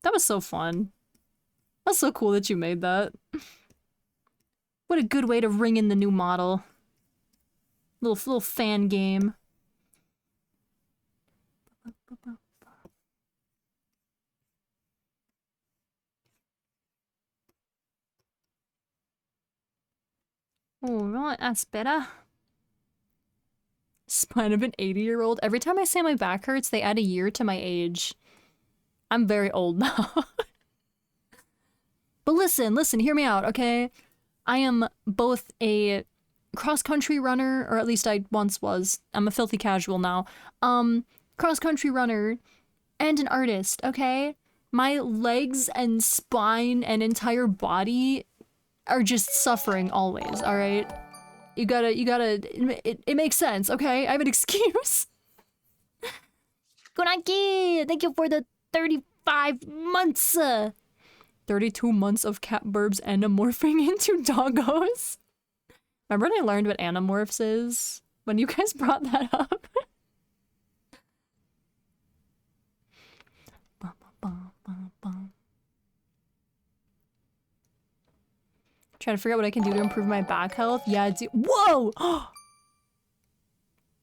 That was so fun. That's so cool that you made that. What a good way to ring in the new model. Little fan game. All right, that's better. Spine of an 80-year-old. Every time I say my back hurts, they add a year to my age. I'm very old now. But listen, hear me out, okay? I am both a cross-country runner, or at least I once was. I'm a filthy casual now. Cross-country runner and an artist, okay? My legs and spine and entire body are just suffering always, alright? You gotta, it makes sense, okay? I have an excuse. Gunaki, thank you for the 35 months. 32 months of cat burbs anamorphing into doggos. Remember when I learned what anamorphs is? When you guys brought that up? Trying to figure out what I can do to improve my back health. Yeah, whoa!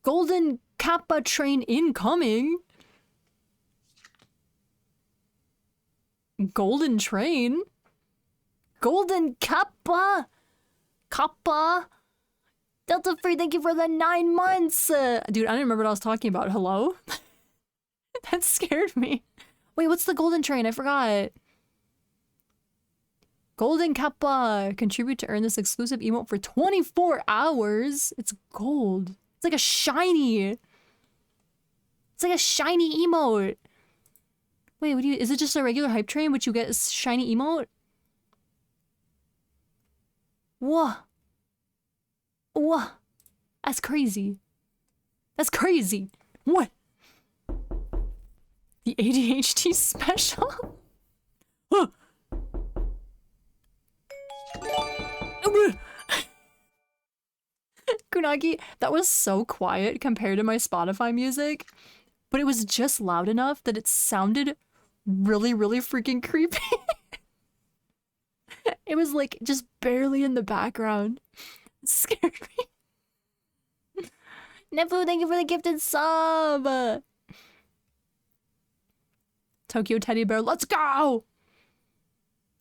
Golden Kappa train incoming! Golden train? Golden Kappa! Kappa! Delta Free, thank you for the 9 months! Dude, I don't remember what I was talking about. Hello? That scared me. Wait, what's the golden train? I forgot. Golden Kappa! Contribute to earn this exclusive emote for 24 hours! It's gold. It's like a shiny! It's like a shiny emote! Wait, what do you- is it just a regular hype train which you get a shiny emote? Whoa! Whoa! That's crazy. That's crazy! What? The ADHD special? Kunagi, that was so quiet compared to my Spotify music, but it was just loud enough that it sounded really, really freaking creepy. It was like just barely in the background. It scared me. Nefu, thank you for the gifted sub! Tokyo Teddy Bear, let's go!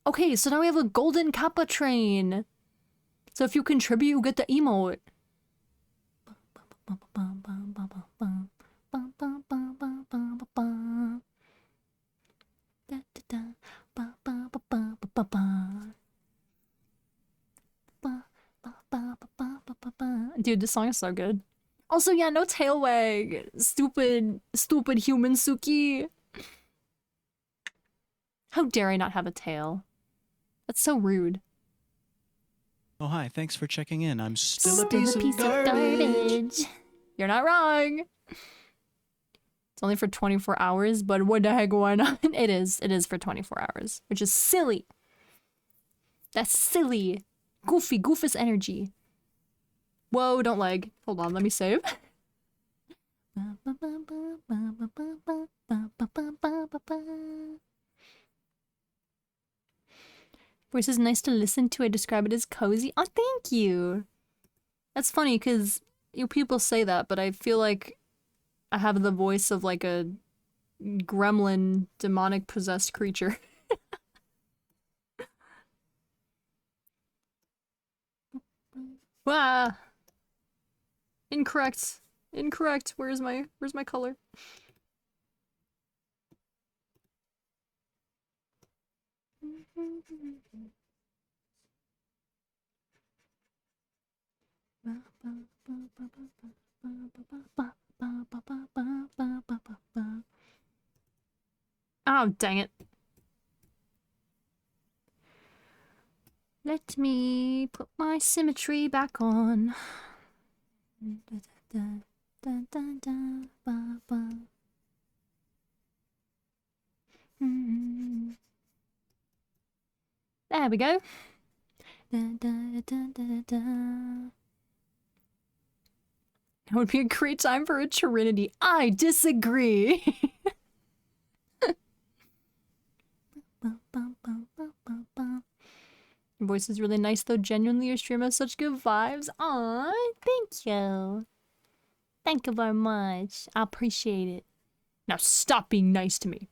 Okay, so now we have a golden Kappa train. So if you contribute, you get the emote. Dude, this song is so good. Also, yeah, no tail wag. Stupid human Suki. How dare I not have a tail? That's so rude. Oh, hi. Thanks for checking in. I'm still a piece of garbage. You're not wrong. It's only for 24 hours, but what the heck, why not? It is for 24 hours, which is silly. That's silly. Goofus energy. Whoa, don't lag. Hold on, let me save. Voice is nice to listen to. I describe it as cozy. Oh, thank you. That's funny because people say that, but I feel like I have the voice of like a gremlin, demonic possessed creature. Ah! Incorrect. Incorrect. Where's my color? Oh, dang it. Let me put my symmetry back on. There we go. That would be a great time for a Trinity. I disagree. Your voice is really nice though. Genuinely, your stream has such good vibes. Aw, thank you. Thank you very much. I appreciate it. Now stop being nice to me.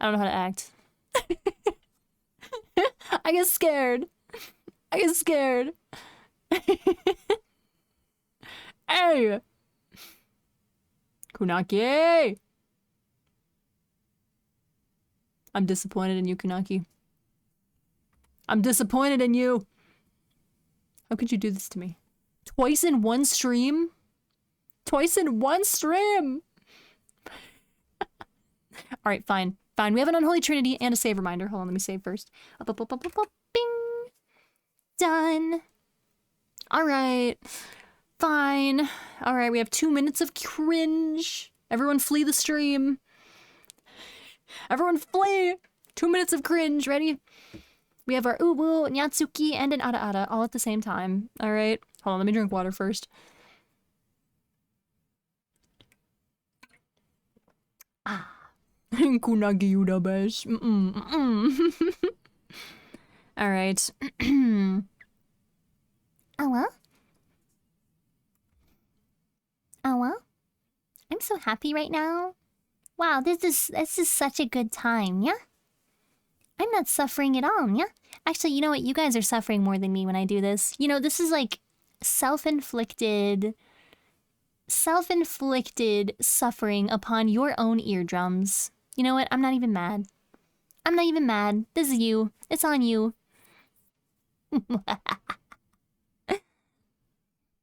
I don't know how to act. I get scared. I get scared. Hey! Kunaki! I'm disappointed in you, Kunaki. I'm disappointed in you! How could you do this to me? Twice in one stream? Twice in one stream! Alright, fine. Fine, we have an unholy trinity and a save reminder. Hold on, let me save first. Bing! Done! Alright. Fine. Alright, we have 2 minutes of cringe. Everyone flee the stream. Everyone flee! 2 minutes of cringe, ready? We have our Uwu, Nyatsuki, and an Ada all at the same time. Alright. Hold on, let me drink water first. Ah. Kunagi Yuda Besh. Alright. Awa? Awa? I'm so happy right now. Wow, this is such a good time, yeah? I'm not suffering at all, yeah? Actually, you know what? You guys are suffering more than me when I do this. You know, this is like self-inflicted suffering upon your own eardrums. You know what? I'm not even mad. I'm not even mad. This is you. It's on you.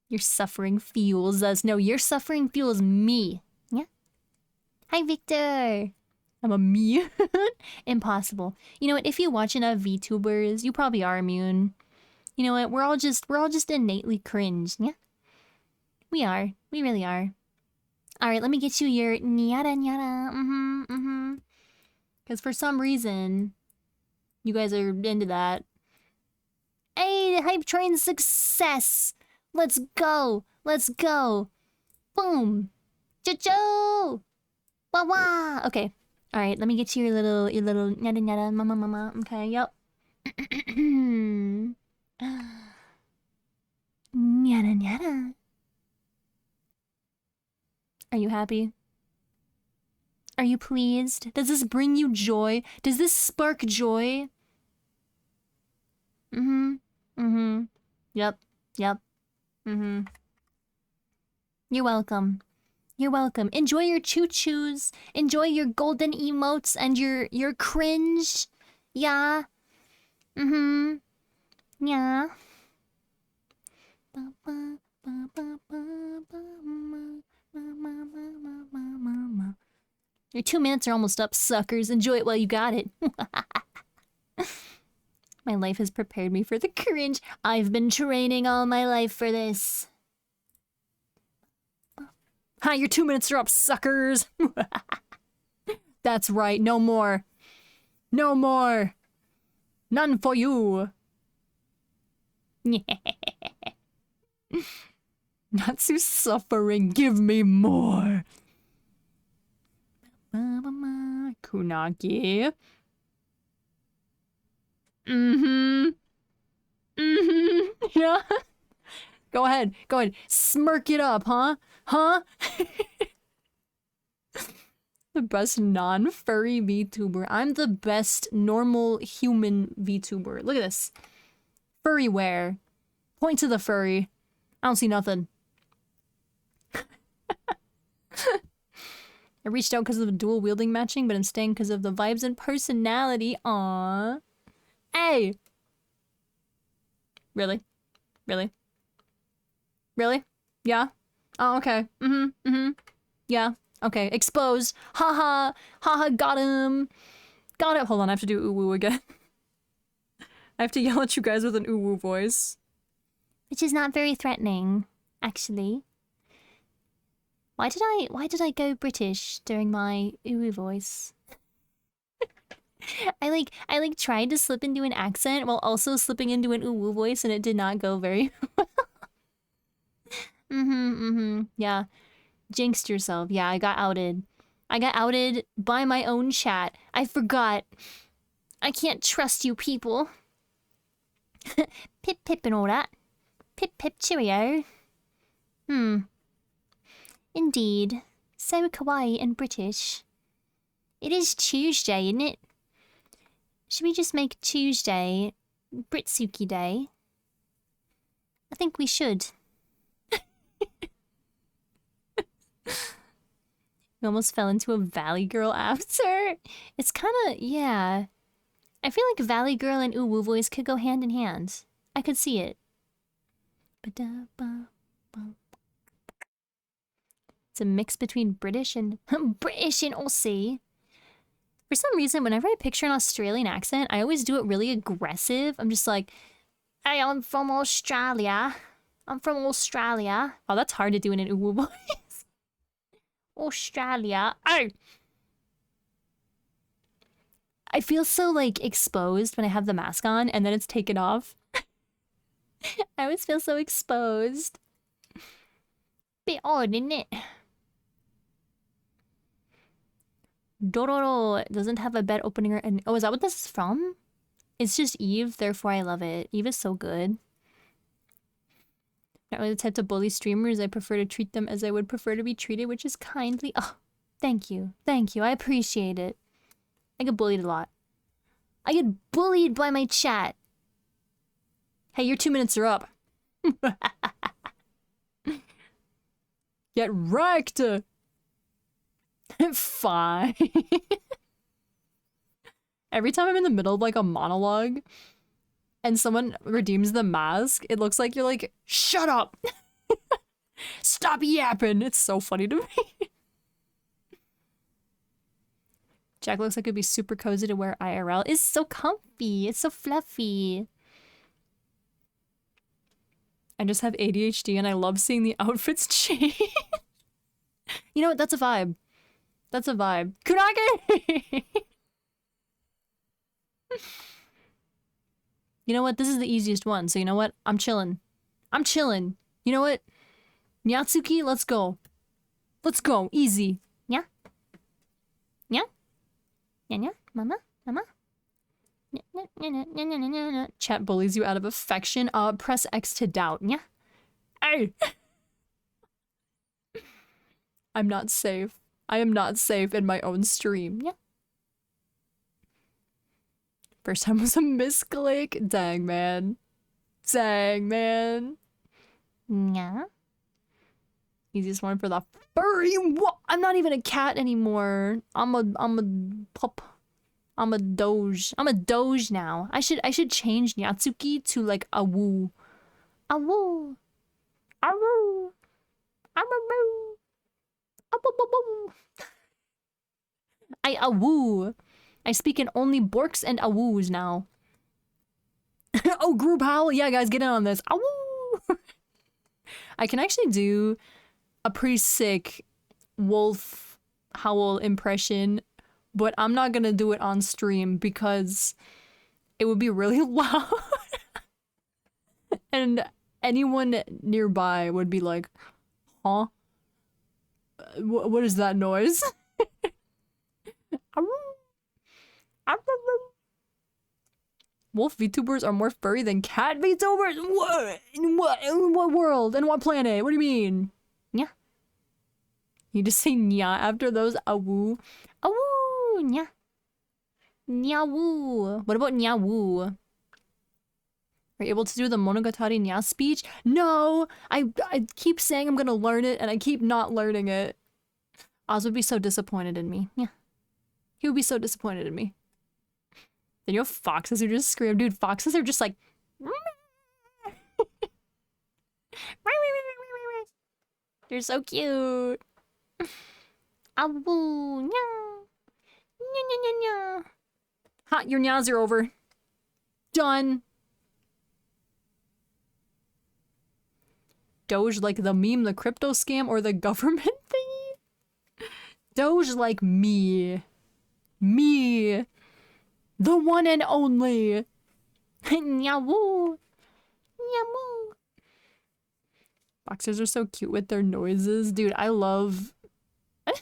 Your suffering fuels us. No, your suffering fuels me. Yeah? Hi, Victor! I'm a me. Impossible. You know what? If you watch enough VTubers, you probably are immune. You know what? We're all just innately cringe. Yeah? We are. We really are. Alright, let me get you your nyada nyada. Because for some reason, you guys are into that. Hey, hype train success! Let's go! Let's go! Boom! Jojo! Wah wah! Okay. Alright, let me get you your little nyada nyada mama. Okay, yep. Nyada nyada. Are you happy? Are you pleased? Does this bring you joy? Does this spark joy? Yep. You're welcome. You're welcome. Enjoy your choo-choos. Enjoy your golden emotes and your cringe. Yeah. Yeah. Your 2 minutes are almost up, suckers. Enjoy it while you got it. My life has prepared me for the cringe. I've been training all my life for this. Hi, your 2 minutes are up, suckers. That's right, no more. No more. None for you. Natsu suffering, give me more. Kunaki. Mm-hmm. Mm-hmm. Yeah. Go ahead. Go ahead. Smirk it up, huh? Huh? The best non-furry VTuber. I'm the best normal human VTuber. Look at this. Furry wear. Point to the furry. I don't see nothing. I reached out because of the dual wielding matching, but I'm staying because of the vibes and personality. Aww. Hey! Really? Really? Really? Yeah? Oh, okay. Mm-hmm. Mm-hmm. Yeah. Okay. Exposed. Haha. Haha. Got him. Got it. Hold on. I have to do ooh-woo again. I have to yell at you guys with an ooh-woo voice. Which is not very threatening, actually. Why did I go British during my ooh voice? I like tried to slip into an accent while also slipping into an ooh voice, and it did not go very well. Yeah. Jinxed yourself. Yeah, I got outed. I got outed by my own chat. I forgot. I can't trust you people. Pip pip and all that. Pip pip cheerio. Indeed. So kawaii and British. It is Tuesday, isn't it? Should we just make Tuesday Britsuki Day? I think we should. We almost fell into a Valley Girl after. It's kind of, yeah. I feel like Valley Girl and Uwu voice could go hand in hand. I could see it. It's a mix between British and Aussie. For some reason, whenever I picture an Australian accent, I always do it really aggressive. I'm just like, hey, I'm from Australia. I'm from Australia. Oh, that's hard to do in an Uwu voice. Australia. Oh! I feel so, like, exposed when I have the mask on and then it's taken off. I always feel so exposed. Bit odd, isn't it? Dororo doesn't have a bed opener and oh, is that what this is from? It's just Eve, therefore I love it. Eve is so good. Not really the type to bully streamers. I prefer to treat them as I would prefer to be treated, which is kindly. Oh, thank you. Thank you. I appreciate it. I get bullied a lot. I get bullied by my chat. Hey, your 2 minutes are up. Get wrecked! Fine. Every time I'm in the middle of like a monologue and someone redeems the mask, it looks like you're like, shut up! Stop yapping! It's so funny to me. Jack looks like it'd be super cozy to wear IRL. It's so comfy. It's so fluffy. I just have ADHD and I love seeing the outfits change. You know what? That's a vibe. That's a vibe. Kunage! You know what? This is the easiest one. So you know what? I'm chilling. I'm chilling. You know what? Nyatsuki, let's go. Let's go. Easy. Yeah? Yeah? Yeah, yeah? Mama? Mama? Chat bullies you out of affection. Press X to doubt. Yeah? Hey! I'm not safe. I am not safe in my own stream. Yeah. First time was a misclick. Dang, man. Dang, man. Yeah. Easiest one for the furry. What? I'm not even a cat anymore. I'm a pup. I'm a doge. I'm a doge now. I should change Nyatsuki to like a woo. A woo. A woo. A woo. I awoo. I speak in only borks and awoos now. Oh, group howl. Yeah, guys, get in on this. Awoo. I can actually do a pretty sick wolf howl impression, but I'm not gonna do it on stream because it would be really loud. And anyone nearby would be like, huh? What is that noise? Wolf VTubers are more furry than cat VTubers? What? In what world? In what planet? What do you mean? Yeah. You just say nya after those awoo. Awoo! Nya. Nyawoo. What about nyawoo? Are you able to do the Monogatari nya speech? No! I keep saying I'm gonna learn it and I keep not learning it. Oz would be so disappointed in me. Yeah. He would be so disappointed in me. Then you have foxes who just scream. Dude, foxes are just like... They're so cute. Awoo, nya. Nya, nya, nya, nya. Ha, your nyas are over. Done. Doge like the meme, the crypto scam, or the government thingy? Doge like me. Me. The one and only. Nyawoo. Nyawoo. Boxers are so cute with their noises. Dude, I love... We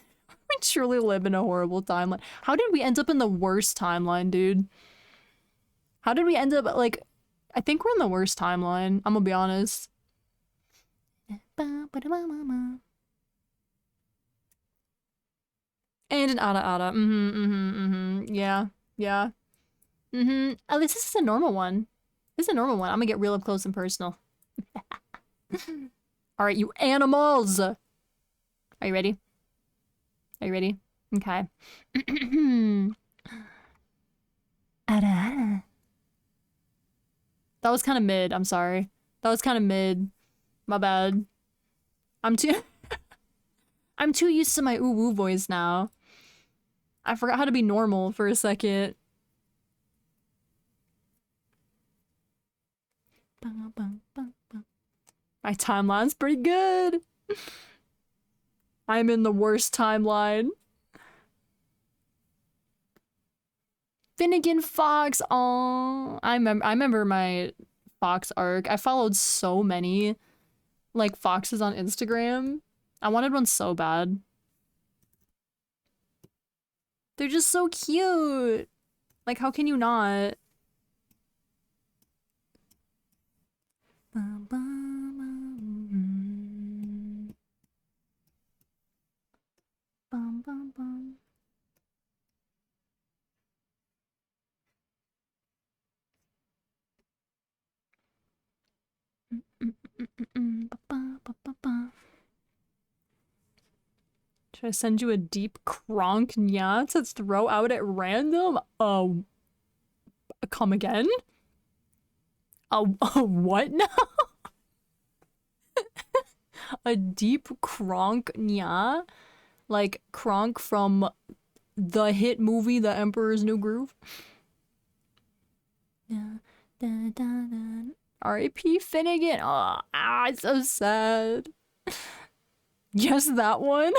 truly live in a horrible timeline. How did we end up in the worst timeline, dude? How did we end up, like... I think we're in the worst timeline. I'm gonna be honest. And an ada. Yeah. Yeah. At least this is a normal one. This is a normal one. I'm gonna get real up close and personal. Alright, you animals! Are you ready? Are you ready? Okay. That was kind of mid. I'm sorry. That was kind of mid. My bad. I'm too used to my ooh-woo voice now. I forgot how to be normal for a second. My timeline's pretty good. I'm in the worst timeline. Finnegan Fox. Oh, I remember my Fox arc. I followed so many like foxes on Instagram. I wanted one so bad. They're just so cute. Like, how can you not? Should I send you a deep cronk nya to throw out at random? Come again? What now? A deep cronk nya? Like Kronk from the hit movie The Emperor's New Groove? R.I.P. Finnegan. Oh, it's so sad. Yes, that one.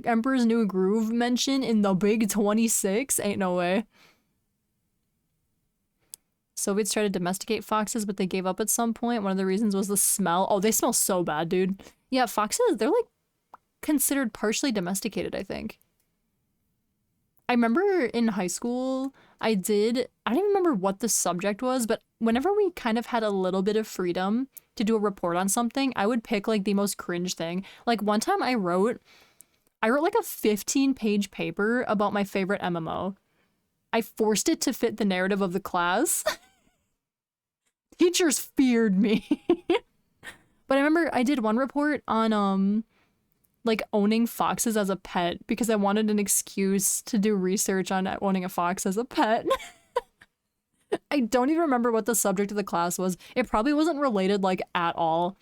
Emperor's New Groove mention in the Big 26? Ain't no way. Soviets tried to domesticate foxes, but they gave up at some point. One of the reasons was the smell. Oh, they smell so bad, dude. Yeah, foxes, they're like considered partially domesticated, I think. I remember in high school, I don't even remember what the subject was, but whenever we kind of had a little bit of freedom to do a report on something, I would pick like the most cringe thing. Like one time I wrote like a 15-page paper about my favorite MMO. I forced it to fit the narrative of the class. Teachers feared me. But I remember I did one report on like owning foxes as a pet because I wanted an excuse to do research on owning a fox as a pet. I don't even remember what the subject of the class was. It probably wasn't related like at all.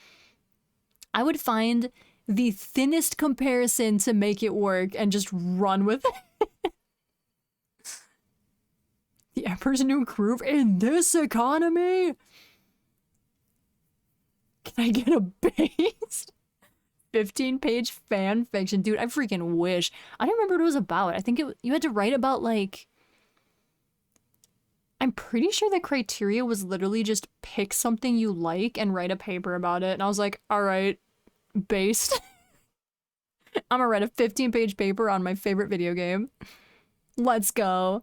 I would find the thinnest comparison to make it work and just run with it. The Emperor's New Groove in this economy? Can I get a base? 15-page fan fiction. Dude, I freaking wish. I don't remember what it was about. I think you had to write about, like... I'm pretty sure the criteria was literally just pick something you like and write a paper about it. And I was like, alright, based. I'm gonna write a 15-page paper on my favorite video game. Let's go.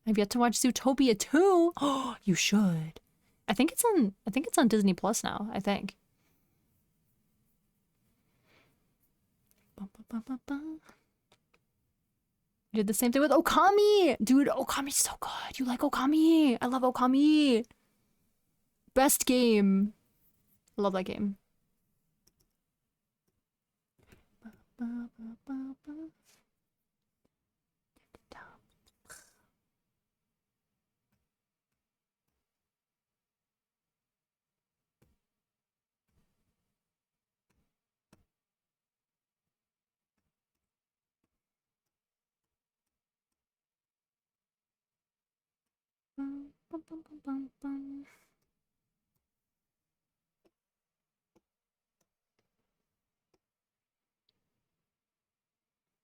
I've yet to watch Zootopia 2. Oh, you should. I think it's on Disney Plus now, I think. I did the same thing with Okami! Dude, Okami's so good. You like Okami? I love Okami. Best game. I love that game.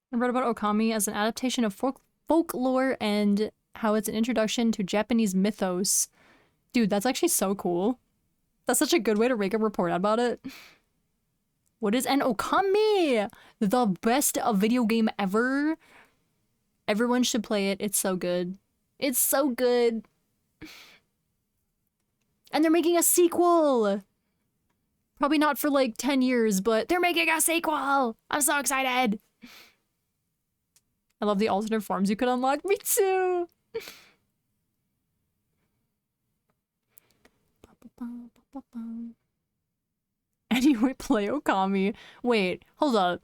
I read about Okami as an adaptation of folklore and how it's an introduction to Japanese mythos. Dude, that's actually so cool. That's such a good way to make a report about it. What is an Okami? The best video game ever. Everyone should play it. It's so good. It's so good. And they're making a sequel. Probably not for like 10 years, but they're making a sequel. I'm so excited. I love the alternate forms you could unlock. Me too. Anyway, play Okami. Wait, hold up.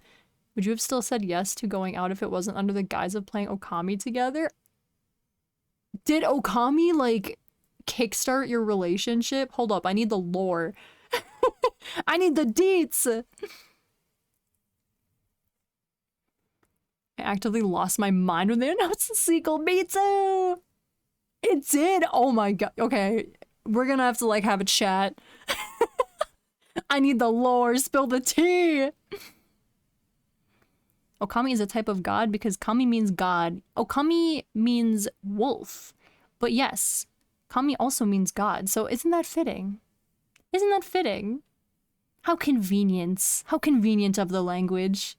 Would you have still said yes to going out if it wasn't under the guise of playing Okami together? Did Okami, like, kickstart your relationship? Hold up, I need the lore. I need the deets! I actively lost my mind when they announced the sequel. Me too! It did! Oh my god. Okay, we're gonna have to, like, have a chat. I need the lore. Spill the tea! Okami is a type of god because kami means god. Okami means wolf. But yes, kami also means god. So isn't that fitting? Isn't that fitting? How convenient. How convenient of the language.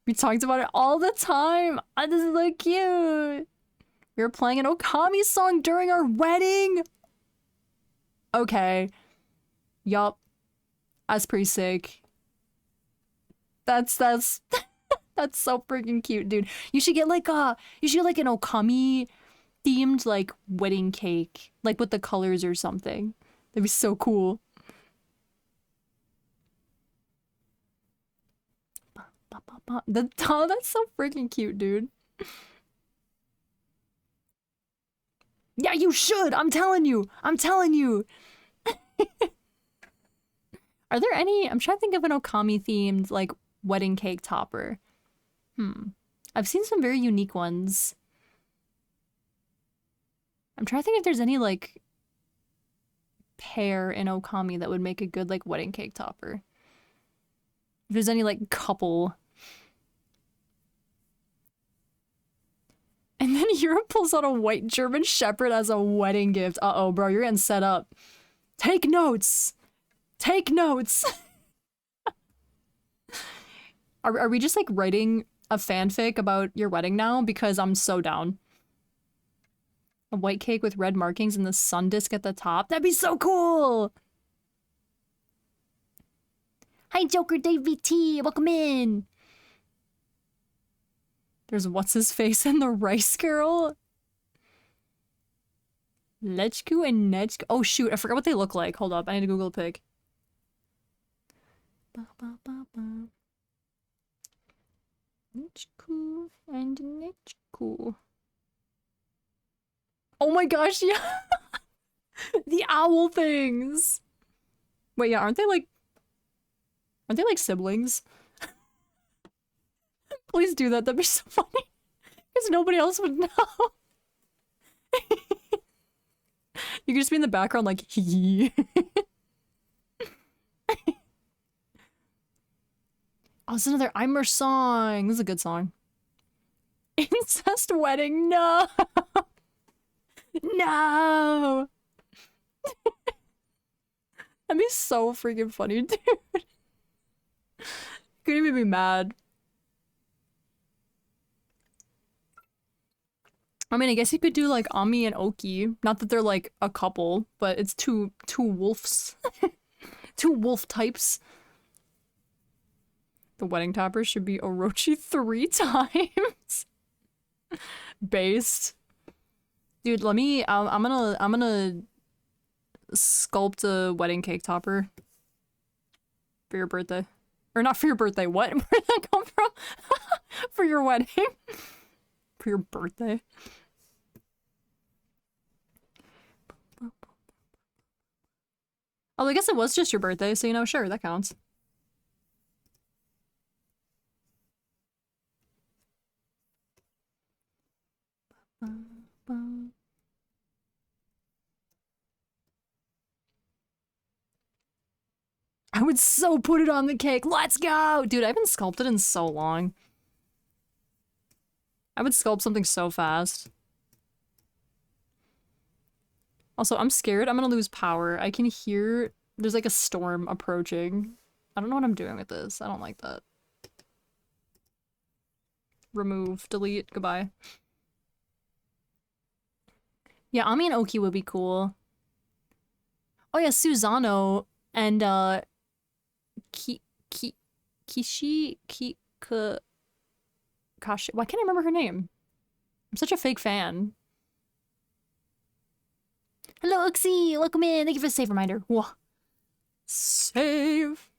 We talked about it all the time. Oh, this is so cute. We were playing an Okami song during our wedding. Okay. Yup. That's pretty sick. That's that's so freaking cute, dude. You should get like an Okami themed like wedding cake, like with the colors or something. That'd be so cool. Oh, that's so freaking cute, dude. Yeah, you should. I'm telling you. I'm telling you. Are there any? I'm trying to think of an Okami themed like wedding cake topper. I've seen some very unique ones. I'm trying to think if there's any like pair in Okami that would make a good like wedding cake topper. If there's any like couple. And then Europe pulls out a white German Shepherd as a wedding gift. Uh-oh, bro, you're getting set up. Take notes! Take notes! Are we just like writing a fanfic about your wedding now? Because I'm so down. A white cake with red markings and the sun disk at the top. That'd be so cool! Hi, Joker Dave VT. Welcome in. There's what's his face and the rice girl. Lechku and Nechku. Oh shoot, I forgot what they look like. Hold up, I need to Google a pic. Nechku and Nechku. Oh my gosh, yeah! The owl things! Wait, yeah, aren't they like siblings? Please do that, that'd be so funny. Because nobody else would know. You could just be in the background like, hee. Oh, it's another Eimer song. This is a good song. Incest wedding, no! No! That'd be so freaking funny, dude. Could even be mad. I mean, I guess you could do like Ami and Oki. Not that they're like a couple, but it's two wolves. Two wolf types. The wedding topper should be Orochi 3 times. Based. Dude, let me I'm gonna sculpt a wedding cake topper for your birthday. Or not for your birthday, what? Where did that come from? For your wedding. For your birthday. Oh, I guess it was just your birthday, so you know, sure, that counts. I would so put it on the cake. Let's go! Dude, I haven't sculpted in so long. I would sculpt something so fast. Also, I'm scared I'm gonna lose power. I can hear there's like a storm approaching. I don't know what I'm doing with this. I don't like that. Remove, delete, goodbye. Yeah, Ami and Oki would be cool. Oh yeah, Susano and Kashi. Why can't I remember her name? I'm such a fake fan. Hello, Uxie! Welcome in! Thank you for the save reminder. Whoa. Save!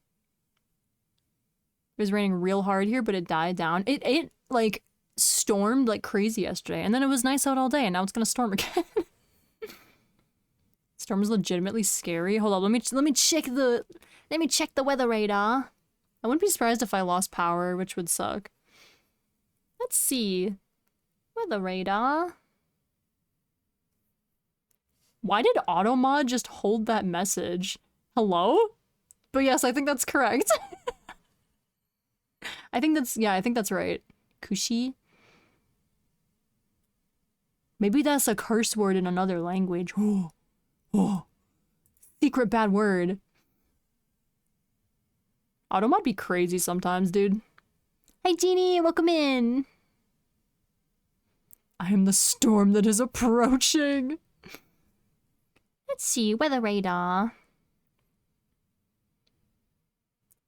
It was raining real hard here, but it died down. It like, stormed like crazy yesterday, and then it was nice out all day, and now it's gonna storm again. Storm is legitimately scary. Hold on, let me check the weather radar. I wouldn't be surprised if I lost power, which would suck. Let's see. Weather radar. Why did Automod just hold that message? Hello? But yes, I think that's correct. I think that's right. Kushi? Maybe that's a curse word in another language. Oh. Secret bad word. Automod be crazy sometimes, dude. Hey, Jeannie, welcome in. I am the storm that is approaching. Let's see, weather radar.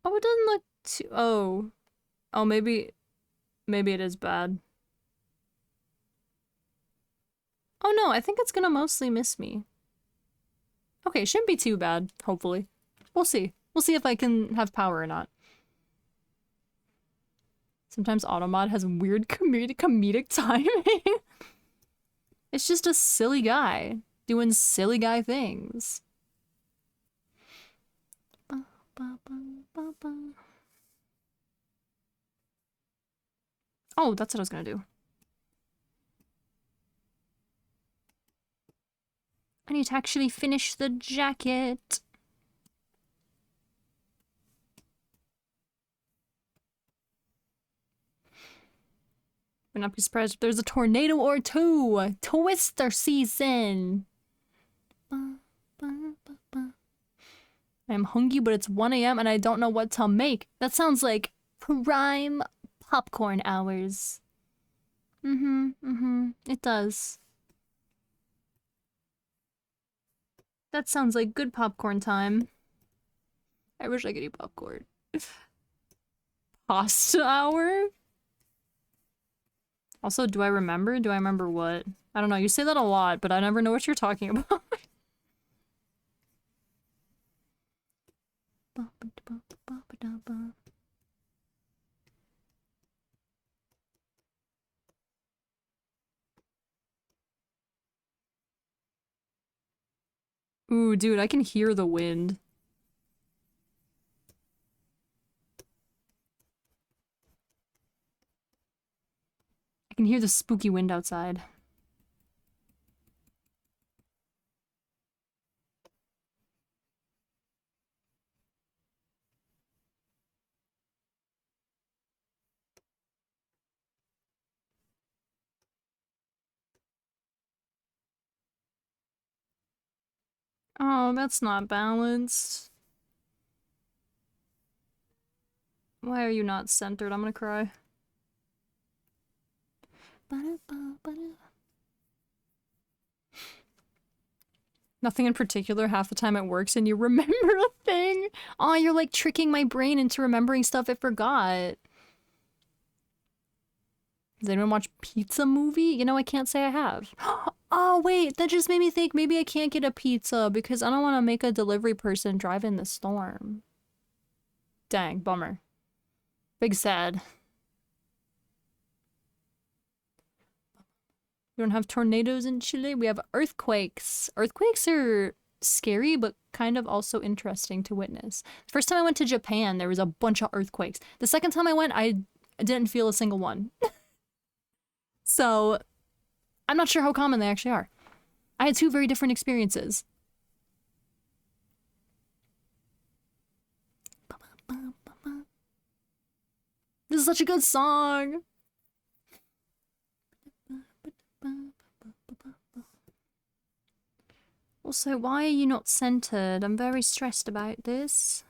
Oh, it doesn't look too... Oh, maybe it is bad. Oh no, I think it's gonna mostly miss me. Okay, it shouldn't be too bad, hopefully. We'll see. We'll see if I can have power or not. Sometimes Automod has weird comedic timing. It's just a silly guy doing silly guy things. Oh, that's what I was gonna do. I need to actually finish the jacket. Would not be surprised if there's a tornado or two. Twister season. I'm hungry, but it's 1 a.m. and I don't know what to make. That sounds like prime popcorn hours. It does. That sounds like good popcorn time. I wish I could eat popcorn. Pasta hour? Also, do I remember? Do I remember what? I don't know, you say that a lot, but I never know what you're talking about. Ooh, dude, I can hear the wind. I can hear the spooky wind outside. Oh, that's not balanced. Why are you not centered? I'm gonna cry. Nothing in particular. Half the time it works and you remember a thing. Oh, you're like tricking my brain into remembering stuff it forgot. Does anyone watch Pizza Movie? You know, I can't say I have. Oh, wait, that just made me think maybe I can't get a pizza because I don't want to make a delivery person drive in the storm. Dang, bummer. Big sad. We don't have tornadoes in Chile. We have earthquakes. Earthquakes are scary, but kind of also interesting to witness. The first time I went to Japan, there was a bunch of earthquakes. The second time I went, I didn't feel a single one. So, I'm not sure how common they actually are. I had two very different experiences. This is such a good song. Also, why are you not centered? I'm very stressed about this.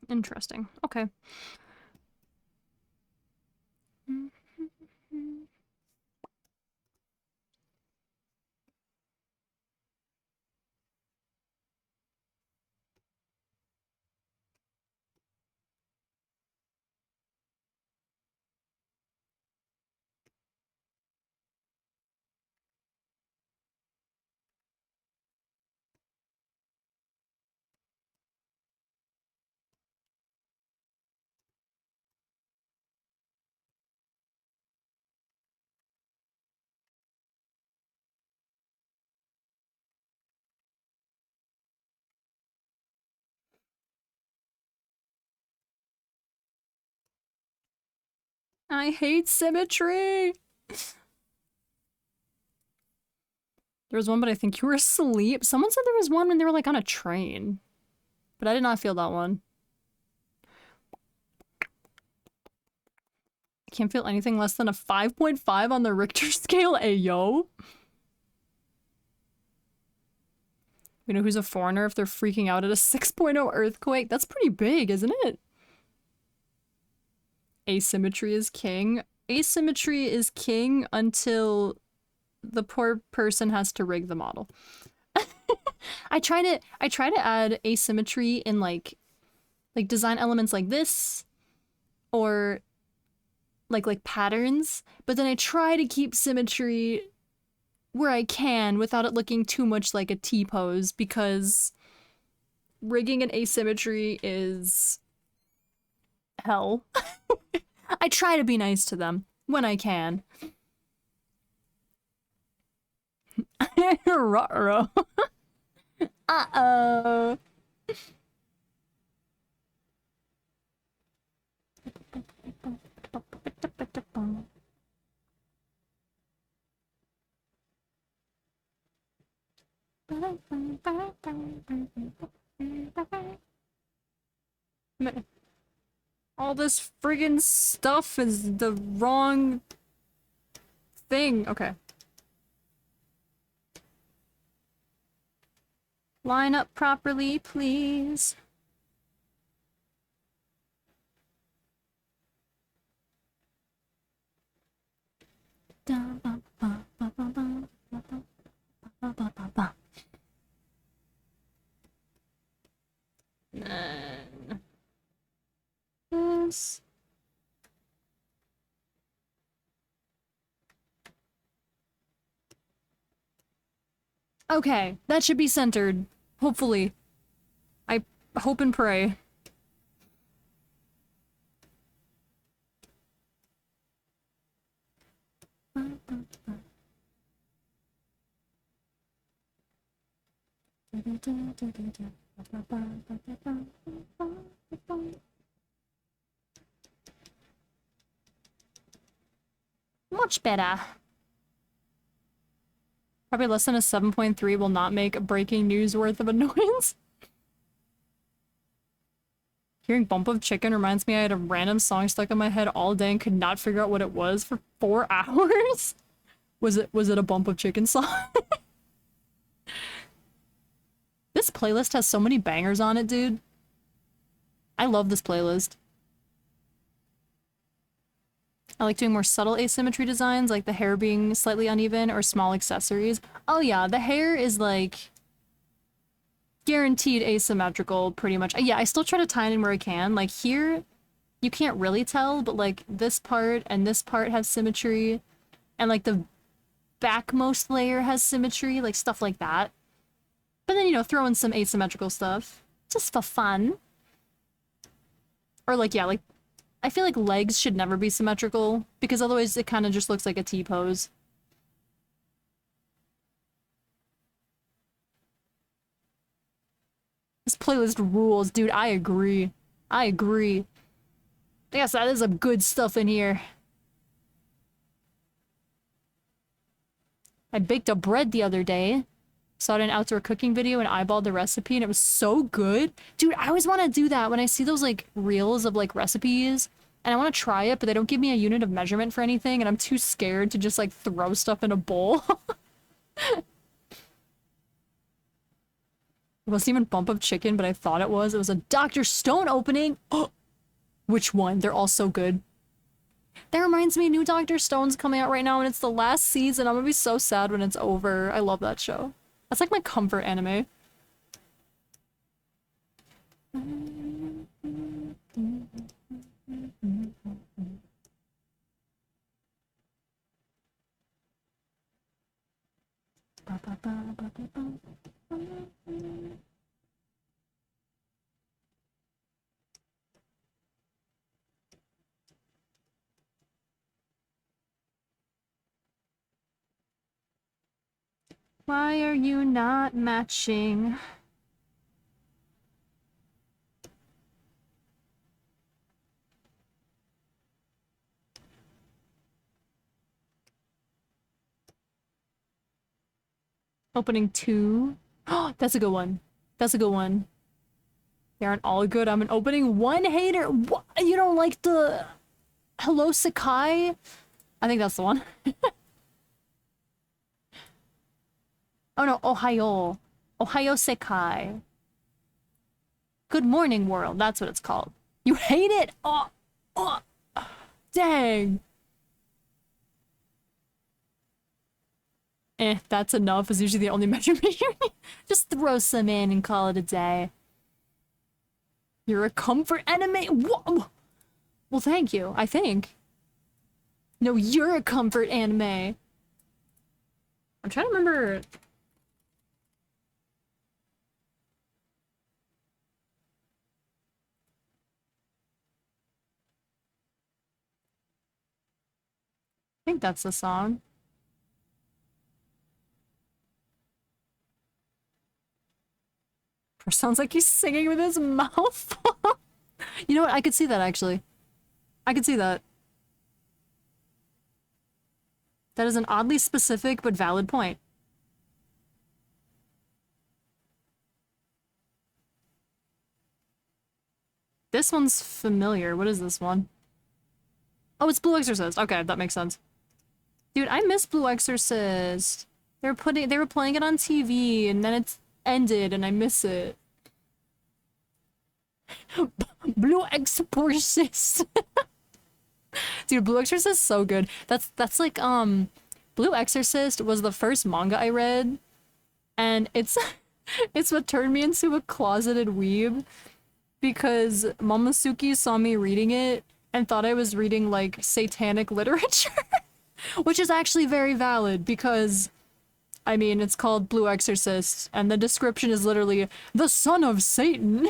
Interesting. Okay. I hate symmetry. There was one, but I think you were asleep. Someone said there was one when they were like on a train. But I did not feel that one. I can't feel anything less than a 5.5 on the Richter scale. Ayo. You know who's a foreigner if they're freaking out at a 6.0 earthquake? That's pretty big, isn't it? Asymmetry is king. Asymmetry is king until the poor person has to rig the model. I try to add asymmetry in like design elements like this or like patterns, but then I try to keep symmetry where I can without it looking too much like a T-pose because rigging an asymmetry is hell. I try to be nice to them when I can. Ruh-roh. Uh-oh. All this friggin' stuff is the wrong thing. Okay. Line up properly, please. Yes. Okay, that should be centered. Hopefully. I hope and pray. Much better. Probably less than a 7.3 will not make breaking news worth of annoyance. Hearing Bump of Chicken reminds me I had a random song stuck in my head all day and could not figure out what it was for 4 hours. Was it a Bump of Chicken song? This playlist has so many bangers on it, dude. I love this playlist. I like doing more subtle asymmetry designs, like the hair being slightly uneven or small accessories. Oh yeah, the hair is like guaranteed asymmetrical pretty much. Yeah, I still try to tie it in where I can. Like here, you can't really tell, but like this part and this part have symmetry. And like the backmost layer has symmetry, like stuff like that. But then, you know, throw in some asymmetrical stuff. Just for fun. Or like, yeah, like, I feel like legs should never be symmetrical, because otherwise it kind of just looks like a T-pose. This playlist rules, dude. I agree. I agree. Yes, that is some good stuff in here. I baked a bread the other day. Saw it in an outdoor cooking video and eyeballed the recipe, and it was so good. Dude, I always want to do that when I see those, like, reels of, like, recipes. And I want to try it, but they don't give me a unit of measurement for anything, and I'm too scared to just, like, throw stuff in a bowl. It wasn't even Bump of Chicken, but I thought it was. It was a Dr. Stone opening. Oh, which one? They're all so good. That reminds me, new Dr. Stone's coming out right now, and it's the last season. I'm gonna be so sad when it's over. I love that show. That's like my comfort anime. Why are you not matching? Opening 2. Oh, that's a good one. That's a good one. They aren't all good. I'm an opening 1 hater. What? You don't like the Hello Sakai? I think that's the one. Oh no, Ohio. Ohio Sekai. Good Morning World, that's what it's called. You hate it? Oh, oh, dang. That's enough is usually the only measurement you need. Just throw some in and call it a day. You're a comfort anime? Whoa. Well, thank you, I think. No, you're a comfort anime. I'm trying to remember... I think that's the song. Sounds like he's singing with his mouth. You know what? I could see that, actually. I could see that. That is an oddly specific but valid point. This one's familiar. What is this one? Oh, it's Blue Exorcist. Okay, that makes sense. Dude, I miss Blue Exorcist. They were playing it on TV, and then it's ended, and I miss it. Blue Exorcist. Dude, Blue Exorcist is so good. That's like, Blue Exorcist was the first manga I read, and it's it's what turned me into a closeted weeb, because Momosuke saw me reading it and thought I was reading, like, satanic literature. Which is actually very valid, because, I mean, it's called Blue Exorcist, and the description is literally, the son of Satan.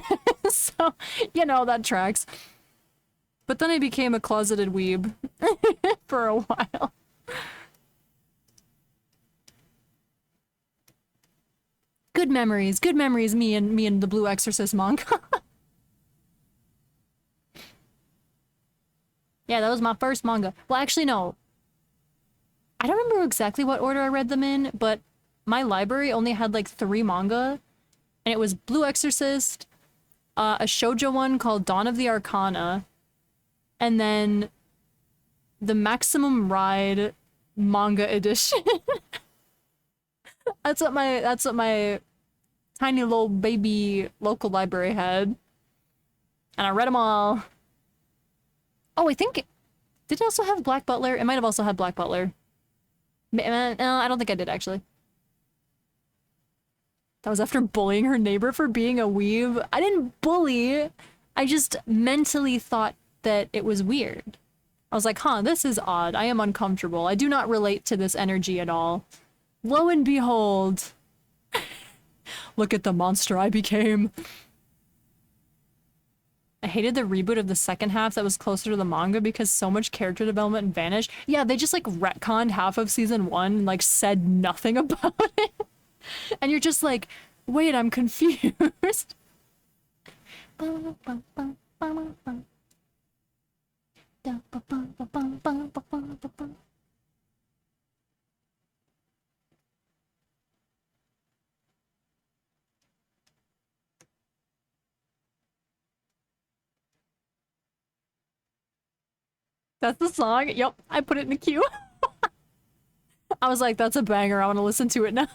So, you know, that tracks. But then I became a closeted weeb for a while. Good memories, me and the Blue Exorcist manga. Yeah, that was my first manga. Well, actually, no. I don't remember exactly what order I read them in, but my library only had like 3 manga, and it was Blue Exorcist, a shoujo one called Dawn of the Arcana, and then the Maximum Ride manga edition. That's what my tiny little baby local library had. And I read them all. Oh, I think... Did it also have Black Butler? It might have also had Black Butler. No, I don't think I did, actually. That was after bullying her neighbor for being a weeb. I didn't bully. I just mentally thought that it was weird. I was like, huh, this is odd. I am uncomfortable. I do not relate to this energy at all. Lo and behold. Look at the monster I became. I hated the reboot of the second half that was closer to the manga because so much character development vanished. Yeah, they just like retconned half of season 1 and like said nothing about it. And you're just like, wait, I'm confused. That's the song? Yep, I put it in the queue. I was like, that's a banger, I want to listen to it now.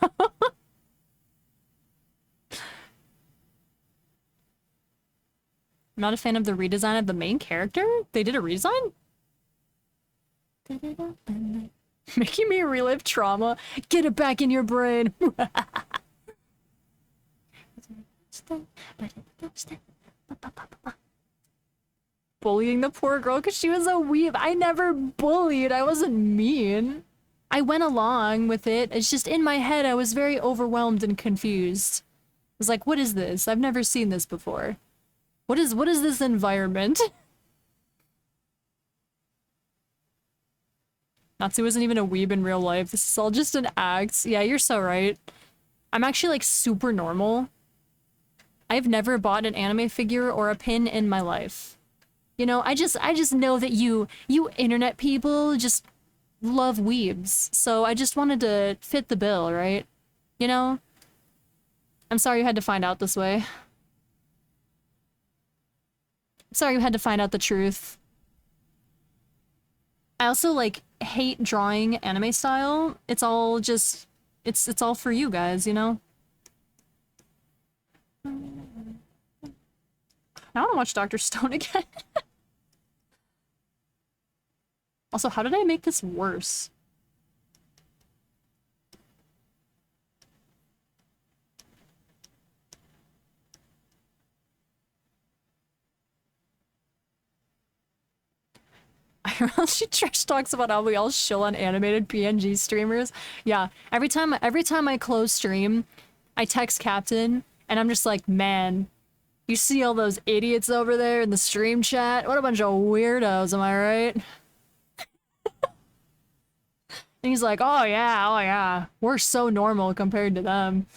I'm not a fan of the redesign of the main character? They did a redesign? Making me relive trauma. Get it back in your brain. Bullying the poor girl because she was a weeb. I never bullied. I wasn't mean. I went along with it. It's just in my head, I was very overwhelmed and confused. I was like, what is this? I've never seen this before. What is this environment? Natsu wasn't even a weeb in real life. This is all just an act. Yeah, you're so right. I'm actually like super normal. I've never bought an anime figure or a pin in my life. You know, I just know that you internet people just love weebs. So I just wanted to fit the bill, right? You know? I'm sorry you had to find out this way. Sorry you had to find out the truth. I also, like, hate drawing anime style. It's all just... It's all for you guys, you know? Now I want to watch Dr. Stone again. Also, how did I make this worse? She trash talks about how we all shill on animated PNG streamers. Yeah, every time I close stream, I text Captain, and I'm just like, man, you see all those idiots over there in the stream chat? What a bunch of weirdos, am I right? And he's like, oh yeah, we're so normal compared to them.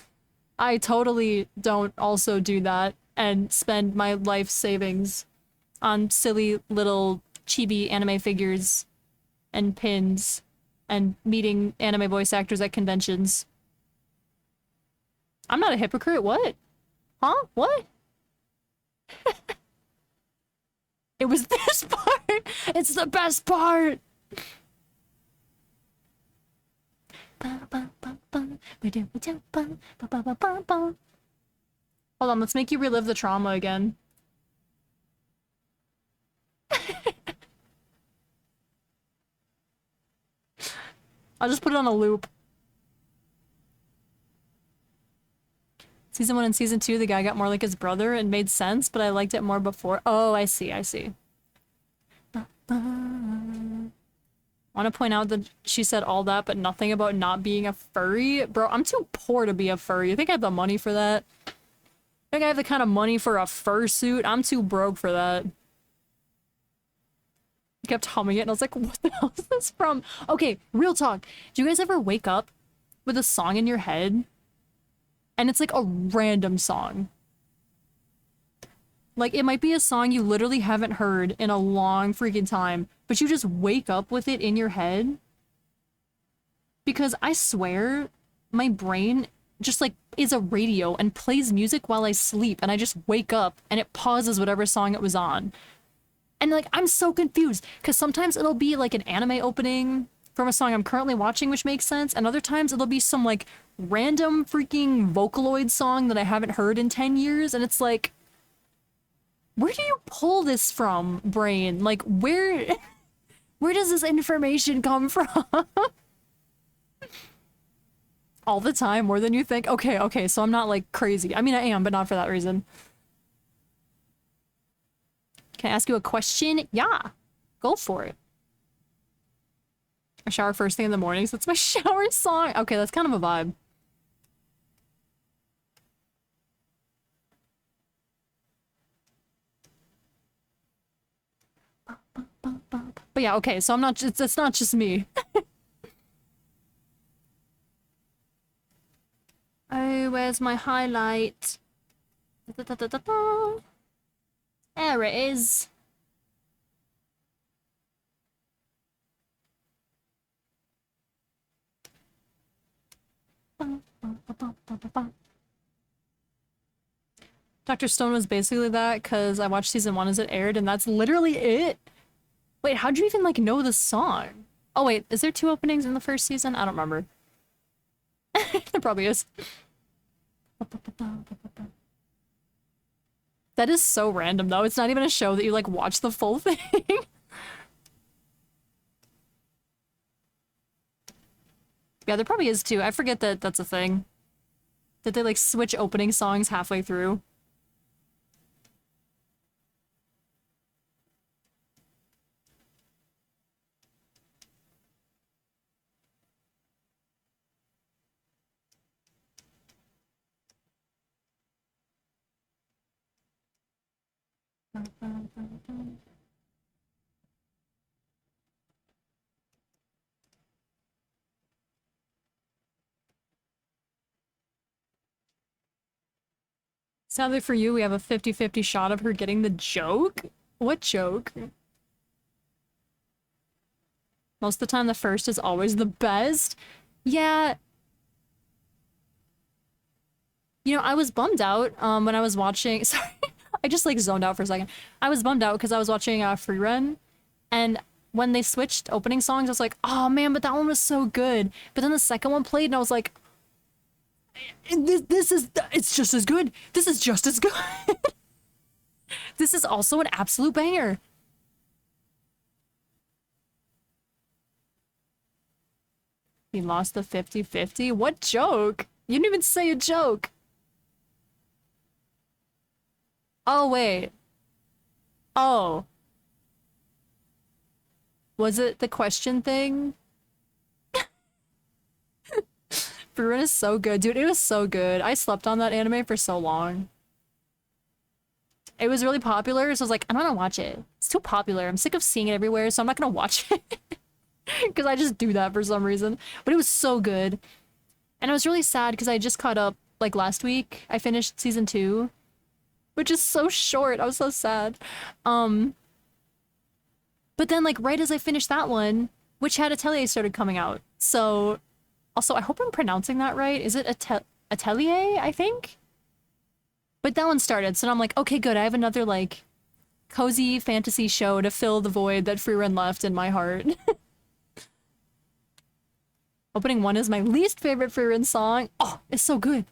I totally don't also do that and spend my life savings on silly little chibi anime figures and pins and meeting anime voice actors at conventions. I'm not a hypocrite, what? Huh? What? It was this part! It's the best part! Hold on, let's make you relive the trauma again. I'll just put it on a loop. Season 1 and Season 2, the guy got more like his brother and made sense, but I liked it more before. Oh, I see. Want to point out that she said all that, but nothing about not being a furry? Bro, I'm too poor to be a furry. You think I have the money for that? You think I have the kind of money for a fursuit? I'm too broke for that. I kept humming it and I was like, what the hell is this from? Okay, real talk. Do you guys ever wake up with a song in your head and it's like a random song? Like, it might be a song you literally haven't heard in a long freaking time, but you just wake up with it in your head? Because I swear, my brain just like is a radio and plays music while I sleep, and I just wake up and it pauses whatever song it was on. And like I'm so confused because sometimes it'll be like an anime opening from a song I'm currently watching, which makes sense, and other times it'll be some like random freaking Vocaloid song that I haven't heard in 10 years, and it's like, where do you pull this from, brain? Like where does this information come from? All the time, more than you think. Okay, so I'm not like crazy. I mean, I am, but not for that reason. Can I ask you a question? Yeah, go for it. I shower first thing in the morning, so it's my shower song. Okay, that's kind of a vibe. But yeah, okay, so I'm not, it's not just me. Oh, where's my highlight? Da, da, da, da, da. There it is. Dr. Stone was basically that because I watched season 1 as it aired, and that's literally it. Wait, how'd you even like know the song? Oh wait, is there 2 openings in the first season? I don't remember. There probably is. That is so random though. It's not even a show that you like watch the full thing. Yeah, there probably is too. I forget that that's a thing. That they like switch opening songs halfway through. Sadly for you, we have a 50-50 shot of her getting the joke? What joke? Most of the time, the first is always the best. Yeah. You know, I was bummed out when I was watching... Sorry, I just like zoned out for a second. I was bummed out because I was watching Free Run, and when they switched opening songs, I was like, oh man, but that one was so good. But then the second one played, and I was like, it's just as good. This is just as good. This is also an absolute banger. He lost the 50-50? What joke? You didn't even say a joke. Oh, wait. Oh. Was it the question thing? Bruin is so good. Dude, it was so good. I slept on that anime for so long. It was really popular, so I was like, I don't want to watch it. It's too popular. I'm sick of seeing it everywhere, so I'm not gonna watch it. Because I just do that for some reason. But it was so good. And I was really sad because I just caught up, like, last week. I finished season 2. Which is so short. I was so sad. But then, like, right as I finished that one, Witch Hat Atelier started coming out. So... Also, I hope I'm pronouncing that right. Is it Atelier, I think? But that one started, so now I'm like, okay, good. I have another, like, cozy fantasy show to fill the void that Free Run left in my heart. Opening 1 is my least favorite Free Run song. Oh, it's so good.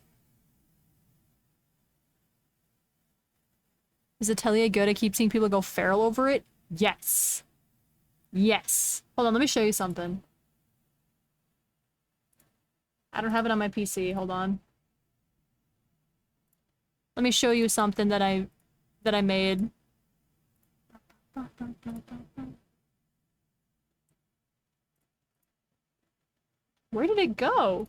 Is Atelier good? I keep seeing people go feral over it. Yes. Yes. Hold on, let me show you something. I don't have it on my PC. Hold on. Let me show you something that I made. Where did it go?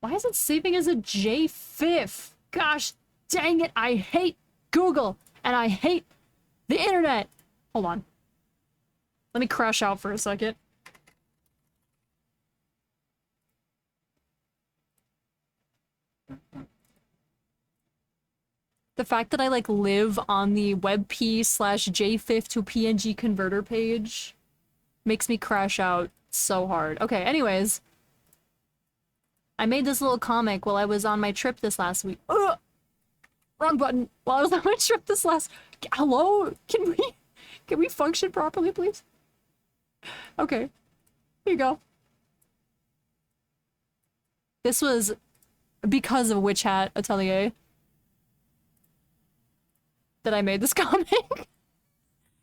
Why is it saving as a JFIF? Gosh dang it, I hate Google and I hate the internet. Hold on. Let me crash out for a second. The fact that I like live on the WebP/JFIF to PNG converter page makes me crash out so hard. Okay, anyways. I made this little comic while I was on my trip this last week. Ugh! Wrong button. While I was on my trip this last... Hello? Can we function properly, please? Okay. Here you go. This was because of Witch Hat Atelier that I made this comic.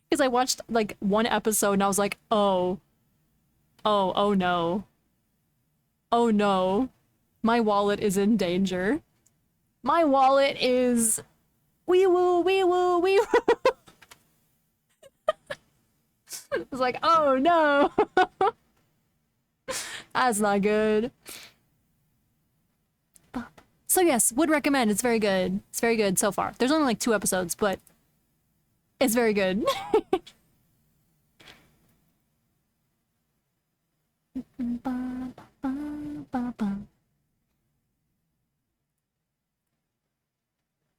Because I watched, like, one episode and I was like, oh. Oh no. Oh no. My wallet is in danger. My wallet is... Wee woo, wee woo, wee woo. It was like, oh no. That's not good. So yes, would recommend. It's very good. It's very good so far. There's only like 2 episodes, but it's very good.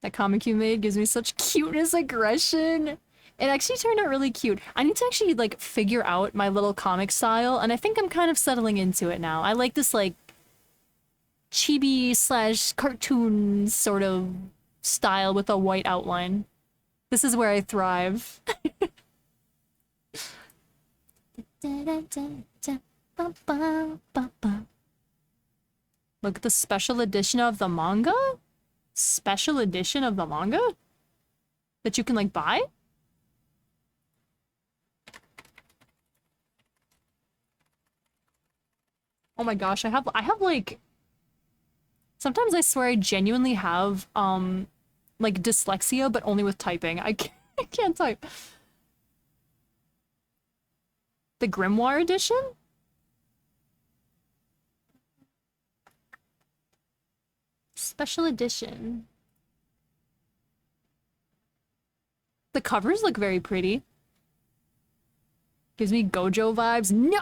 That comic you made gives me such cuteness aggression. It actually turned out really cute. I need to actually like figure out my little comic style, and I think I'm kind of settling into it now. I like this like chibi slash cartoon sort of style with a white outline. This is where I thrive. Look at the special edition of the manga? Special edition of the manga? That you can like buy? Oh my gosh, I have like... Sometimes I swear I genuinely have, like dyslexia, but only with typing. I can't type. The Grimoire edition? Special edition. The covers look very pretty. Gives me Gojo vibes. No!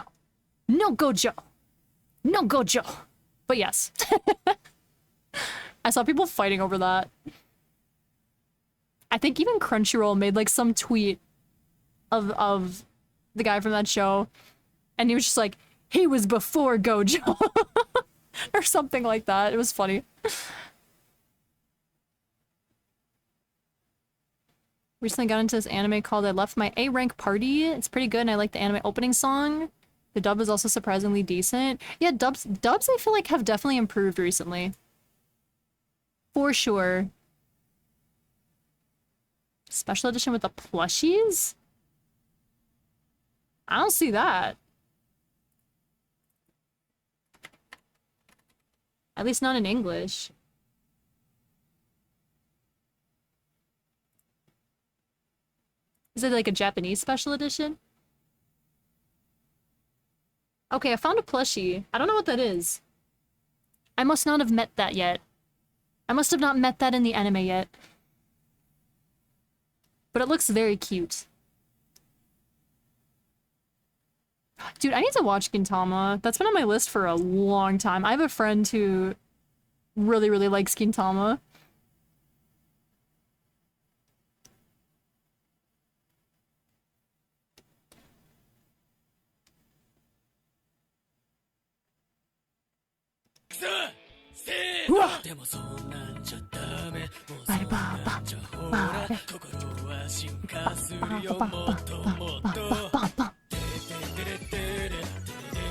No Gojo! No Gojo! But yes. I saw people fighting over that. I think even Crunchyroll made like some tweet of the guy from that show, and he was just like, he was before Gojo. Or something like that. It was funny. Recently got into this anime called I Left My A-Rank Party. It's pretty good and I like the anime opening song. The dub is also surprisingly decent. Yeah, dubs I feel like have definitely improved recently. For sure. Special edition with the plushies? I don't see that. At least not in English. Is it like a Japanese special edition? Okay, I found a plushie. I don't know what that is. I must not have met that yet. I must have not met that in the anime yet. But it looks very cute. Dude, I need to watch Gintama. That's been on my list for a long time. I have a friend who really, really likes Gintama.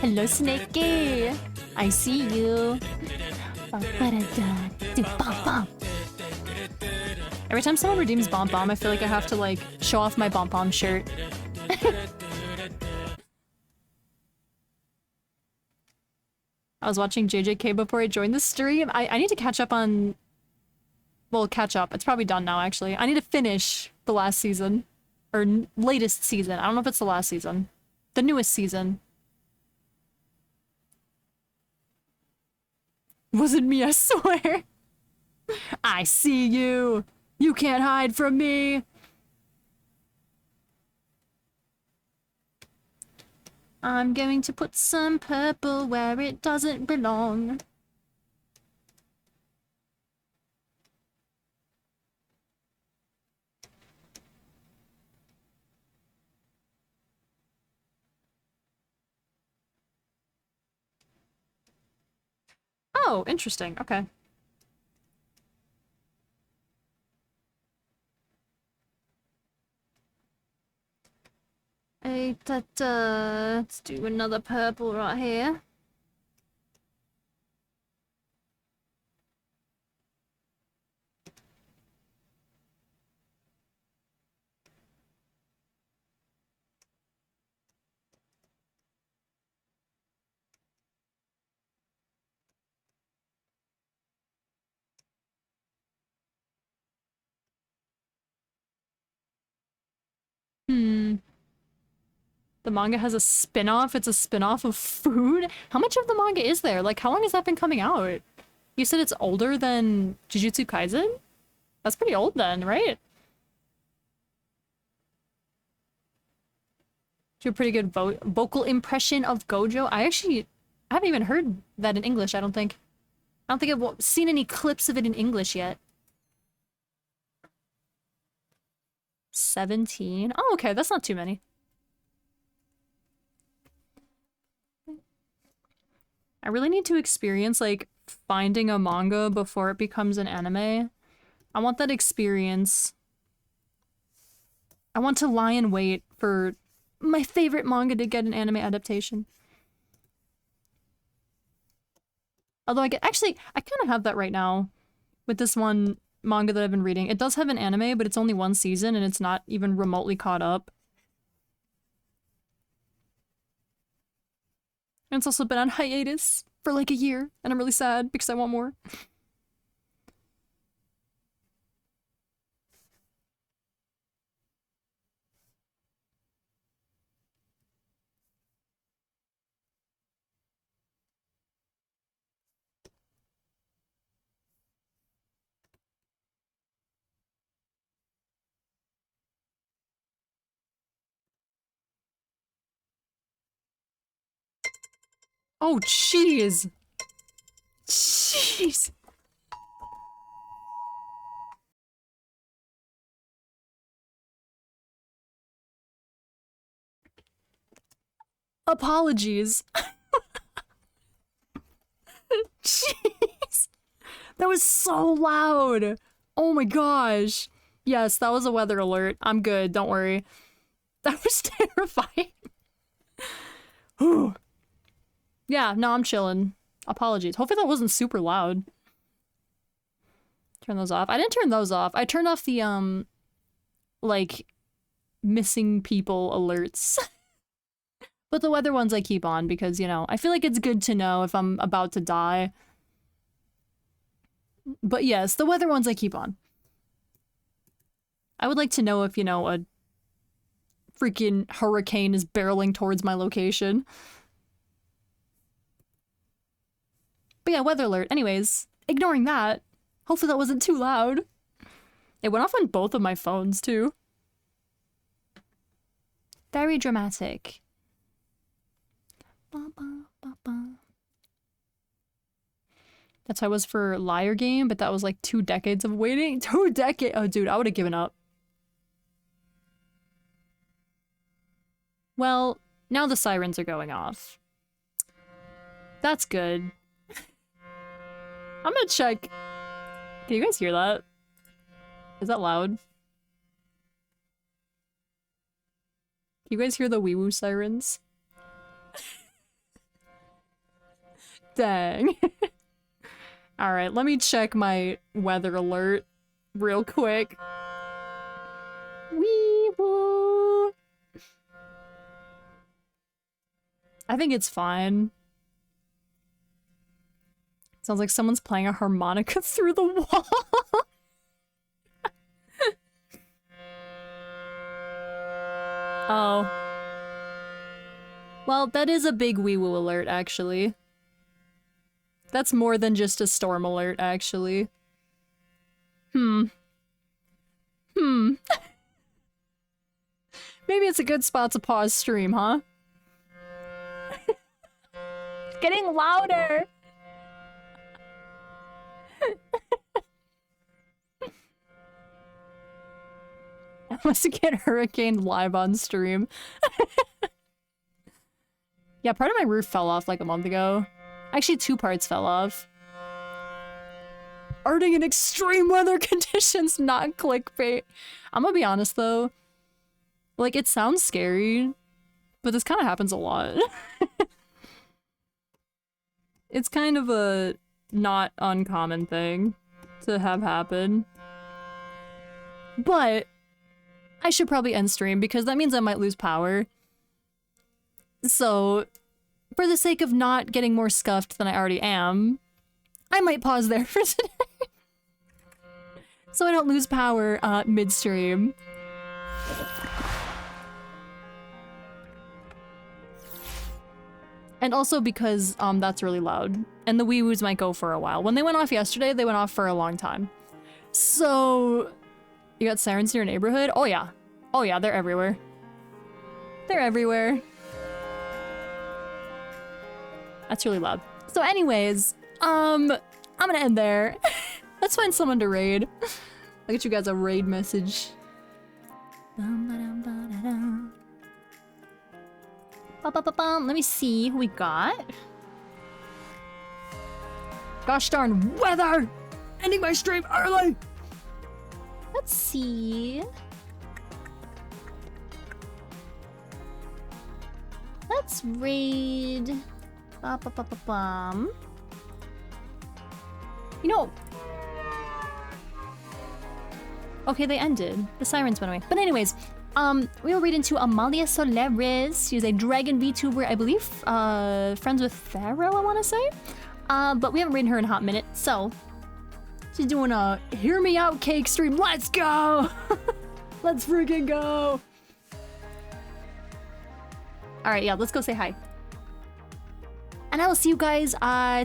Hello, Snakey. I see you. Every time someone redeems Bomb Bomb, I feel like I have to like show off my Bomb Bomb shirt. I was watching JJK before I joined the stream. I need to catch up on... Well, catch up. It's probably done now, actually. I need to finish the last season. Or latest season. I don't know if it's the last season. The newest season. Wasn't me, I swear. I see you. You can't hide from me. I'm going to put some purple where it doesn't belong. Oh, interesting. Okay. Let's do another purple right here. Hmm. The manga has a spin-off. It's a spin-off of food. How much of the manga is there? Like, how long has that been coming out? You said it's older than Jujutsu Kaisen? That's pretty old then, right? Do a pretty good vocal impression of Gojo. I haven't even heard that in English, I don't think. I don't think I've seen any clips of it in English yet. 17? Oh, okay, that's not too many. I really need to experience, like, finding a manga before it becomes an anime. I want that experience. I want to lie in wait for my favorite manga to get an anime adaptation. Although I kind of have that right now with this one manga that I've been reading. It does have an anime, but it's only one season and it's not even remotely caught up. And it's also been on hiatus for like a year, and I'm really sad because I want more. Oh, jeez. Jeez. Apologies. Jeez. That was so loud. Oh my gosh. Yes, that was a weather alert. I'm good, don't worry. That was terrifying. Yeah, no, I'm chilling. Apologies. Hopefully that wasn't super loud. Turn those off. I didn't turn those off. I turned off the, like, missing people alerts. But the weather ones I keep on because, you know, I feel like it's good to know if I'm about to die. But yes, the weather ones I keep on. I would like to know if, you know, a freaking hurricane is barreling towards my location. But yeah, weather alert. Anyways, ignoring that, hopefully that wasn't too loud. It went off on both of my phones, too. Very dramatic. That's how I was for Liar Game, but that was like 2 decades of waiting. 2 decades! Oh, dude, I would have given up. Well, now the sirens are going off. That's good. I'm gonna check. Can you guys hear that? Is that loud? Can you guys hear the wee woo sirens? Dang. Alright, let me check my weather alert real quick. Wee woo! I think it's fine. Sounds like someone's playing a harmonica through the wall. Oh. Well, that is a big wee-woo alert, actually. That's more than just a storm alert, actually. Maybe it's a good spot to pause stream, huh? Getting louder! I must get hurricaned live on stream. Yeah, part of my roof fell off like a month ago. Actually, 2 parts fell off. farting in extreme weather conditions, not clickbait. I'm gonna be honest though. Like, it sounds scary, but this kind of happens a lot. It's kind of a not uncommon thing to have happen. But I should probably end stream because that means I might lose power. So, for the sake of not getting more scuffed than I already am, I might pause there for today. So I don't lose power mid-stream. And also because that's really loud. And the wee-woos might go for a while. When they went off yesterday, they went off for a long time. So, you got sirens in your neighborhood? Oh yeah. Oh yeah, they're everywhere. They're everywhere. That's really loud. So anyways, I'm gonna end there. Let's find someone to raid. I'll get you guys a raid message. Let me see who we got. Gosh darn weather! Ending my stream early! Let's see. Let's raid. You know. Okay, they ended. The sirens went away. But anyways, we will read into Amalia Soleres. She's a dragon VTuber, I believe. Friends with Pharaoh, I want to say. But we haven't read her in a hot minute, so she's doing a hear me out cake stream. Let's go! Let's freaking go! Alright, yeah, let's go say hi. And I will see you guys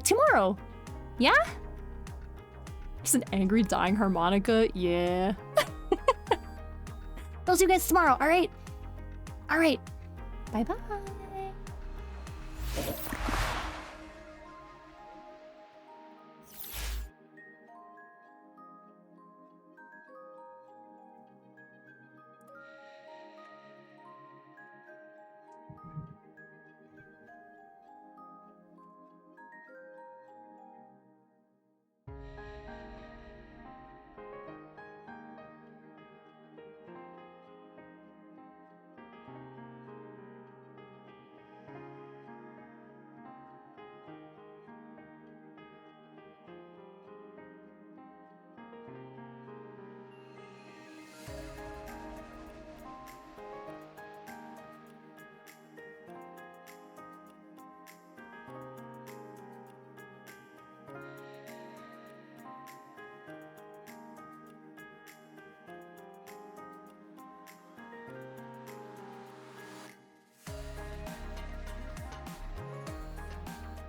tomorrow. Yeah? Just an angry dying harmonica? Yeah. I'll see you guys tomorrow, alright? Alright. Bye-bye.